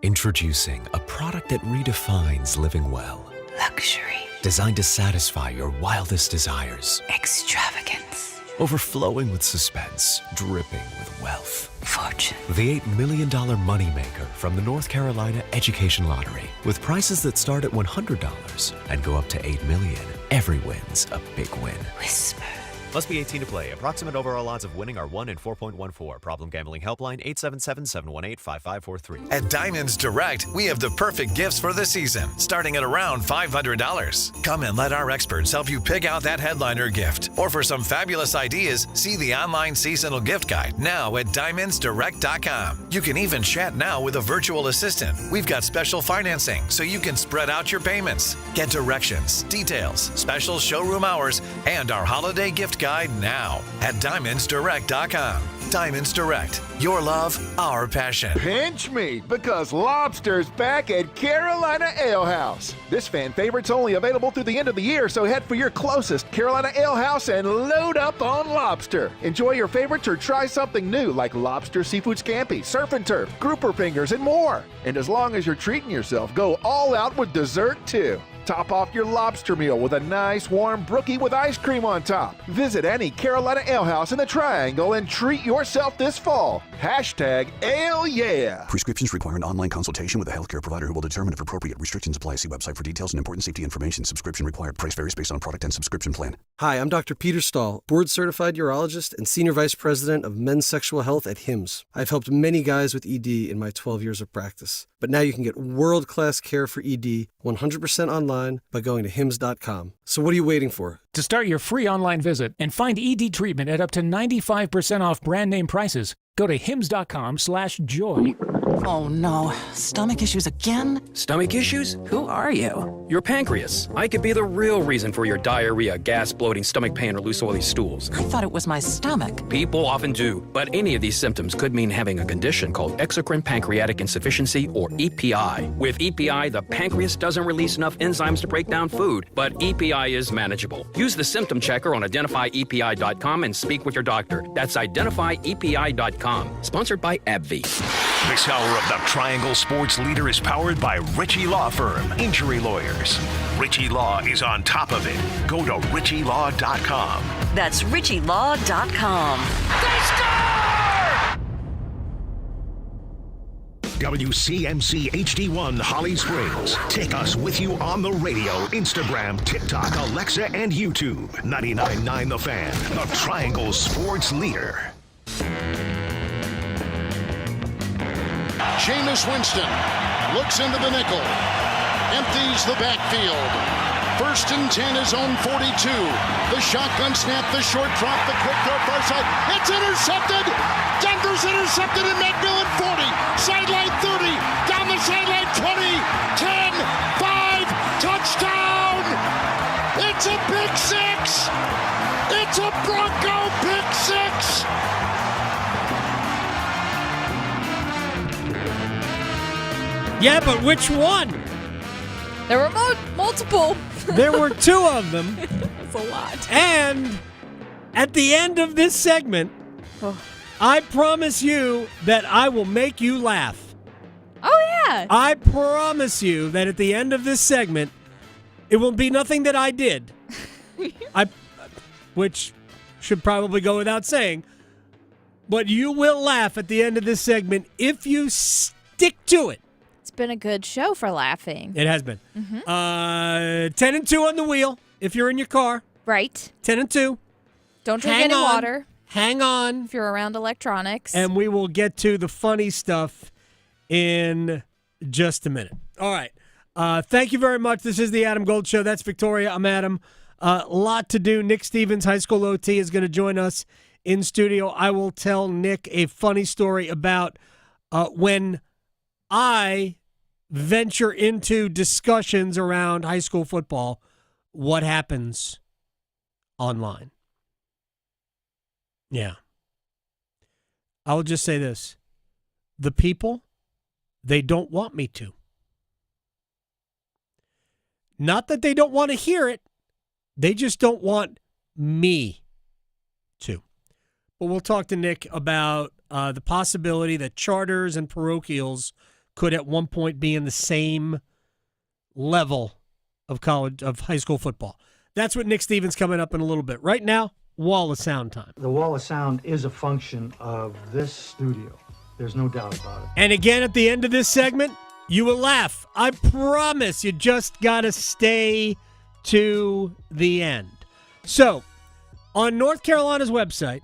Introducing a product that redefines living well. Luxury. Designed to satisfy your wildest desires. Extravagance. Overflowing with suspense, dripping with wealth. Fortune. The $8 million moneymaker from the North Carolina Education Lottery. With prices that start at $100 and go up to $8 million. Every win's a big win. Whisper. Must be 18 to play. Approximate overall odds of winning are 1 in 4.14. Problem gambling helpline 877-718-5543. At Diamonds Direct, we have the perfect gifts for the season, starting at around $500. Come and let our experts help you pick out that headliner gift. Or for some fabulous ideas, see the online seasonal gift guide now at DiamondsDirect.com. You can even chat now with a virtual assistant. We've got special financing so you can spread out your payments. Get directions, details, special showroom hours, and our holiday gift guide now at DiamondsDirect.com. Diamonds Direct. Your love, our passion. Pinch me, because lobster's back at Carolina Ale House. This fan favorite's only available through the end of the year, so head for your closest Carolina Ale House and load up on lobster. Enjoy your favorites or try something new like lobster seafood scampi, surf and turf, grouper fingers, and more. And as long as you're treating yourself, go all out with dessert too. Top off your lobster meal with a nice warm brookie with ice cream on top. Visit any Carolina Ale House in the Triangle and treat yourself this fall. #AleYeah. Prescriptions require an online consultation with a healthcare provider who will determine if appropriate. Restrictions apply. See website for details and important safety information. Subscription required. Price varies based on product and subscription plan. Hi, I'm Dr. Peter Stahl, board-certified urologist and senior vice president of men's sexual health at HIMSS. I've helped many guys with ED in my 12 years of practice. But now you can get world-class care for ED 100% online by going to hims.com. So what are you waiting for? To start your free online visit and find ED treatment at up to 95% off brand name prices, go to hims.com/joy. Oh no, stomach issues again? Stomach issues? Who are you? Your pancreas. I could be the real reason for your diarrhea, gas, bloating, stomach pain, or loose oily stools. I thought it was my stomach. People often do, but any of these symptoms could mean having a condition called exocrine pancreatic insufficiency, or EPI. With EPI, the pancreas doesn't release enough enzymes to break down food, but EPI is manageable. Use the symptom checker on identifyepi.com and speak with your doctor. That's identifyepi.com. Sponsored by AbbVie. This hour of the Triangle Sports Leader is powered by Ritchie Law Firm, injury lawyers. Ritchie Law is on top of it. Go to RitchieLaw.com. That's RitchieLaw.com. They score! WCMC HD1 Holly Springs. Take us with you on the radio, Instagram, TikTok, Alexa, and YouTube. 99.9 The Fan, the Triangle Sports Leader. Jameis Winston looks into the nickel, empties the backfield. 1st and 10, his own 42. The shotgun snap, the short drop, the quick throw far side. It's intercepted. Denver's intercepted in McMillan 40. Sideline 30. Down the sideline 20. 10. 5. Touchdown. It's a pick six. It's a Bronco pick six. Yeah, but which one? There were multiple. There were 2 of them. That's a lot. And at the end of this segment, I promise you that I will make you laugh. Oh, yeah. I promise you that at the end of this segment, it will be nothing that I did. Which should probably go without saying. But you will laugh at the end of this segment if you stick to it. It's been a good show for laughing. It has been. Mm-hmm. 10 and 2 on the wheel if you're in your car. Right. 10 and 2. Don't drink any water. Hang on. If you're around electronics. And we will get to the funny stuff in just a minute. All right. Thank you very much. This is the Adam Gold Show. That's Victoria. I'm Adam. A lot to do. Nick Stevens, high school OT, is going to join us in studio. I will tell Nick a funny story about when I venture into discussions around high school football, what happens online. Yeah. I will just say this. The people, they don't want me to. Not that they don't want to hear it. They just don't want me to. But we'll talk to Nick about the possibility that charters and parochials could at one point be in the same level of high school football. That's what Nick Stevens coming up in a little bit. Right now, Wall of Sound time. The Wall of Sound is a function of this studio. There's no doubt about it. And again, at the end of this segment, you will laugh. I promise. You just got to stay to the end. So, On North Carolina's website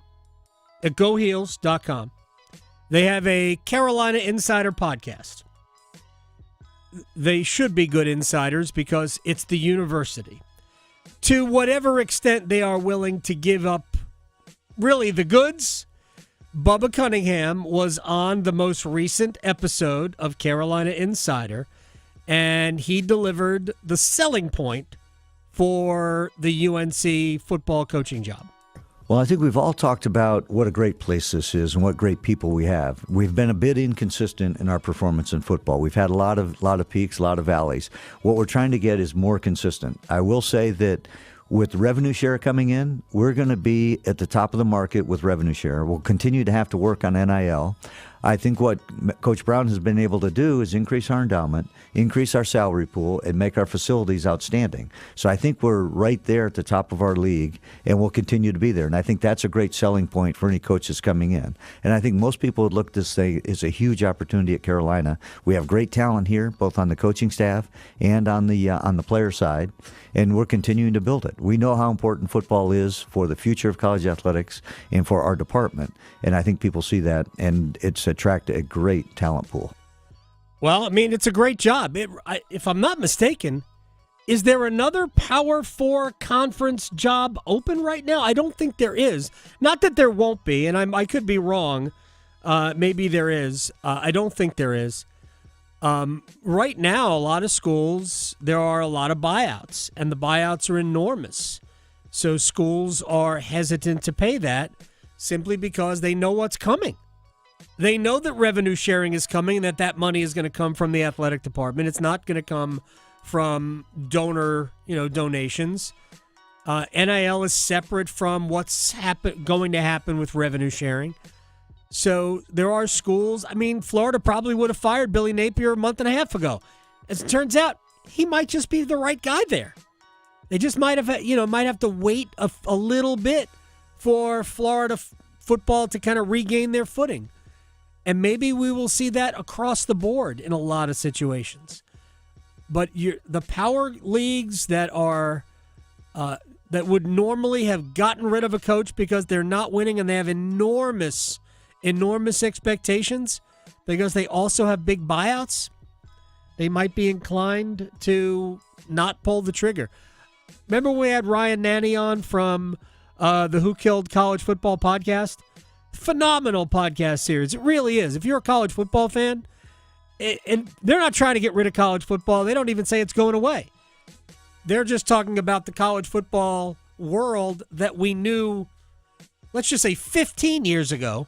at goheels.com, they have a Carolina Insider podcast. They should be good insiders because it's the university. To whatever extent they are willing to give up really the goods, Bubba Cunningham was on the most recent episode of Carolina Insider, and he delivered the selling point for the UNC football coaching job. Well, I think we've all talked about what a great place this is and what great people we have. We've been a bit inconsistent in our performance in football. We've had a lot of peaks, a lot of valleys. What we're trying to get is more consistent. I will say that with revenue share coming in, we're going to be at the top of the market with revenue share. We'll continue to have to work on NIL. I think what Coach Brown has been able to do is increase our endowment, increase our salary pool, and make our facilities outstanding. So I think we're right there at the top of our league, and we'll continue to be there. And I think that's a great selling point for any coaches coming in. And I think most people would look at this thing as a huge opportunity at Carolina. We have great talent here, both on the coaching staff and on the player side, and we're continuing to build it. We know how important football is for the future of college athletics and for our department, and I think people see that, and it's attracted a great talent pool. Well, I mean, it's a great job. If I'm not mistaken, is there another Power 4 conference job open right now? I don't think there is. Not that there won't be, and I could be wrong. Maybe there is. I don't think there is. Right now, a lot of schools, there are a lot of buyouts, and the buyouts are enormous. So schools are hesitant to pay that simply because they know what's coming. They know that revenue sharing is coming and that money is going to come from the athletic department. It's not going to come from donations. NIL is separate from what's going to happen with revenue sharing. So there are schools. I mean, Florida probably would have fired Billy Napier a month and a half ago. As it turns out, he might just be the right guy there. They just might have to wait a little bit for Florida football to kind of regain their footing. And maybe we will see that across the board in a lot of situations. But the power leagues that are that would normally have gotten rid of a coach because they're not winning and they have enormous expectations because they also have big buyouts, they might be inclined to not pull the trigger. Remember we had Ryan Nanny on from the Who Killed College Football podcast? Phenomenal podcast series. It really is. If you're a college football fan, and they're not trying to get rid of college football. They don't even say it's going away. They're just talking about the college football world that we knew, let's just say 15 years ago,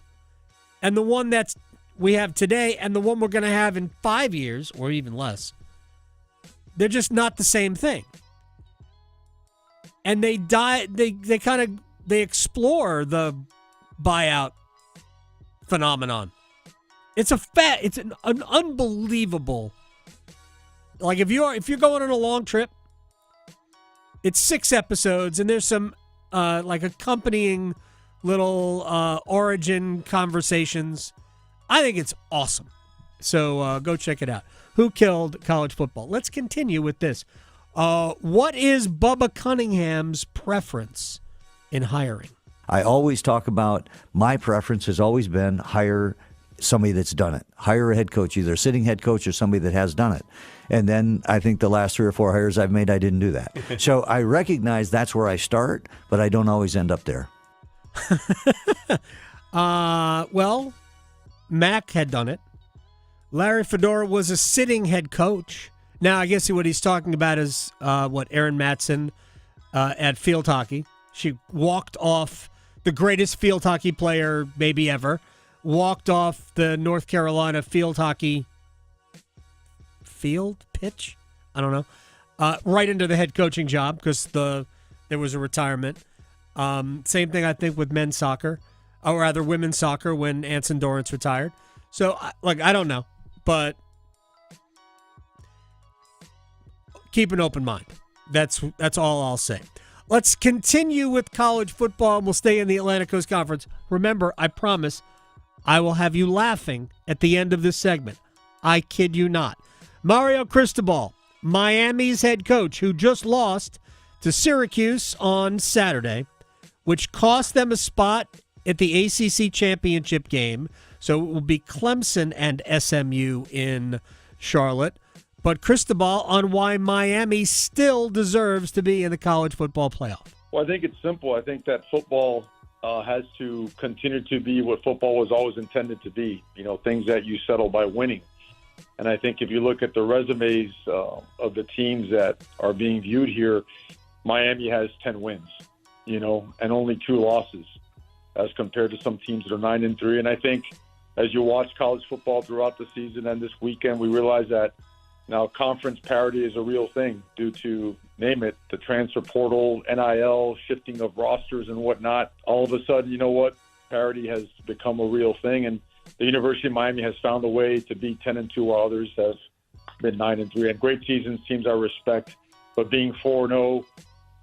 and the one that we have today and the one we're going to have in 5 years or even less. They're just not the same thing. And they explore the buyout phenomenon. It's an unbelievable. Like if you're going on a long trip, it's 6 episodes and there's some accompanying little origin conversations. I think it's awesome. So go check it out. Who Killed College Football? Let's continue with this. What is Bubba Cunningham's preference in hiring? I always talk about my preference has always been hire somebody that's done it. Hire a head coach, either a sitting head coach or somebody that has done it. And then I think the last 3 or 4 hires I've made, I didn't do that. So I recognize that's where I start, but I don't always end up there. Well, Mack had done it. Larry Fedora was a sitting head coach. Now, I guess what he's talking about is Erin Matson at field hockey. She walked off, the greatest field hockey player maybe ever, walked off the North Carolina field hockey pitch? I don't know. Right into the head coaching job because there was a retirement. Same thing, I think, with men's soccer, or rather women's soccer when Anson Dorrance retired. So, I don't know, but keep an open mind. That's all I'll say. Let's continue with college football, and we'll stay in the Atlantic Coast Conference. Remember, I promise, I will have you laughing at the end of this segment. I kid you not. Mario Cristobal, Miami's head coach, who just lost to Syracuse on Saturday, which cost them a spot at the ACC championship game. So it will be Clemson and SMU in Charlotte. But Cristobal on why Miami still deserves to be in the college football playoff. Well, I think it's simple. I think that football has to continue to be what football was always intended to be, things that you settle by winning. And I think if you look at the resumes of the teams that are being viewed here, Miami has 10 wins, and only 2 losses as compared to some teams that are 9-3. And I think as you watch college football throughout the season and this weekend, we realize that now conference parity is a real thing due to, name it, the transfer portal, NIL, shifting of rosters and whatnot. All of a sudden, you know what? Parity has become a real thing, and the University of Miami has found a way to be 10-2 while others have been 9-3. And great seasons, teams I respect, but being 4-0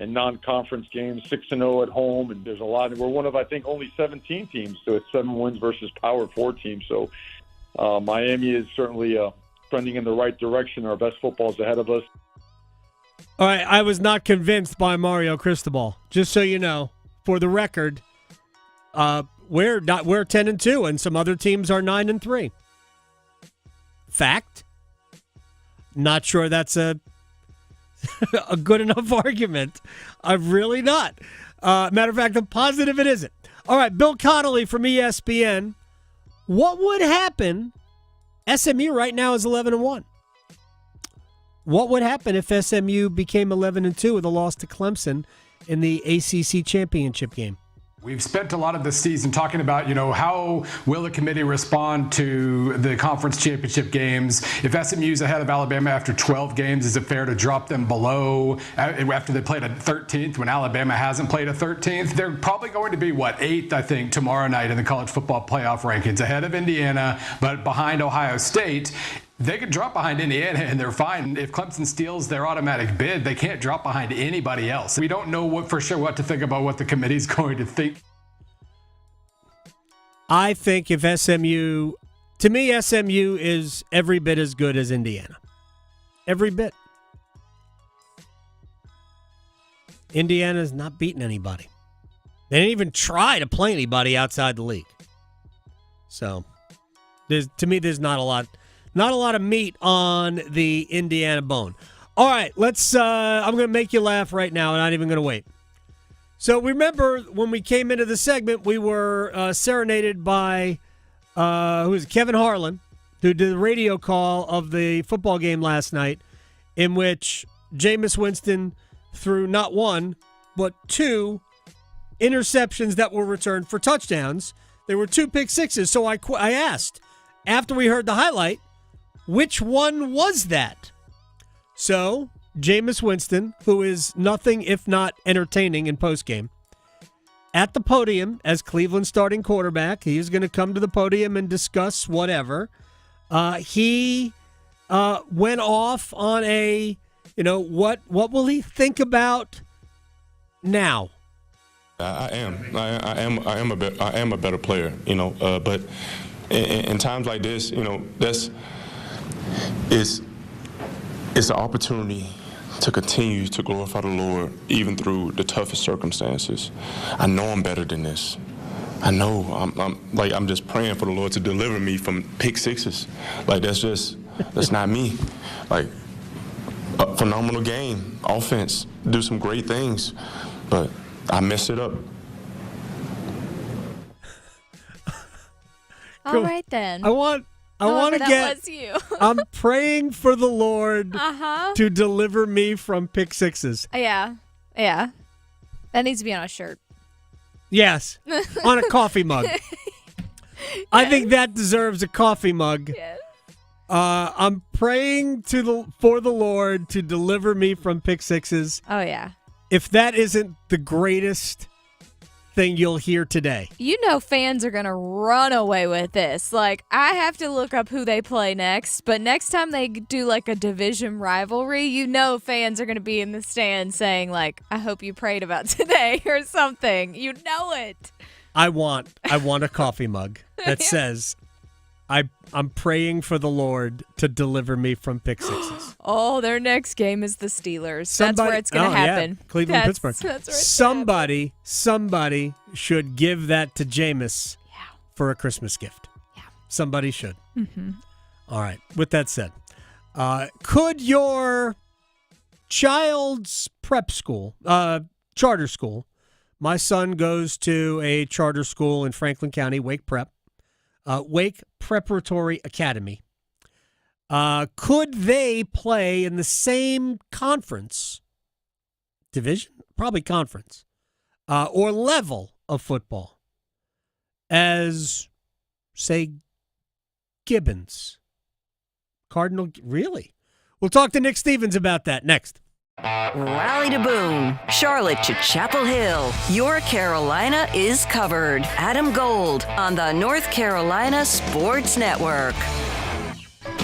in non-conference games, 6-0 at home, and there's a lot. We're one of, I think, only 17 teams, so it's 7 wins versus Power 4 teams. So Miami is certainly trending in the right direction. Our best football is ahead of us. All right, I was not convinced by Mario Cristobal. Just so you know, for the record, we're 10-2, and some other teams are 9-3. Fact. Not sure that's a good enough argument. I'm really not. Matter of fact, I'm positive it isn't. All right, Bill Connolly from ESPN. What would happen? SMU right now is 11-1. What would happen if SMU became 11-2 with a loss to Clemson in the ACC championship game? We've spent a lot of this season talking about, how will the committee respond to the conference championship games? If SMU's ahead of Alabama after 12 games, is it fair to drop them below after they played a 13th when Alabama hasn't played a 13th? They're probably going to be, 8th, I think, tomorrow night in the college football playoff rankings, ahead of Indiana, but behind Ohio State. They could drop behind Indiana and they're fine. If Clemson steals their automatic bid, they can't drop behind anybody else. We don't know for sure what to think about what the committee's going to think. I think if SMU is every bit as good as Indiana. Every bit. Indiana's not beating anybody. They didn't even try to play anybody outside the league. So, to me, there's not a lot of meat on the Indiana bone. All right, I'm going to make you laugh right now. I'm not even going to wait. So remember when we came into the segment, we were serenaded by Kevin Harlan, who did the radio call of the football game last night, in which Jameis Winston threw not 1, but 2 interceptions that were returned for touchdowns. There were 2 pick sixes. So I asked, after we heard the highlight, which one was that? So, Jameis Winston, who is nothing if not entertaining in postgame, at the podium as Cleveland's starting quarterback, he is going to come to the podium and discuss whatever. He went off on a, what will he think about now? I am a better player, but in times like this, it's an opportunity to continue to glorify the Lord even through the toughest circumstances. I know I'm better than this. I know I'm just praying for the Lord to deliver me from pick sixes. That's not me. A phenomenal game, offense, do some great things, but I messed it up. All right then. I want to get. Was you. I'm praying for the Lord to deliver me from pick sixes. Yeah. That needs to be on a shirt. Yes, on a coffee mug. Yes. I think that deserves a coffee mug. Yes. I'm praying for the Lord to deliver me from pick sixes. Oh yeah. If that isn't the greatest thing you'll hear today. Fans are going to run away with this. I have to look up who they play next, but next time they do a division rivalry, fans are going to be in the stands saying I hope you prayed about today or something. You know it. I want a coffee mug that says, I'm praying for the Lord to deliver me from pick sixes. Oh, their next game is the Steelers. That's where it's going to happen. Yeah. Cleveland, Pittsburgh. That's where Somebody should give that to Jameis for a Christmas gift. Yeah. Somebody should. Mm-hmm. All right. With that said, could your child's prep school, charter school, my son goes to a charter school in Franklin County, Wake Prep, Wake Preparatory Academy. Could they play in the same conference, division, probably conference, or level of football as, say, Gibbons? Cardinal, really? We'll talk to Nick Stevens about that next. Raleigh to Boone, Charlotte to Chapel Hill. Your Carolina is covered. Adam Gold on the North Carolina Sports Network.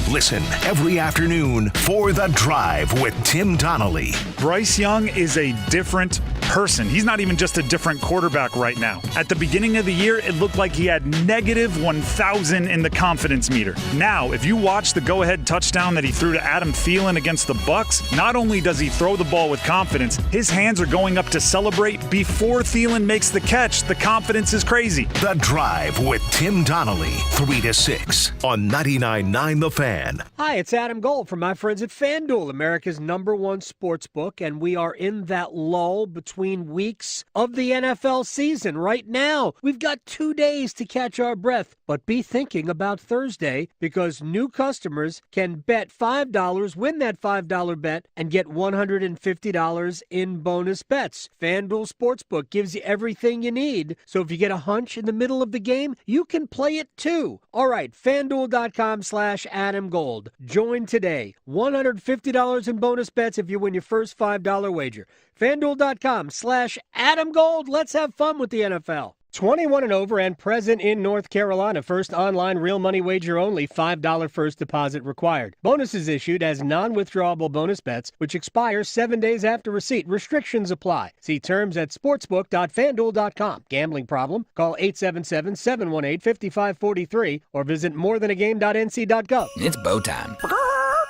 Listen every afternoon for The Drive with Tim Donnelly. Bryce Young is a different person. He's not even just a different quarterback right now. At the beginning of the year, it looked like he had negative 1,000 in the confidence meter. Now, if you watch the go-ahead touchdown that he threw to Adam Thielen against the Bucs, not only does he throw the ball with confidence, his hands are going up to celebrate before Thielen makes the catch. The confidence is crazy. The Drive with Tim Donnelly, 3 to 6 on 99.9 The Fan. Hi, it's Adam Gold from my friends at FanDuel, America's #1 sports book, and we are in that lull between weeks of the NFL season. Right now, we've got 2 days to catch our breath, but be thinking about Thursday because new customers can bet $5, win that $5 bet, and get $150 in bonus bets. FanDuel Sportsbook gives you everything you need, so if you get a hunch in the middle of the game, you can play it too. All right, FanDuel.com/Adam Gold. Join today. $150 in bonus bets if you win your first $5 wager. FanDuel.com/Adam Gold. Let's have fun with the NFL. 21 and over and present in North Carolina. First online real money wager only. $5 first deposit required. Bonuses issued as non-withdrawable bonus bets, which expire 7 days after receipt. Restrictions apply. See terms at sportsbook.fanduel.com. Gambling problem? Call 877-718-5543 or visit morethanagame.nc.gov. It's bow time.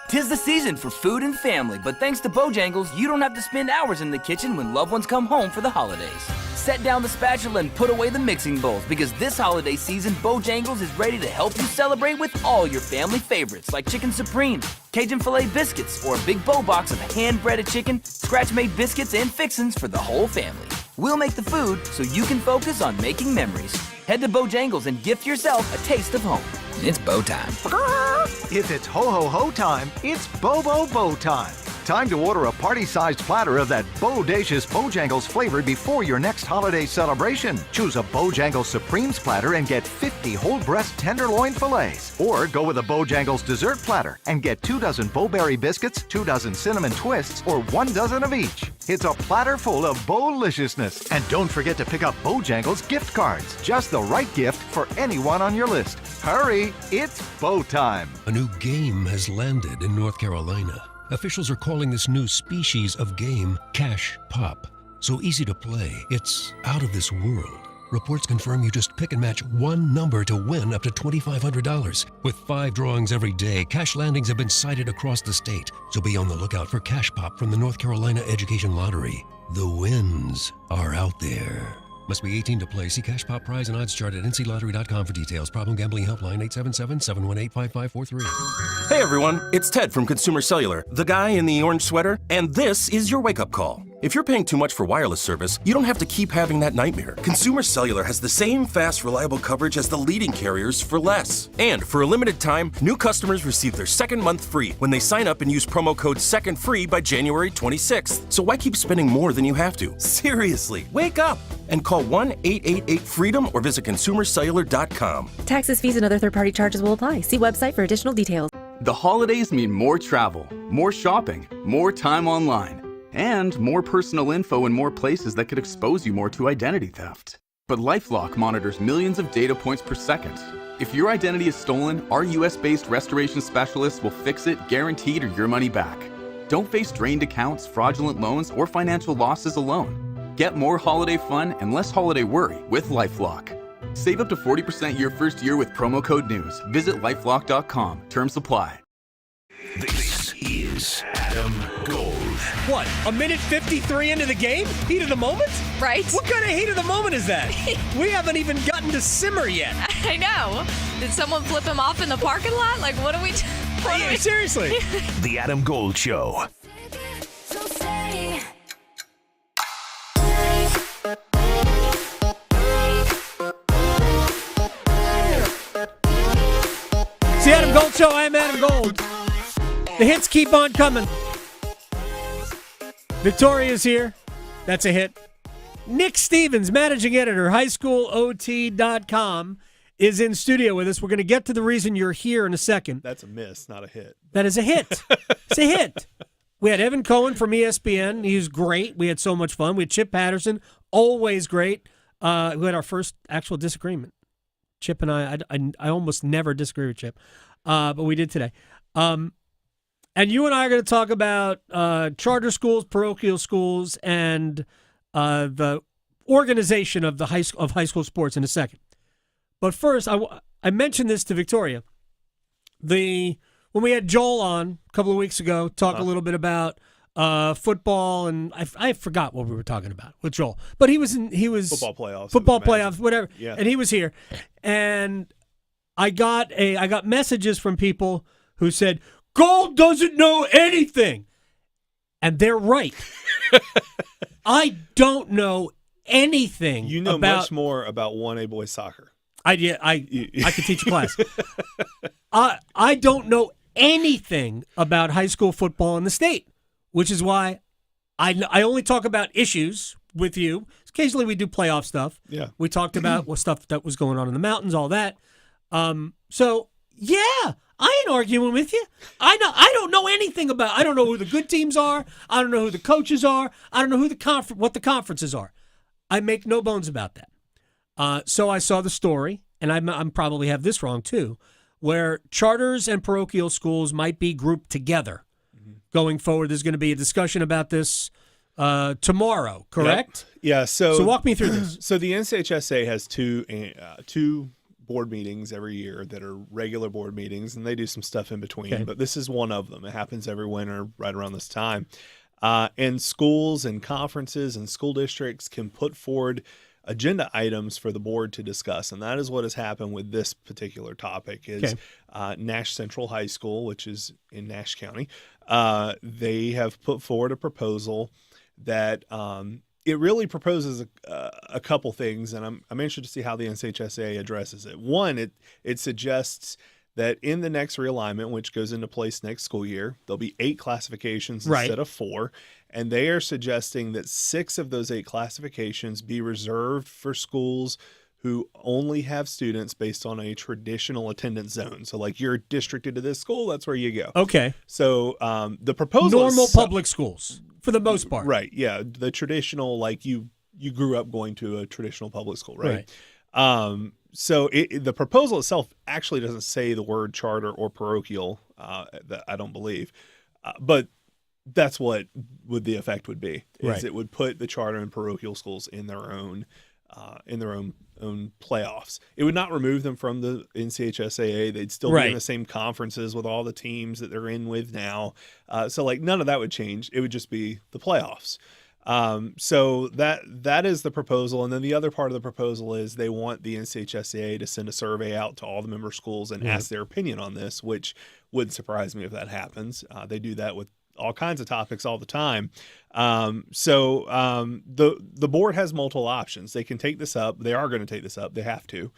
'Tis the season for food and family, but thanks to Bojangles, you don't have to spend hours in the kitchen when loved ones come home for the holidays. Set down the spatula and put away the mixing bowls because this holiday season, Bojangles is ready to help you celebrate with all your family favorites like Chicken Supreme, Cajun Filet Biscuits, or a big bow box of hand-breaded chicken, scratch-made biscuits, and fixins for the whole family. We'll make the food so you can focus on making memories. Head to Bojangles and gift yourself a taste of home. It's bow time. If it's ho-ho-ho time, it's Bo-Bo-Bo time. Time to order a party-sized platter of that bodacious Bojangles flavor before your next holiday celebration. Choose a Bojangles Supremes platter and get 50 whole breast tenderloin fillets. Or go with a Bojangles dessert platter and get 2 dozen Bo-Berry biscuits, 2 dozen cinnamon twists, or 1 dozen of each. It's a platter full of Bo-liciousness. And don't forget to pick up Bojangles gift cards. Just the right gift for anyone on your list. Hurry, it's Bo time. A new game has landed in North Carolina. Officials are calling this new species of game Cash Pop. So easy to play, it's out of this world. Reports confirm you just pick and match one number to win up to $2,500. With 5 drawings every day, cash landings have been cited across the state. So be on the lookout for Cash Pop from the North Carolina Education Lottery. The wins are out there. Must be 18 to play. See Cash Pop prize and odds chart at nclottery.com for details. Problem gambling helpline 877-718-5543. Hey everyone, it's Ted from Consumer Cellular, the guy in the orange sweater, and this is your wake-up call. If you're paying too much for wireless service, you don't have to keep having that nightmare. Consumer Cellular has the same fast, reliable coverage as the leading carriers for less. And for a limited time, new customers receive their second month free when they sign up and use promo code SECONDFREE by January 26th. So why keep spending more than you have to? Seriously, wake up and call 1-888-FREEDOM or visit consumercellular.com. Taxes, fees, and other third-party charges will apply. See website for additional details. The holidays mean more travel, more shopping, more time online, and more personal info in more places that could expose you more to identity theft. But LifeLock monitors millions of data points per second. If your identity is stolen, our US-based restoration specialists will fix it, guaranteed, or your money back. Don't face drained accounts, fraudulent loans, or financial losses alone. Get more holiday fun and less holiday worry with LifeLock. Save up to 40% your first year with promo code NEWS. Visit LifeLock.com. Terms apply. This is Adam Gold. What, a minute 53 into the game? Heat of the moment? Right. What kind of heat of the moment is that? We haven't even gotten to simmer yet. I know. Did someone flip him off in the parking lot? Like, what are we... Seriously. The Adam Gold Show. It's the Adam Gold Show. I'm Adam Gold. The hits keep on coming. Victoria's here. That's a hit. Nick Stevens, managing editor, highschoolot.com, is in studio with us. We're going to get to the reason you're here in a second. That's a miss, not a hit. That is a hit. It's a hit. We had Evan Cohen from ESPN. He was great. We had so much fun. We had Chip Patterson, always great. We had our first actual disagreement. Chip and I almost never disagree with Chip, but we did today. And you and I are going to talk about charter schools, parochial schools, and the organization of high school sports in a second. But first, I mentioned this to Victoria. When we had Joel on a couple of weeks ago, talk a little bit about football, and I forgot what we were talking about with Joel. But he was football playoffs, whatever. Yeah. And he was here, and I got messages from people who said Gold doesn't know anything, and they're right. I don't know anything. You know about, much more about 1A boys soccer. I could teach a class. I don't know anything about high school football in the state, which is why I only talk about issues with you. Occasionally we do playoff stuff. Yeah. We talked about what stuff that was going on in the mountains, all that. So yeah, I ain't arguing with you. I don't know anything about. I don't know who the good teams are. I don't know who the coaches are. I don't know what the conferences are. I make no bones about that. So I saw the story, and I'm probably have this wrong too, where charters and parochial schools might be grouped together going forward. There's going to be a discussion about this tomorrow, correct? Yep. Yeah. So walk me through this. So the NCHSA has two board meetings every year that are regular board meetings, and they do some stuff in between. Okay. But this is one of them. It happens every winter right around this time. And schools and conferences and school districts can put forward agenda items for the board to discuss, and that is what has happened with this particular topic. Is Nash Central High School, which is in Nash County, they have put forward a proposal that it really proposes a couple things, and I'm interested to see how the NCHSA addresses it. One, it suggests that in the next realignment, which goes into place next school year, there'll be 8 classifications instead of 4. And they are suggesting that 6 of those 8 classifications be reserved for schools who only have students based on a traditional attendance zone. So like you're districted to this school, that's where you go. Okay. So the proposal normal public schools for the most part. Right. Yeah. The traditional, like you grew up going to a traditional public school, right? So the proposal itself actually doesn't say the word charter or parochial, that I don't believe, but that's what the effect would be. It would put the charter and parochial schools in their own playoffs. It would not remove them from the NCHSAA. They'd still be in the same conferences with all the teams that they're in with now. So like none of that would change. It would just be the playoffs. So that is the proposal. And then the other part of the proposal is they want the NCHSAA to send a survey out to all the member schools and ask their opinion on this, which wouldn't surprise me if that happens. They do that with all kinds of topics all the time. So the board has multiple options. They can take this up. They are going to take this up. They have to,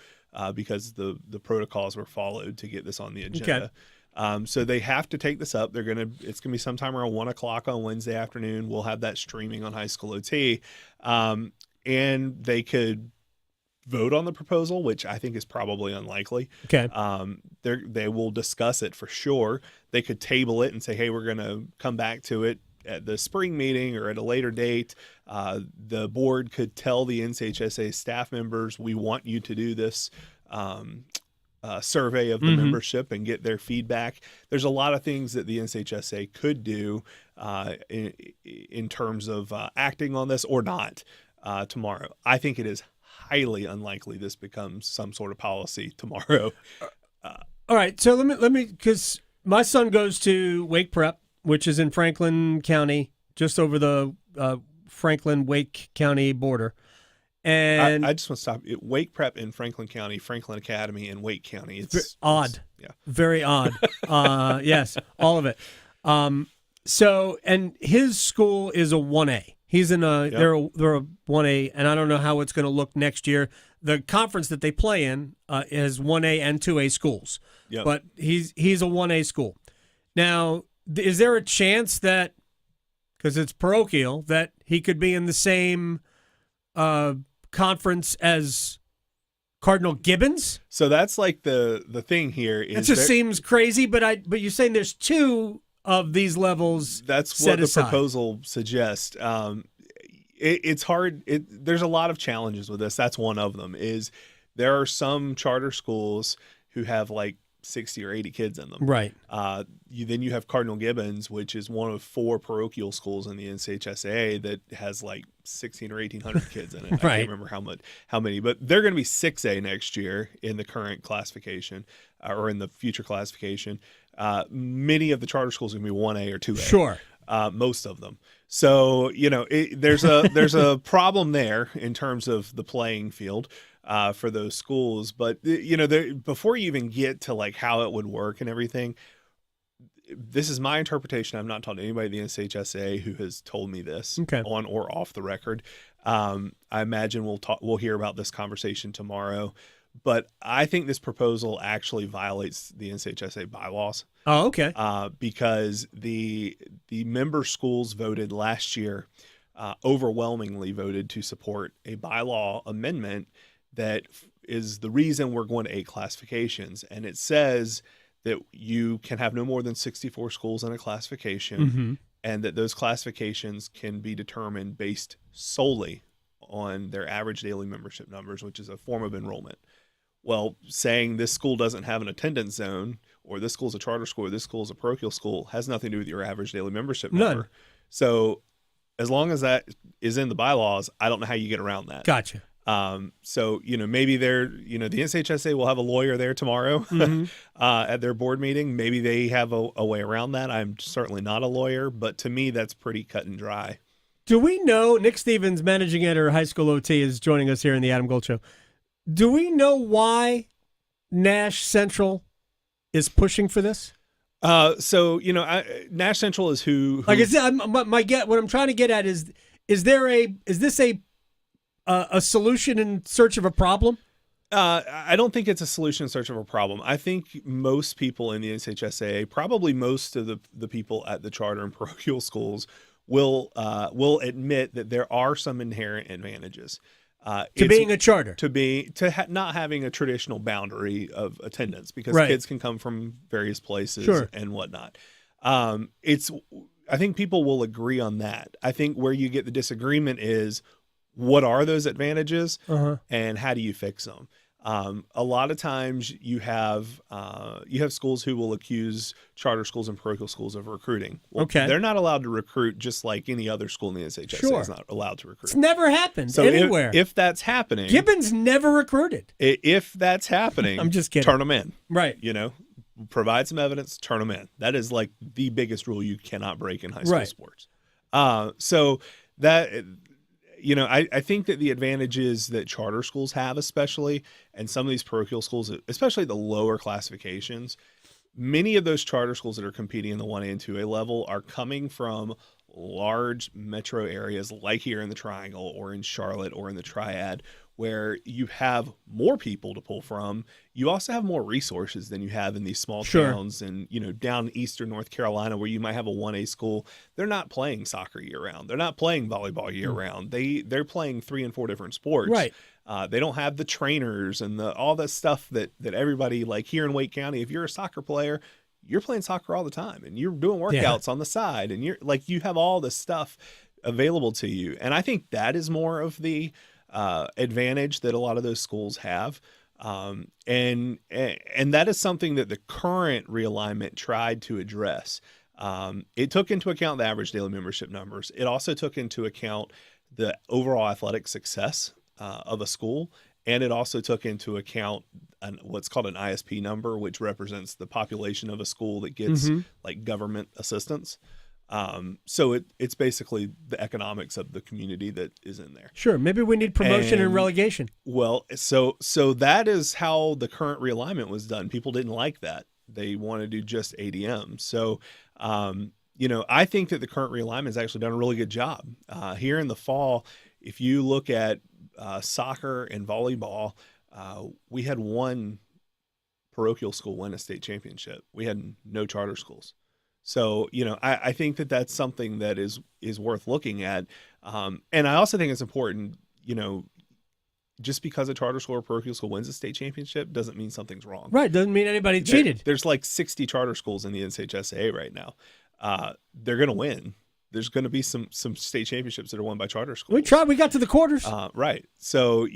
because the protocols were followed to get this on the agenda. Okay. So they have to take this up. It's going to be sometime around 1:00 on Wednesday afternoon. We'll have that streaming on High School OT. And they could vote on the proposal, which I think is probably unlikely. Okay. They will discuss it for sure. They could table it and say, hey, we're going to come back to it at the spring meeting or at a later date. The board could tell the NCHSA staff members, we want you to do this survey of the membership and get their feedback. There's a lot of things that the NCHSA could do in terms of acting on this or not tomorrow. I think it is highly unlikely this becomes some sort of policy tomorrow. All right, so let me because my son goes to Wake Prep, which is in Franklin County, just over the Franklin-Wake County border. And I just want to stop. Wake Prep in Franklin County, Franklin Academy in Wake County. It's odd. Yeah. Very odd. Yes, all of it. So, and his school is a 1A. He's in they're a 1A, and I don't know how it's going to look next year. The conference that they play in is 1A and 2A schools. Yep. But he's a 1A school. Now, is there a chance that, because it's parochial, that he could be in the same conference as Cardinal Gibbons? So that's like the thing here is It just seems crazy, but you're saying there's two of these levels. That's set what the aside. proposal suggests. It's hard. There's a lot of challenges with this. That's one of them. Is there are some charter schools who have like 60 or 80 kids in them. Right. Then you have Cardinal Gibbons, which is one of 4 parochial schools in the NCHSAA that has like 1,600 or 1,800 kids in it. Right. I can't remember how many, but they're going to be 6A next year in the current classification or in the future classification. Many of the charter schools are going to be 1A or 2A. Sure. Most of them. So, there's a problem there in terms of the playing field for those schools. But, before you even get to like how it would work and everything, this is my interpretation. I've not talked to anybody at the NCHSAA who has told me this on or off the record. I imagine we'll hear about this conversation tomorrow. But I think this proposal actually violates the NCHSAA bylaws. Oh, okay. Because the member schools voted last year, overwhelmingly voted to support a bylaw amendment that is the reason we're going to 8 classifications. And it says that you can have no more than 64 schools in a classification, and that those classifications can be determined based solely on their average daily membership numbers, which is a form of enrollment. Well, saying this school doesn't have an attendance zone, or this school's a charter school, or this school's a parochial school, has nothing to do with your average daily membership number. None. So as long as that is in the bylaws, I don't know how you get around that. Gotcha. So, maybe the NCHSAA will have a lawyer there tomorrow at their board meeting. Maybe they have a way around that. I'm certainly not a lawyer, but to me, that's pretty cut and dry. Do we know, Nick Stevens, managing editor, High School OT, is joining us here in the Adam Gold Show. Do we know why Nash Central is pushing for this? Nash Central is who like I said, what I'm trying to get at is this a solution in search of a problem? I don't think it's a solution in search of a problem. I think most people in the NCHSAA, probably most of the people at the charter and parochial schools, will admit that there are some inherent advantages to being a charter, not having a traditional boundary of attendance, because kids can come from various places and whatnot. I think people will agree on that. I think where you get the disagreement is, what are those advantages and how do you fix them? A lot of times you have schools who will accuse charter schools and parochial schools of recruiting. Well, they're not allowed to recruit, just like any other school in the NCHSAA is not allowed to recruit. It's never happened so anywhere. If that's happening, Gibbons never recruited. If that's happening, I'm just kidding. Turn them in. Right. Provide some evidence. Turn them in. That is like the biggest rule you cannot break in high school sports. So that. I think that the advantages that charter schools have, especially, and some of these parochial schools, especially the lower classifications, many of those charter schools that are competing in the 1A and 2A level are coming from large metro areas like here in the Triangle or in Charlotte or in the Triad, where you have more people to pull from. You also have more resources than you have in these small towns and, down eastern North Carolina, where you might have a 1A school. They're not playing soccer year round. They're not playing volleyball year round. They're playing 3 and 4 different sports. Right. They don't have the trainers and all the stuff that everybody, like here in Wake County, if you're a soccer player, you're playing soccer all the time and you're doing workouts on the side, and you have all this stuff available to you. And I think that is more of the advantage that a lot of those schools have. And that is something that the current realignment tried to address. It took into account the average daily membership numbers. It also took into account the overall athletic success of a school, and it also took into account what's called an ISP number, which represents the population of a school that gets like government assistance. So it's basically the economics of the community that is in there. Sure. Maybe we need promotion and relegation. Well, so that is how the current realignment was done. People didn't like that. They want to do just ADM. So, I think that the current realignment has actually done a really good job. Here in the fall, if you look at soccer and volleyball, we had one parochial school win a state championship. We had no charter schools. So, I think that that's something that is worth looking at. And I also think it's important, just because a charter school or parochial school wins a state championship doesn't mean something's wrong. Right. Doesn't mean anybody cheated. There's like 60 charter schools in the NCHSAA right now. They're going to win. There's going to be some state championships that are won by charter schools. We tried. We got to the quarters. Right. So,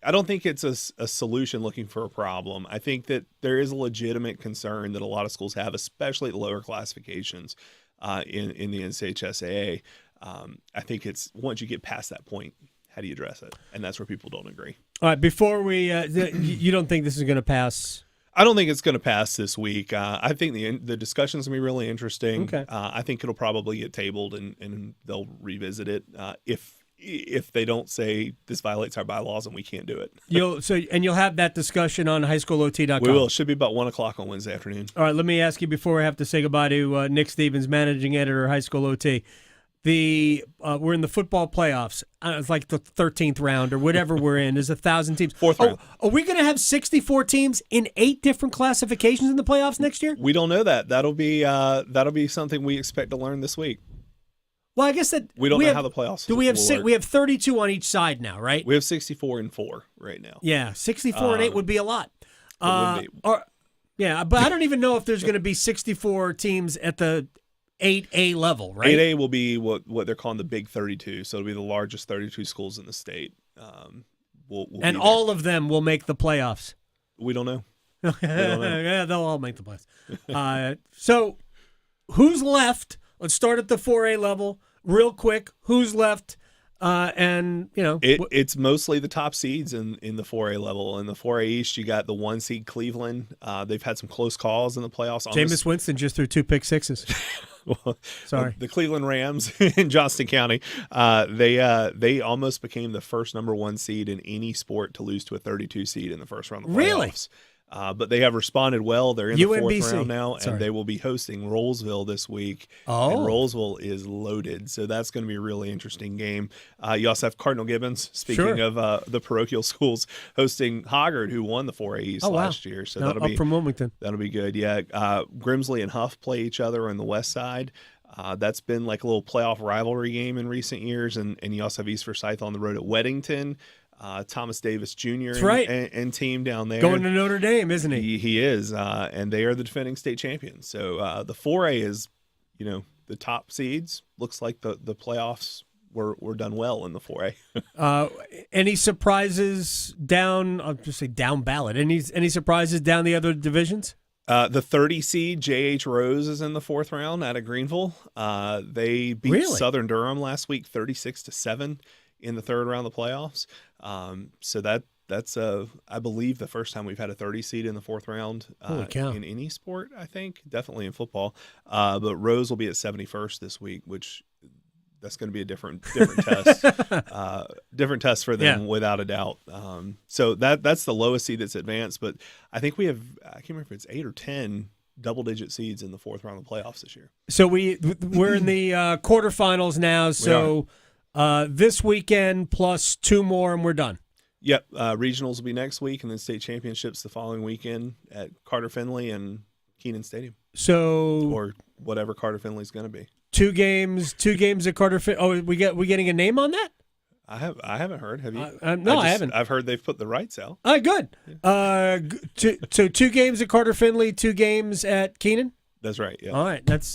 I don't think it's a solution looking for a problem. I think that there is a legitimate concern that a lot of schools have, especially at lower classifications in the NCHSAA. I think it's once you get past that point, how do you address it? And that's where people don't agree. All right. Before we, you don't think this is going to pass? I don't think it's going to pass this week. I think the discussion's going to be really interesting. Okay. I think it'll probably get tabled and they'll revisit it if they don't say this violates our bylaws and we can't do it. You'll have that discussion on highschoolot.com. We will. It should be about 1:00 on Wednesday afternoon. All right. Let me ask you before we have to say goodbye to Nick Stevens, managing editor, High School OT. We're in the football playoffs. It's like the 13th round or whatever we're in. There's 1,000 teams. Fourth round. Are we going to have 64 teams in 8 different classifications in the playoffs next year? We don't know that. That'll be something we expect to learn this week. Well, I guess that we don't know how the playoffs. Do we have work. We have 32 on each side now, right? We have 64 and 4 right now. Yeah, 64 and 8 would be a lot. Would be. Yeah, but I don't even know if there's going to be 64 teams at the 8A level, right? 8A will be what they're calling the Big 32, so it'll be the largest 32 schools in the state. We'll and all of them will make the playoffs. We don't know. Yeah, they'll all make the playoffs. So, who's left? Let's start at the 4A level real quick. Who's left? It's mostly the top seeds in the 4A level. In the 4A East, you got the 1 seed Cleveland. They've had some close calls in the playoffs. Jameis Winston just threw 2 pick sixes. Sorry. The Cleveland Rams in Johnston County, they almost became the first number 1 seed in any sport to lose to a 32 seed in the first round of the playoffs. Really? But they have responded well. They're in the UMBC. 4th round now, Sorry. and they will be hosting Rollsville this week. Oh. And Rollsville is loaded, so that's going to be a really interesting game. You also have Cardinal Gibbons, speaking of the parochial schools, hosting Hoggard, who won the 4A East last year. So that'll be from Wilmington. That'll be good. Yeah, Grimsley and Huff play each other on the west side. That's been like a little playoff rivalry game in recent years, and you also have East Forsyth on the road at Weddington. Thomas Davis Jr. and team down there. Going to Notre Dame, isn't he? He is, and they are the defending state champions. So the 4A is, the top seeds. Looks like the playoffs were done well in the 4A. Any surprises down? I'll just say down ballot. Any surprises down the other divisions? The 30 seed J.H. Rose is in the 4th round out of Greenville. They beat Southern Durham last week 36-7 in the 3rd round of the playoffs. So that's I believe the first time we've had a 30 seed in the 4th round in any sport, I think, definitely in football. But Rose will be at 71st this week, which that's going to be a different test, different test for them without a doubt. So that's the lowest seed that's advanced, but I think we have, I can't remember if it's 8 or 10 double-digit seeds in the 4th round of the playoffs this year. So we're in the quarterfinals now. So this weekend plus 2 more and we're done. Yep. Regionals will be next week, and then state championships the following weekend at Carter Finley and Keenan Stadium. So or whatever Carter Finley's going to be. 2 games at Carter Finley. Oh, we getting a name on that? I haven't heard. Have you? No, I haven't. I've heard they've put the rights out. All right, good. So 2 games at Carter Finley, 2 games at Keenan. That's right. Yeah. All right. That's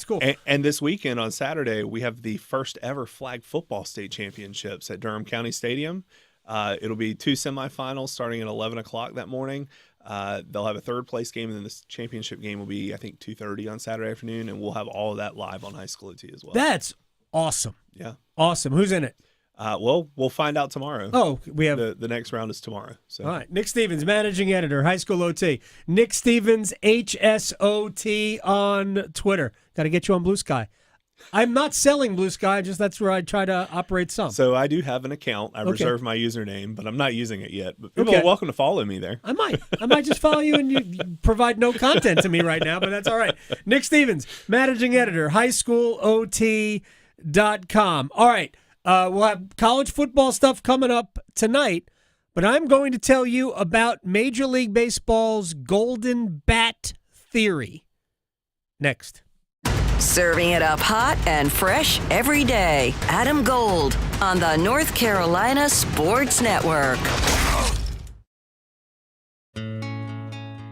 cool. And this weekend on Saturday, we have the first ever flag football state championships at Durham County Stadium. It'll be 2 semifinals starting at 11 o'clock that morning. They'll have a 3rd place game, and then this championship game will be, I think, 2:30 on Saturday afternoon, and we'll have all of that live on High School OT as well. That's awesome. Yeah. Awesome. Who's in it? Well, we'll find out tomorrow. Oh, we have the next round is tomorrow. So. All right. Nick Stevens, managing editor, High School OT. Nick Stevens, HSOT on Twitter. Got to get you on Blue Sky. I'm not selling Blue Sky, just that's where I try to operate some. So I do have an account. I reserve my username, but I'm not using it yet. But people are welcome to follow me there. I might just follow you and you provide no content to me right now, but that's all right. Nick Stevens, managing editor, highschoolot.com. All right. We'll have college football stuff coming up tonight, but I'm going to tell you about Major League Baseball's golden bat theory. Next. Serving it up hot and fresh every day. Adam Gold on the North Carolina Sports Network.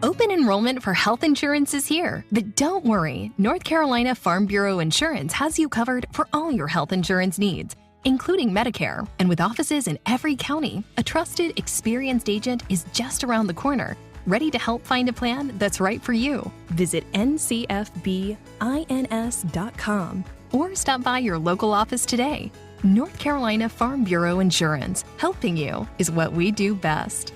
Open enrollment for health insurance is here. But don't worry, North Carolina Farm Bureau Insurance has you covered for all your health insurance needs, including Medicare. And with offices in every county, a trusted, experienced agent is just around the corner, ready to help find a plan that's right for you. Visit ncfbins.com or stop by your local office today. North Carolina Farm Bureau Insurance. Helping you is what we do best.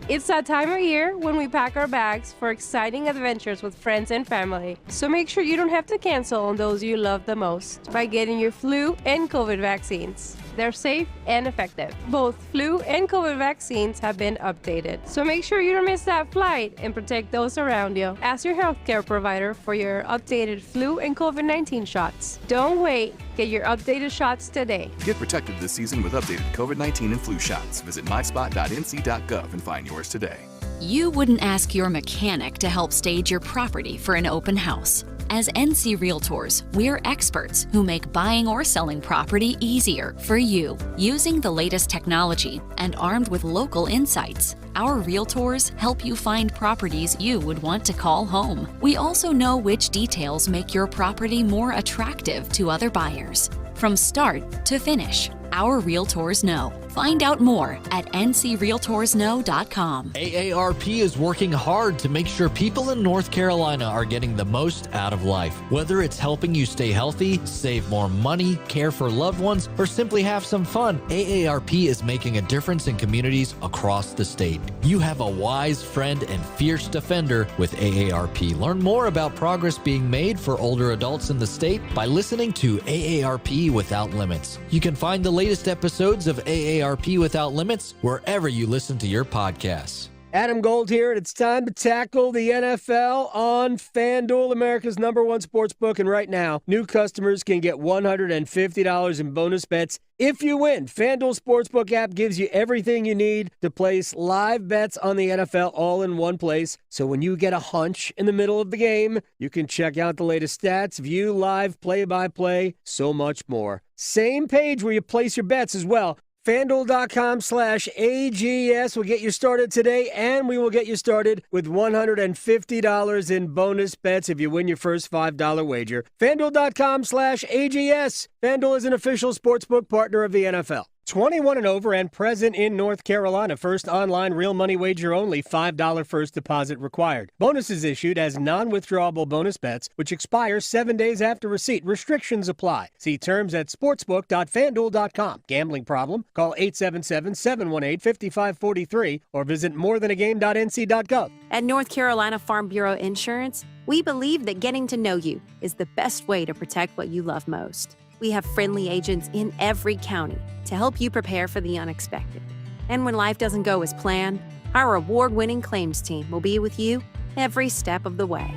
It's that time of year when we pack our bags for exciting adventures with friends and family. So make sure you don't have to cancel on those you love the most by getting your flu and COVID vaccines. They're safe and effective. Both flu and COVID vaccines have been updated. So make sure you don't miss that flight and protect those around you. Ask your healthcare provider for your updated flu and COVID-19 shots. Don't wait. Get your updated shots today. Get protected this season with updated COVID-19 and flu shots. Visit myspot.nc.gov and find yours today. You wouldn't ask your mechanic to help stage your property for an open house. As NC Realtors, we're experts who make buying or selling property easier for you. Using the latest technology and armed with local insights, our Realtors help you find properties you would want to call home. We also know which details make your property more attractive to other buyers. From start to finish, our Realtors know. Find out more at ncrealtorsknow.com. AARP is working hard to make sure people in North Carolina are getting the most out of life. Whether it's helping you stay healthy, save more money, care for loved ones, or simply have some fun, AARP is making a difference in communities across the state. You have a wise friend and fierce defender with AARP. Learn more about progress being made for older adults in the state by listening to AARP Without Limits. You can find the latest episodes of AARP Without Limits wherever you listen to your podcasts. Adam Gold here, and it's time to tackle the NFL on FanDuel, America's #1 sports book. And right now, new customers can get $150 in bonus bets if you win. FanDuel Sportsbook app gives you everything you need to place live bets on the NFL all in one place. So when you get a hunch in the middle of the game, you can check out the latest stats, view live play-by-play, so much more. Same page where you place your bets as well. FanDuel.com/AGS will get you started today, and we will get you started with $150 in bonus bets if you win your first $5 wager. FanDuel.com/AGS. FanDuel is an official sportsbook partner of the NFL. 21 and over and present in North Carolina. First online real money wager only. $5 first deposit required. Bonuses issued as non-withdrawable bonus bets, which expire 7 days after receipt. Restrictions apply. See terms at sportsbook.fanduel.com. Gambling problem? Call 877-718-5543 or visit morethanagame.nc.gov. At North Carolina Farm Bureau Insurance, we believe that getting to know you is the best way to protect what you love most. We have friendly agents in every county to help you prepare for the unexpected. And when life doesn't go as planned, our award-winning claims team will be with you every step of the way.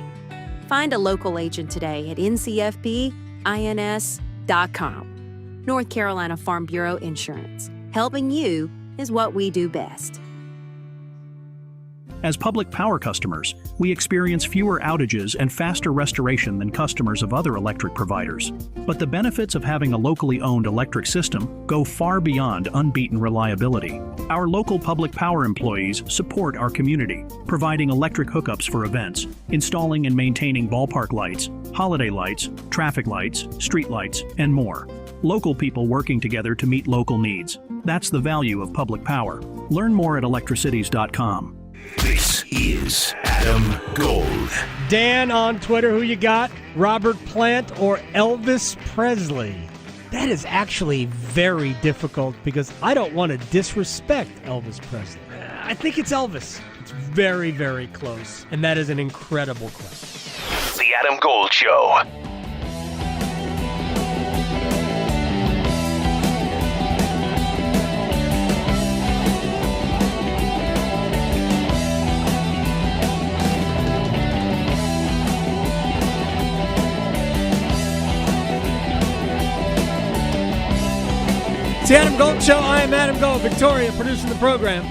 Find a local agent today at ncfbins.com. North Carolina Farm Bureau Insurance. Helping you is what we do best. As public power customers, we experience fewer outages and faster restoration than customers of other electric providers. But the benefits of having a locally owned electric system go far beyond unbeaten reliability. Our local public power employees support our community, providing electric hookups for events, installing and maintaining ballpark lights, holiday lights, traffic lights, street lights, and more. Local people working together to meet local needs. That's the value of public power. Learn more at electricities.com. This is Adam Gold. Dan on Twitter, who you got? Robert Plant or Elvis Presley? That is actually very difficult because I don't want to disrespect Elvis Presley. I think it's Elvis. It's very, very close. And that is an incredible question. The Adam Gold Show. It's the Adam Gold Show. I am Adam Gold. Victoria producing the program.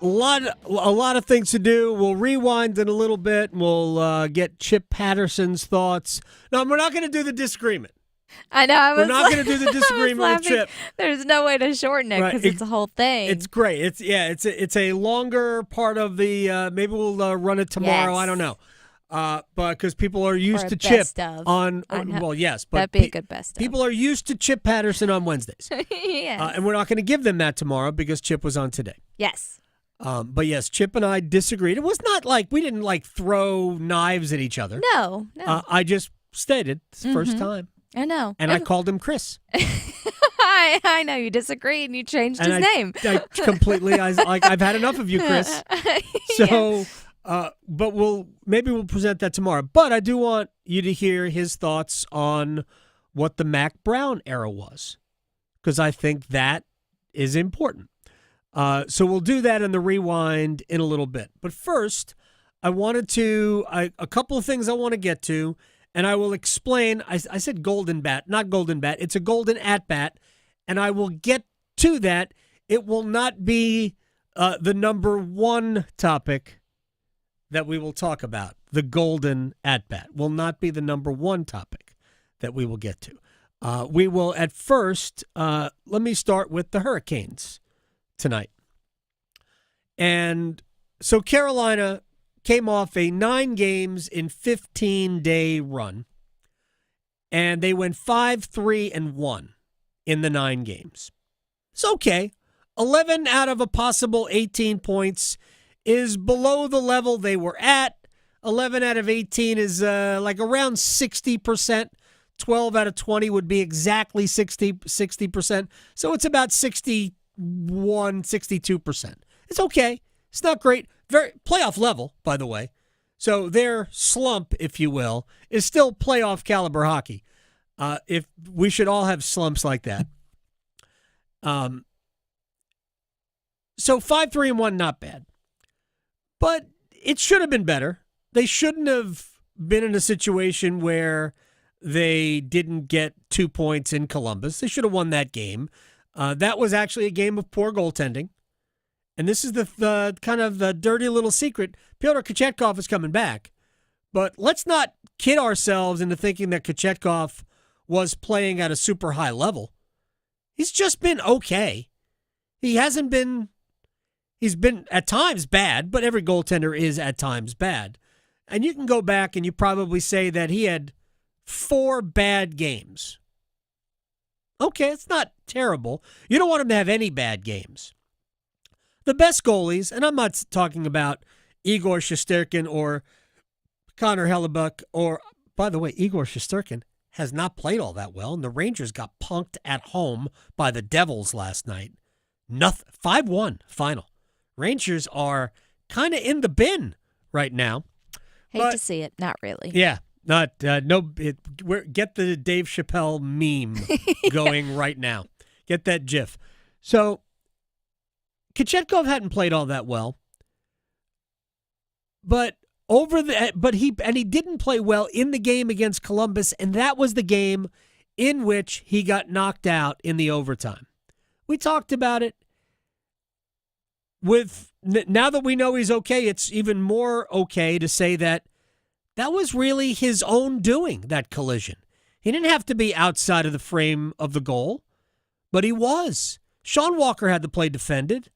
A lot of things to do. We'll rewind in a little bit. We'll get Chip Patterson's thoughts. No, we're not going to do the disagreement. I know. We're not going to do the disagreement with Chip. There's no way to shorten it because it's a whole thing. It's great. It's a longer part of the. Maybe we'll run it tomorrow. Yes. I don't know. But because people are used Or to a Chip best of. on. Well, yes, but That'd be a good best of. people are used to Chip Patterson on Wednesdays. Yes. And we're not going to give them that tomorrow because Chip was on today. Yes. But yes, Chip and I disagreed. It was not like we didn't throw knives at each other. No. I just stated it's the first time. I know. And I called him Chris. I know you disagreed and you changed his name. I completely. I've had enough of you, Chris. So, but maybe we'll present that tomorrow. But I do want you to hear his thoughts on what the Mack Brown era was, because I think that is important. So we'll do that in the rewind in a little bit. But first, I wanted to a couple of things I want to get to, and I will explain. I said golden bat, not golden bat. It's a golden at bat, and I will get to that. It will not be the number one topic that we will talk about. The golden at bat will not be the number one topic that we will get to. We will at first. Let me start with the Hurricanes tonight. And so Carolina came off a 9 games in 15-day run, and they went 5-3-1 in the 9 games. It's okay. 11 out of a possible 18 points is below the level they were at. 11 out of 18 is around 60%. 12 out of 20 would be exactly 60%. So it's about 62%. It's okay. It's not great. Very playoff level, by the way. So their slump, if you will, is still playoff caliber hockey. If we should all have slumps like that. So 5-3-1, not bad. But it should have been better. They shouldn't have been in a situation where they didn't get 2 points in Columbus. They should have won that game. That was actually a game of poor goaltending. And this is the kind of the dirty little secret. Pyotr Kochetkov is coming back. But let's not kid ourselves into thinking that Kochetkov was playing at a super high level. He's just been okay. He's been at times bad, but every goaltender is at times bad. And you can go back and you probably say that he had 4 bad games. Okay, it's not terrible. You don't want him to have any bad games. The best goalies, and I'm not talking about Igor Shesterkin or Connor Hellebuck, or, by the way, Igor Shesterkin has not played all that well, and the Rangers got punked at home by the Devils last night. 5-1 final. Rangers are kind of in the bin right now. Hate to see it. Not really. Yeah. Get the Dave Chappelle meme going right now. Get that GIF. So Kochetkov hadn't played all that well, but he didn't play in the game against Columbus, and that was the game in which he got knocked out in the overtime. We talked about it. Now that we know he's okay, it's even more okay to say that was really his own doing, that collision. He didn't have to be outside of the frame of the goal, but he was. Sean Walker had the play defended.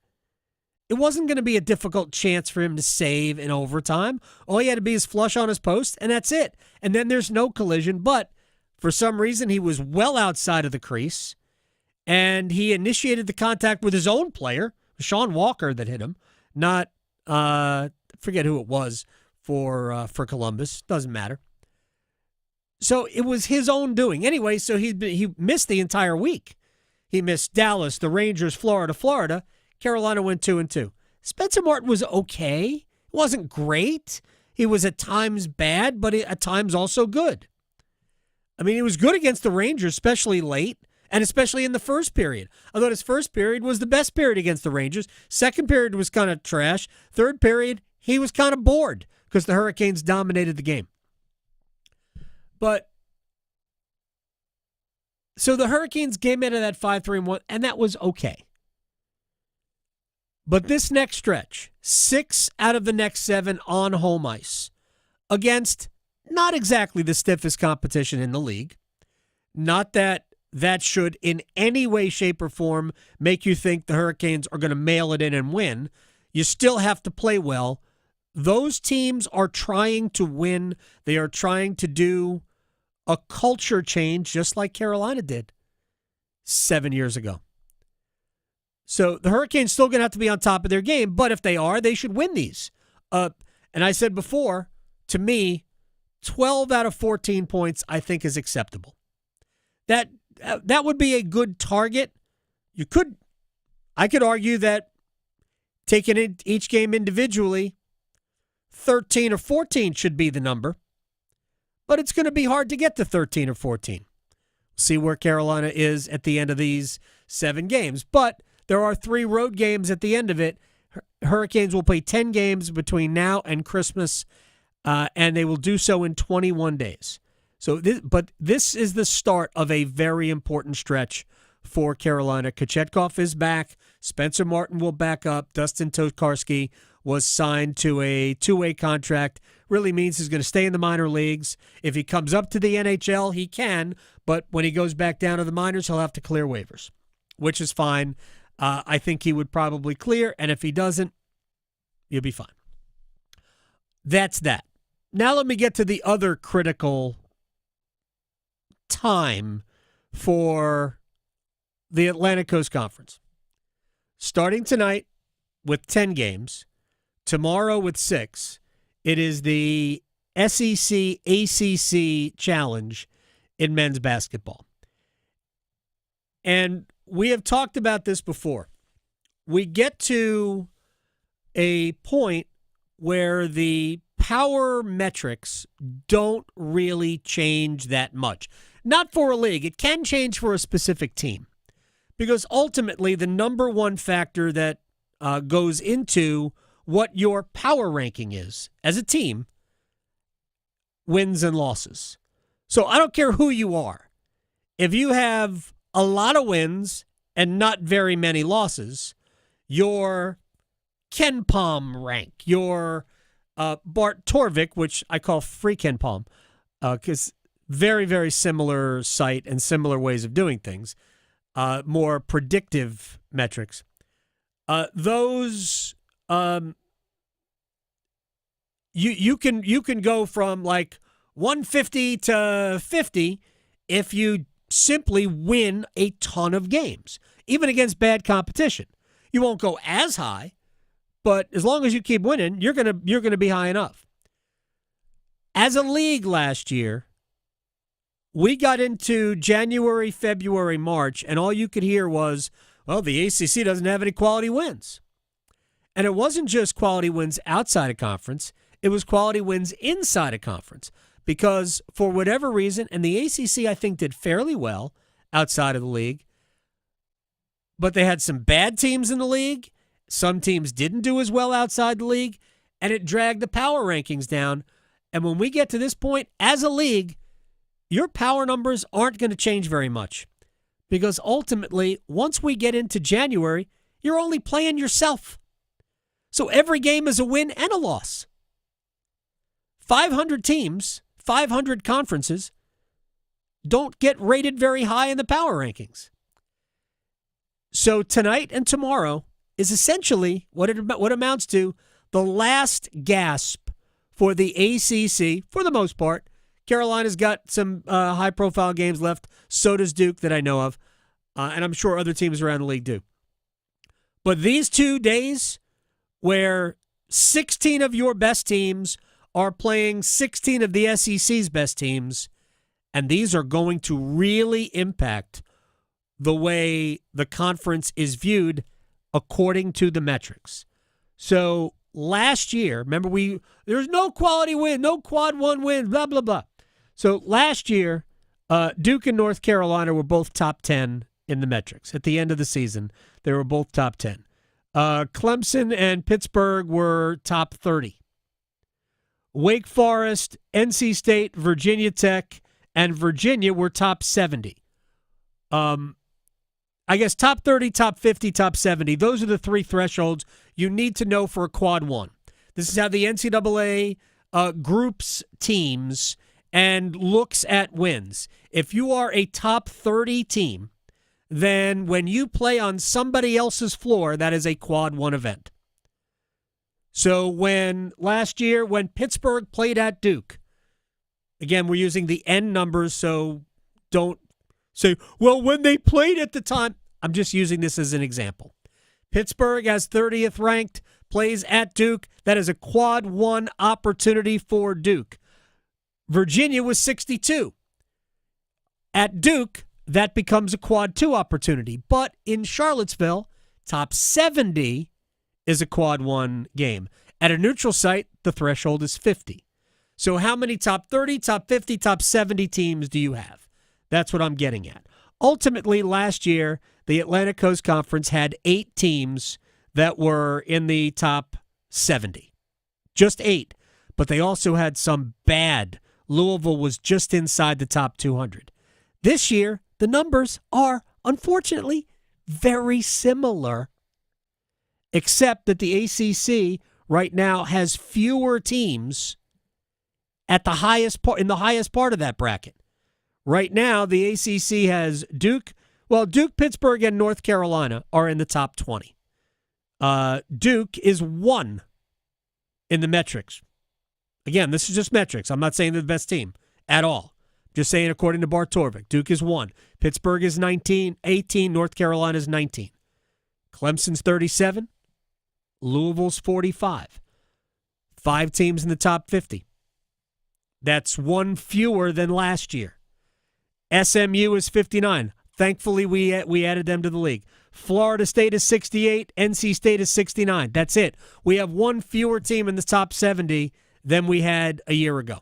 It wasn't going to be a difficult chance for him to save in overtime. All he had to be is flush on his post, and that's it. And then there's no collision, but for some reason he was well outside of the crease, and he initiated the contact with his own player, Sean Walker, that hit him, not forget who it was for Columbus. Doesn't matter. So it was his own doing. Anyway, so he missed the entire week. He missed Dallas, the Rangers, Florida. Carolina went 2-2. Spencer Martin was okay. It wasn't great. He was at times bad, but at times also good. I mean, he was good against the Rangers, especially late, and especially in the first period. I thought his first period was the best period against the Rangers. Second period was kind of trash. Third period, he was kind of bored because the Hurricanes dominated the game. But so the Hurricanes came out of that 5-3-1, and that was okay. But this next stretch, 6 out of the next 7 on home ice against not exactly the stiffest competition in the league. Not that that should in any way, shape, or form make you think the Hurricanes are going to mail it in and win. You still have to play well. Those teams are trying to win. They are trying to do a culture change just like Carolina did 7 years ago. So the Hurricanes still going to have to be on top of their game, but if they are, they should win these. And I said before, to me, 12 out of 14 points I think is acceptable. That would be a good target. I could argue that taking each game individually, 13 or 14 should be the number. But it's going to be hard to get to 13 or 14. See where Carolina is at the end of these 7 games. But there are 3 road games at the end of it. Hurricanes will play 10 games between now and Christmas, and they will do so in 21 days. But this is the start of a very important stretch for Carolina. Kochetkov is back. Spencer Martin will back up. Dustin Tokarski was signed to a 2-way contract. Really means he's going to stay in the minor leagues. If he comes up to the NHL, he can. But when he goes back down to the minors, he'll have to clear waivers, which is fine. I think he would probably clear. And if he doesn't, you'll be fine. That's that. Now let me get to the other critical time for the Atlantic Coast Conference. Starting tonight with 10 games, tomorrow with 6, it is the SEC ACC Challenge in men's basketball. And we have talked about this before. We get to a point where the power metrics don't really change that much. Not for a league. It can change for a specific team. Because ultimately, the number one factor that goes into what your power ranking is as a team, wins and losses. So I don't care who you are. If you have a lot of wins and not very many losses, your Ken Palm rank, your Bart Torvik, which I call free Ken Palm, because very, very similar site and similar ways of doing things, more predictive metrics. Those you can go from like 150 to 50 if you simply win a ton of games, even against bad competition. You won't go as high, but as long as you keep winning, you're gonna be high enough. As a league last year, we got into January, February, March, and all you could hear was, well, the ACC doesn't have any quality wins. And it wasn't just quality wins outside of conference. It was quality wins inside of conference. Because for whatever reason, and the ACC, I think, did fairly well outside of the league, but they had some bad teams in the league. Some teams didn't do as well outside the league, and it dragged the power rankings down. And when we get to this point, as a league, your power numbers aren't going to change very much. Because ultimately, once we get into January, you're only playing yourself. So every game is a win and a loss. 500 teams, 500 conferences don't get rated very high in the power rankings. So tonight and tomorrow is essentially what amounts to the last gasp for the ACC, for the most part. Carolina's got some high-profile games left. So does Duke that I know of. And I'm sure other teams around the league do. But these 2 days where 16 of your best teams are playing 16 of the SEC's best teams, And these are going to really impact the way the conference is viewed according to the metrics. So last year, remember there's no quality win, no quad one win, blah, blah, blah. So last year, Duke and North Carolina were both top 10 in the metrics. At the end of the season, they were both top 10. Clemson and Pittsburgh were top 30. Wake Forest, NC State, Virginia Tech, and Virginia were top 70. I guess top 30, top 50, top 70. Those are the three thresholds you need to know for a quad one. This is how the NCAA groups teams and looks at wins. If you are a top 30 team, then when you play on somebody else's floor, that is a quad one event. So last year, when Pittsburgh played at Duke, again, we're using the N numbers, so don't say, well, when they played at the time. I'm just using this as an example. Pittsburgh, as 30th ranked, plays at Duke. That is a quad one opportunity for Duke. Virginia was 62. At Duke, that becomes a quad two opportunity. But in Charlottesville, top 70 is a quad one game. At a neutral site, the threshold is 50. So how many top 30, top 50, top 70 teams do you have? That's what I'm getting at. Ultimately, last year, the Atlantic Coast Conference had 8 teams that were in the top 70. Just 8. But they also had some bad. Louisville was just inside the top 200. This year, the numbers are, unfortunately, very similar, except that the ACC right now has fewer teams at the highest in the highest part of that bracket. Right now, the ACC has Duke, Pittsburgh, and North Carolina are in the top 20. Duke is 1 in the metrics. Again, this is just metrics. I'm not saying they're the best team at all. Just saying according to Bart Torvik. Duke is 1. Pittsburgh is 18. North Carolina is 19. Clemson's 37. Louisville's 45. 5 teams in the top 50. That's 1 fewer than last year. SMU is 59. Thankfully, we added them to the league. Florida State is 68. NC State is 69. That's it. We have 1 fewer team in the top 70 than we had a year ago.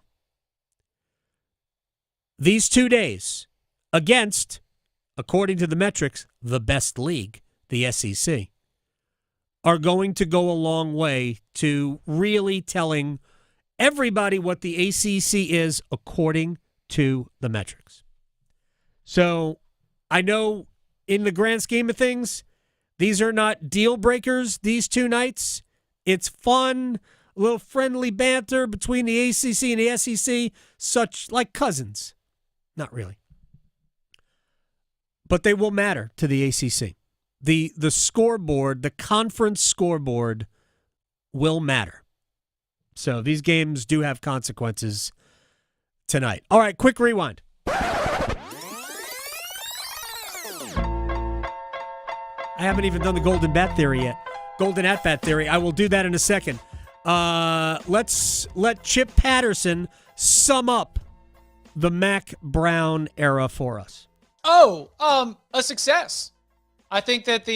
These 2 days against, according to the metrics, the best league, the SEC, are going to go a long way to really telling everybody what the ACC is according to the metrics. So I know in the grand scheme of things, these are not deal breakers, these 2 nights. It's fun, a little friendly banter between the ACC and the SEC, such like cousins. Not really. But they will matter to the ACC. The scoreboard, the conference scoreboard will matter. So these games do have consequences tonight. All right, quick rewind. I haven't even done the Golden Bat Theory yet. Golden At-Bat Theory. I will do that in a second. Let's let Chip Patterson sum up the Mack Brown era for us. A success. I think that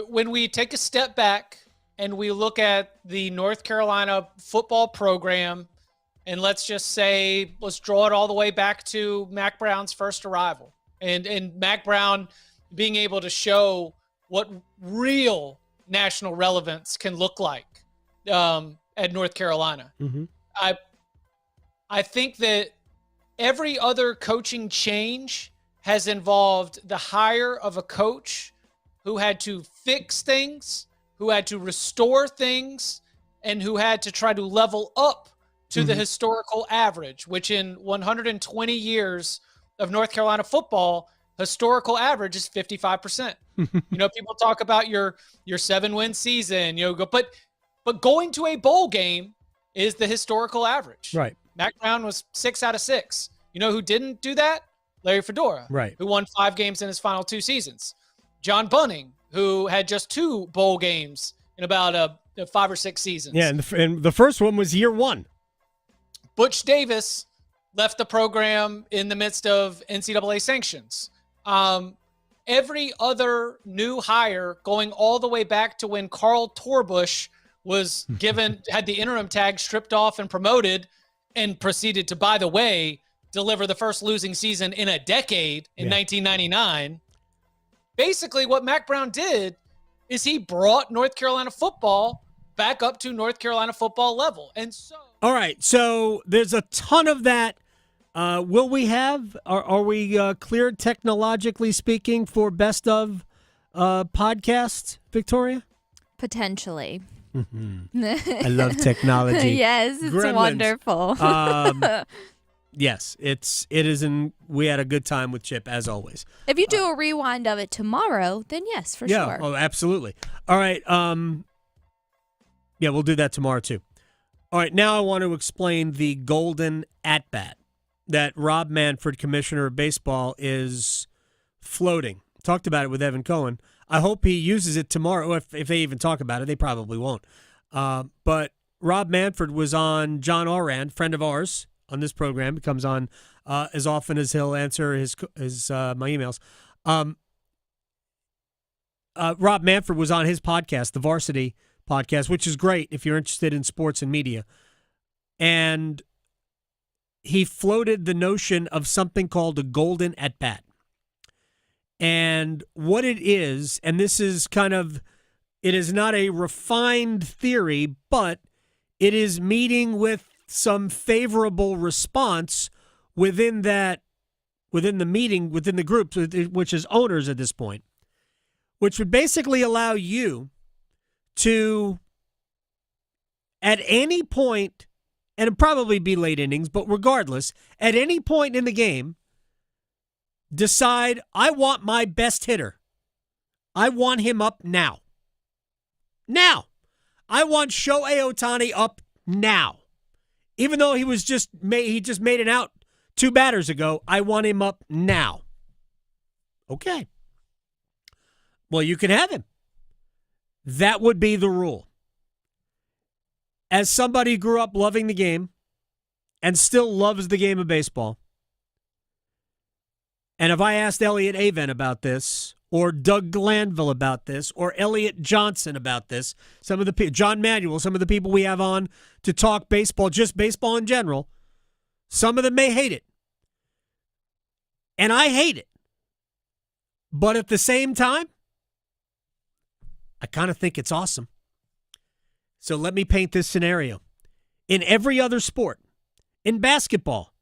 when we take a step back and we look at the North Carolina football program, and let's draw it all the way back to Mack Brown's first arrival, and Mack Brown being able to show what real national relevance can look like at North Carolina. Mm-hmm. I think that every other coaching change has involved the hire of a coach who had to fix things, who had to restore things, and who had to try to level up to the historical average, which in 120 years of North Carolina football, historical average is 55%. People talk about your 7-win season, but going to a bowl game is the historical average. Right. Mack Brown was 6 out of 6. You know who didn't do that? Larry Fedora, right, who won 5 games in his final 2 seasons. John Bunning, who had just 2 bowl games in about 5 or 6 seasons. Yeah, and the first one was year 1. Butch Davis, left the program in the midst of NCAA sanctions. Every other new hire, going all the way back to when Carl Torbush was had the interim tag stripped off and promoted, and proceeded to, by the way, deliver the first losing season in a decade in 1999. Basically, what Mack Brown did is he brought North Carolina football back up to North Carolina football level. And so, all right, so there's a ton of that. Will we have, are we cleared technologically speaking for best of podcast, Victoria? Potentially. I love technology. Yes, it's Gremlins. Wonderful. Yes, it is, and we had a good time with Chip, as always. If you do a rewind of it tomorrow, then yes, for sure. Oh, absolutely. All right. Yeah, we'll do that tomorrow, too. All right, now I want to explain the golden at-bat that Rob Manfred, Commissioner of Baseball, is floating. Talked about it with Evan Cohen. I hope he uses it tomorrow. If they even talk about it, they probably won't. But Rob Manfred was on John Oran, friend of ours, on this program. He comes on as often as he'll answer his my emails. Rob Manfred was on his podcast, the Varsity Podcast, which is great if you're interested in sports and media. And he floated the notion of something called a golden at-bat. And what it is, and this is it is not a refined theory, but it is meeting with some favorable response within the meeting, within the group, which is owners at this point, which would basically allow you to, at any point, and it'd probably be late innings, but regardless, at any point in the game, decide, I want my best hitter. I want him up now. Now. I want Shohei Ohtani up now. Even though he just made an out 2 batters ago, I want him up now. Okay. Well, you can have him. That would be the rule. As somebody who grew up loving the game and still loves the game of baseball, and if I asked Elliot Avent about this, or Doug Glanville about this, or Elliot Johnson about this, some of the people, John Manuel, some of the people we have on to talk baseball, just baseball in general, some of them may hate it. And I hate it. But at the same time, I kind of think it's awesome. So let me paint this scenario. In every other sport, in basketball,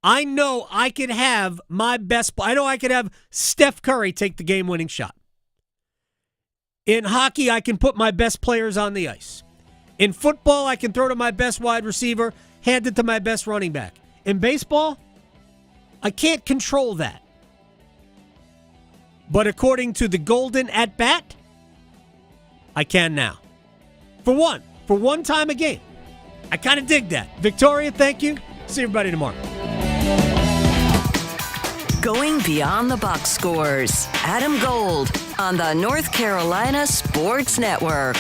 I know I could have my best. I know I could have Steph Curry take the game-winning shot. In hockey, I can put my best players on the ice. In football, I can throw to my best wide receiver, hand it to my best running back. In baseball, I can't control that. But according to the golden at-bat, I can now. For one time a game. I kind of dig that. Victoria, thank you. See everybody tomorrow. Going beyond the box scores. Adam Gold on the North Carolina Sports Network.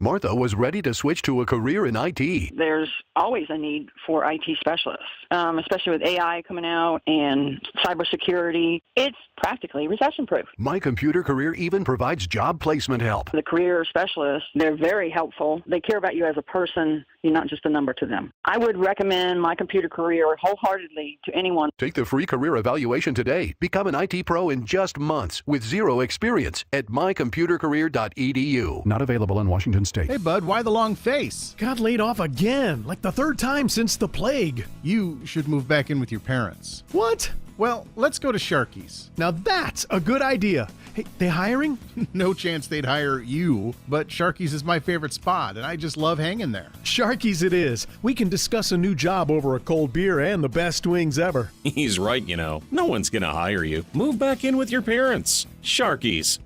Martha was ready to switch to a career in IT. There's always a need for IT specialists, especially with AI coming out and cybersecurity. It's practically recession-proof. My Computer Career even provides job placement help. The career specialists, they're very helpful. They care about you as a person. You're not just a number to them. I would recommend My Computer Career wholeheartedly to anyone. Take the free career evaluation today. Become an IT pro in just months with zero experience at mycomputercareer.edu. Not available in Washington State. Hey, bud, why the long face? Got laid off again, like the 3rd time since the plague. You should move back in with your parents. What? Well, let's go to Sharky's. Now that's a good idea. Hey, they hiring? No chance they'd hire you, but Sharky's is my favorite spot, and I just love hanging there. Sharky's it is. We can discuss a new job over a cold beer and the best wings ever. He's right, No one's gonna hire you. Move back in with your parents. Sharky's.